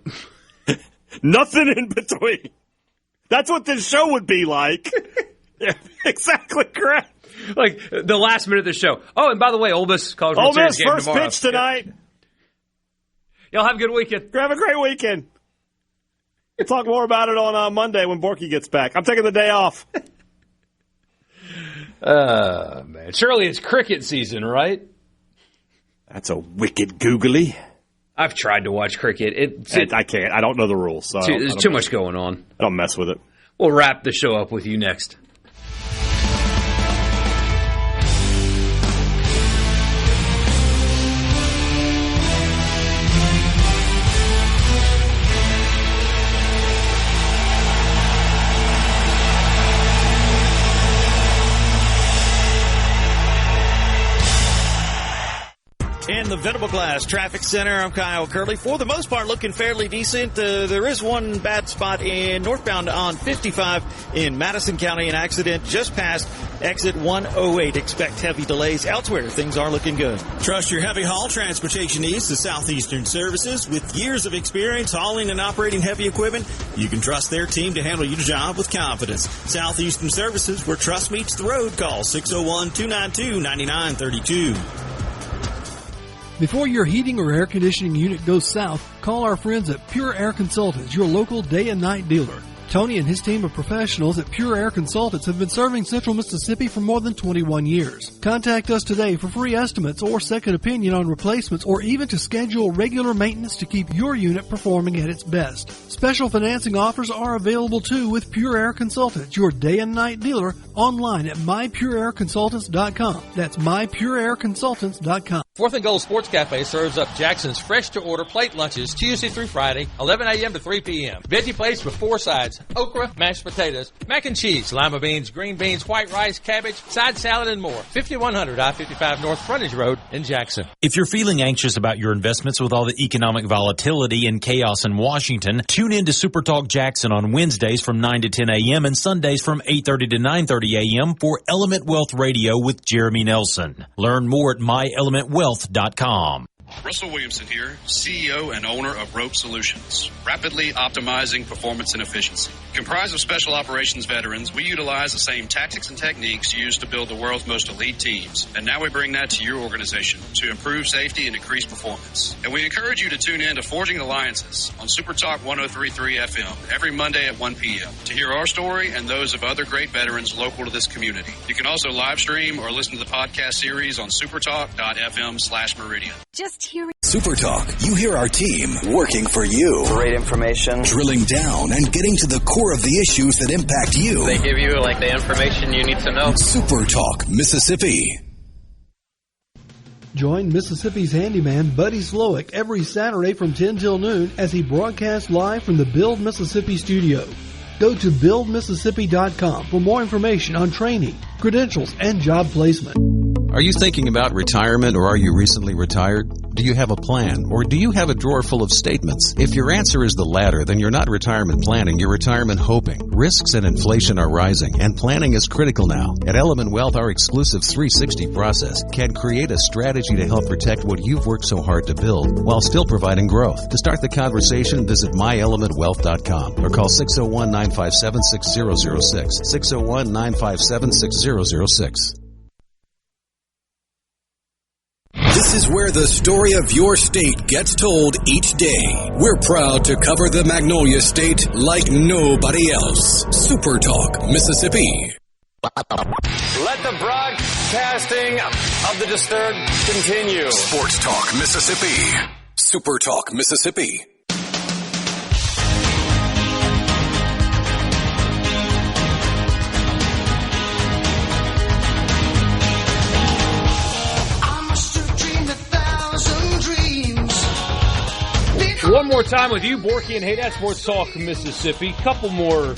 Nothing in between. That's what this show would be like. Yeah, exactly correct. Like, the last minute of the show. Oh, and by the way, Ole Miss College World Series game first tomorrow. Pitch tonight. Yeah. Y'all have a good weekend. Have a great weekend. We'll talk more about it on Monday when Borky gets back. I'm taking the day off. Man. Surely it's cricket season, right? That's a wicked googly. I've tried to watch cricket. I can't. I don't know the rules. So there's too much going on. I don't mess with it. We'll wrap the show up with you next. In the Venable Glass Traffic Center, I'm Kyle Curley. For the most part, looking fairly decent. There is one bad spot in northbound on 55 in Madison County. An accident just past exit 108. Expect heavy delays. Elsewhere, things are looking good. Trust your heavy haul transportation needs to Southeastern Services. With years of experience hauling and operating heavy equipment, you can trust their team to handle your job with confidence. Southeastern Services, where trust meets the road. Call 601-292-9932. Before your heating or air conditioning unit goes south, call our friends at Pure Air Consultants, your local day and night dealer. Tony and his team of professionals at Pure Air Consultants have been serving Central Mississippi for more than 21 years. Contact us today for free estimates or second opinion on replacements, or even to schedule regular maintenance to keep your unit performing at its best. Special financing offers are available too with Pure Air Consultants, your day and night dealer, online at mypureairconsultants.com. That's mypureairconsultants.com. Fourth and Goal Sports Cafe serves up Jackson's fresh-to-order plate lunches Tuesday through Friday, 11 a.m. to 3 p.m. Veggie plates with 4 sides: okra, mashed potatoes, mac and cheese, lima beans, green beans, white rice, cabbage, side salad, and more. 5100 I-55 North Frontage Road in Jackson. If you're feeling anxious about your investments with all the economic volatility and chaos in Washington, tune in to SuperTalk Jackson on Wednesdays from 9 to 10 a.m. and Sundays from 8:30 to 9:30 a.m. for Element Wealth Radio with Jeremy Nelson. Learn more at myelementwealth.com. Russell Williamson here, CEO and owner of Rope Solutions, rapidly optimizing performance and efficiency. Comprised of special operations veterans, we utilize the same tactics and techniques used to build the world's most elite teams. And now we bring that to your organization to improve safety and increase performance. And we encourage you to tune in to Forging Alliances on SuperTalk 103.3 FM every Monday at 1 p.m. to hear our story and those of other great veterans local to this community. You can also live stream or listen to the podcast series on supertalk.fm/Meridian. Just hearing SuperTalk, you hear our team working for you. Great information. Drilling down and getting to the core of the issues that impact you. They give you like the information you need to know. SuperTalk Mississippi. Join Mississippi's handyman Buddy Slowick every Saturday from 10 till noon as he broadcasts live from the Build Mississippi studio. Go to buildmississippi.com for more information on training, credentials, and job placement. Are you thinking about retirement, or are you recently retired? Do you have a plan? Or do you have a drawer full of statements? If your answer is the latter, then you're not retirement planning, you're retirement hoping. Risks and inflation are rising, and planning is critical now. At Element Wealth, our exclusive 360 process can create a strategy to help protect what you've worked so hard to build while still providing growth. To start the conversation, visit myelementwealth.com or call 601-957-6006. 601-957-6006. This is where the story of your state gets told each day. We're proud to cover the Magnolia State like nobody else. SuperTalk, Mississippi. Let the broadcasting of the disturbed continue. Sports Talk, Mississippi. SuperTalk, Mississippi. One more time with you, Borky and Haydad, Sports Talk, Mississippi. Couple more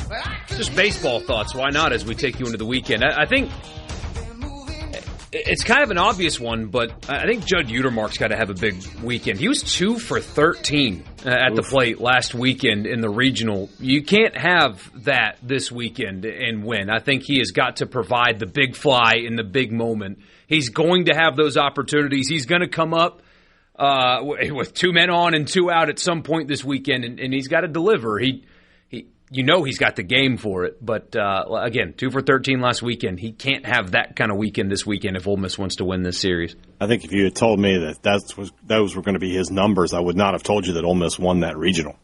just baseball thoughts. Why not, as we take you into the weekend? I think it's kind of an obvious one, but I think Judd Utermark's got to have a big weekend. He was 2 for 13 at the plate last weekend in the regional. You can't have that this weekend and win. I think he has got to provide the big fly in the big moment. He's going to have those opportunities. He's going to come up with 2 men on and 2 out at some point this weekend, and he's got to deliver. He's got the game for it. But, again, 2 for 13 last weekend. He can't have that kind of weekend this weekend if Ole Miss wants to win this series. I think if you had told me that those were going to be his numbers, I would not have told you that Ole Miss won that regional.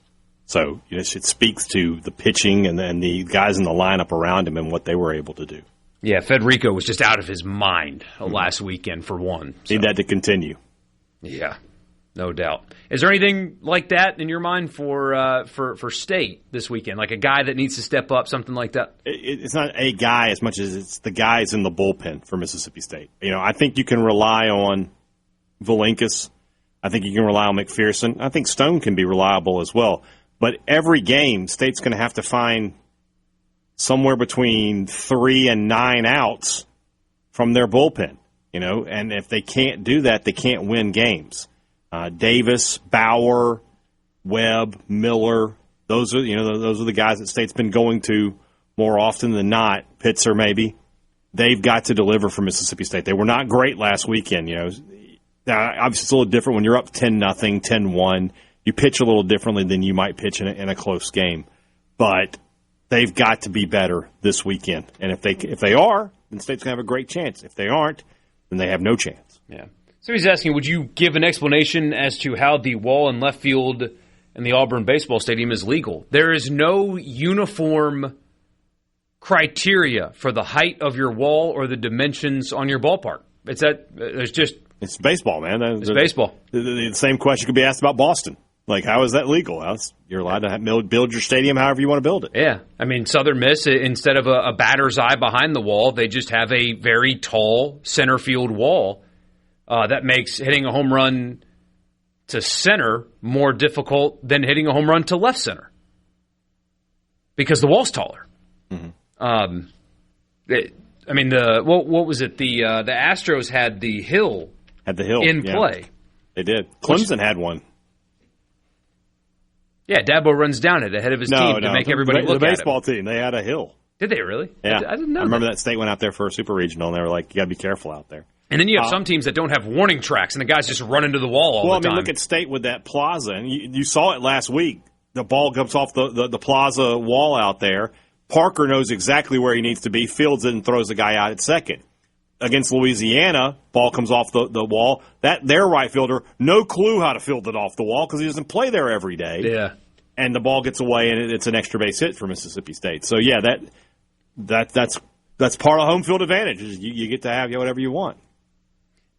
So it speaks to the pitching and the guys in the lineup around him and what they were able to do. Yeah, Federico was just out of his mind last weekend for one. So. Need that to continue. Yeah, no doubt. Is there anything like that in your mind for State this weekend? Like a guy that needs to step up, something like that? It's not a guy as much as it's the guys in the bullpen for Mississippi State. I think you can rely on Valinkas. I think you can rely on McPherson. I think Stone can be reliable as well. But every game, State's going to have to find somewhere between 3 and 9 outs from their bullpen. And if they can't do that, they can't win games. Davis, Bauer, Webb, Miller, those are the guys that State's been going to more often than not. Pitzer maybe. They've got to deliver for Mississippi State. They were not great last weekend. Obviously it's a little different when you're up 10-0, 10-1. You pitch a little differently than you might pitch in a close game. But they've got to be better this weekend. And if they are, then State's going to have a great chance. If they aren't, then they have no chance. Yeah. So he's asking, would you give an explanation as to how the wall in left field in the Auburn baseball stadium is legal? There is no uniform criteria for the height of your wall or the dimensions on your ballpark. It's baseball, man. It's baseball. The same question could be asked about Boston. Like, how is that legal? You're allowed to build your stadium however you want to build it. Yeah. I mean, Southern Miss, instead of a batter's eye behind the wall, they just have a very tall center field wall that makes hitting a home run to center more difficult than hitting a home run to left center because the wall's taller. Mm-hmm. What was it? The Astros had the hill in play. They did. Clemson had one. Yeah, Dabo runs down it ahead of his team to make everybody look at him. The baseball team, they had a hill. Did they really? Yeah. I didn't know. I remember that State went out there for a super regional, and they were like, you got to be careful out there. And then you have some teams that don't have warning tracks, and the guys just run into the wall all the time. Look at State with that plaza. And you saw it last week. The ball comes off the plaza wall out there. Parker knows exactly where he needs to be, fields it, and throws the guy out at second. Against Louisiana, ball comes off the wall. Their right fielder, no clue how to field it off the wall because he doesn't play there every day. Yeah. And the ball gets away, and it's an extra base hit for Mississippi State. So, yeah, that's part of home field advantage. You get to have whatever you want.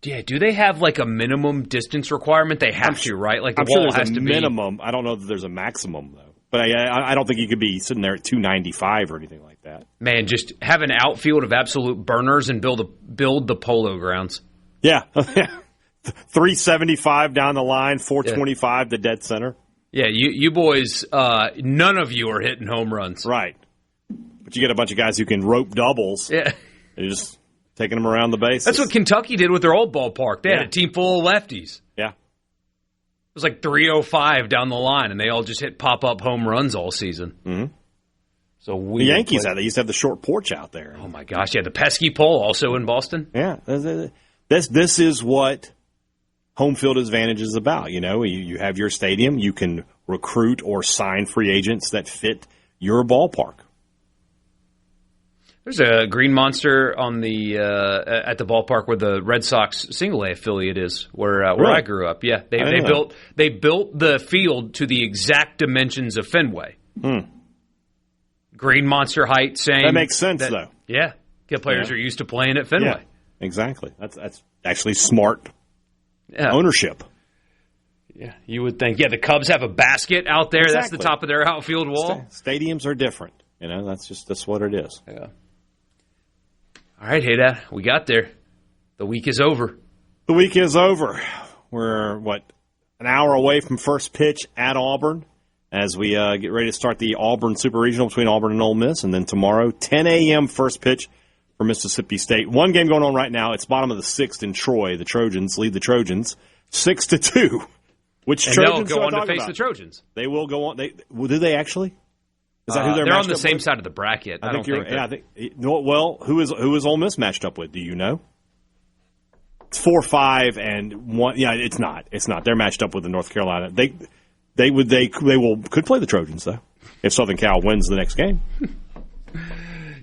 Yeah, do they have like a minimum distance requirement? They have to, right? Like the wall has to be minimum. I don't know that there's a maximum though. But I don't think you could be sitting there at 295 or anything like that. Man, just have an outfield of absolute burners and build the polo grounds. Yeah, 375 down the line, 425 to dead center. Yeah, you boys, none of you are hitting home runs, right? But you get a bunch of guys who can rope doubles. Yeah, they're just taking them around the bases. That's what Kentucky did with their old ballpark. They had a team full of lefties. Yeah. was like 305 down the line, and they all just hit pop-up home runs all season. Mm-hmm. So the Yankees they used to have the short porch out there. Oh my gosh, yeah, the pesky pole also in Boston. Yeah, this is what home field advantage is about. You have your stadium, you can recruit or sign free agents that fit your ballpark. There's a green monster on the at the ballpark where the Red Sox single A affiliate is, where Really? I grew up. Yeah, they built the field to the exact dimensions of Fenway. Green monster height, same. That makes sense, though. Yeah, players are used to playing at Fenway. Yeah, exactly. That's actually smart ownership. Yeah, you would think. Yeah, the Cubs have a basket out there. Exactly. That's the top of their outfield wall. Stadiums are different. That's what it is. Yeah. All right, hey, Dad, we got there. The week is over. The week is over. We're, an hour away from first pitch at Auburn as we get ready to start the Auburn Super Regional between Auburn and Ole Miss. And then tomorrow, 10 a.m. first pitch for Mississippi State. One game going on right now. It's bottom of the sixth in Troy. The Trojans lead the Trojans 6-2. Which and Trojans they'll go on to face about? the Trojans. They will go on. Do they actually? Is that who they're on the up same with? side of the bracket. I don't think. Who is Ole Miss matched up with? Do you know? It's 4-5 and 1. Yeah, it's not. It's not. They're matched up with the North Carolina. They could play the Trojans though if Southern Cal wins the next game.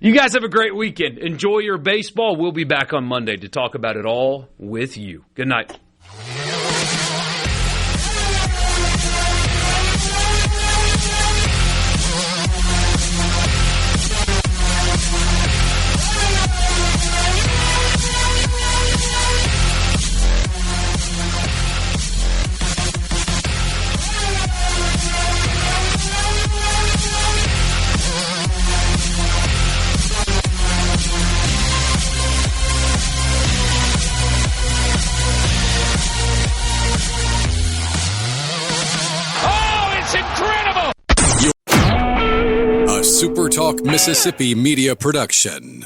You guys have a great weekend. Enjoy your baseball. We'll be back on Monday to talk about it all with you. Good night. SuperTalk Mississippi Media Production.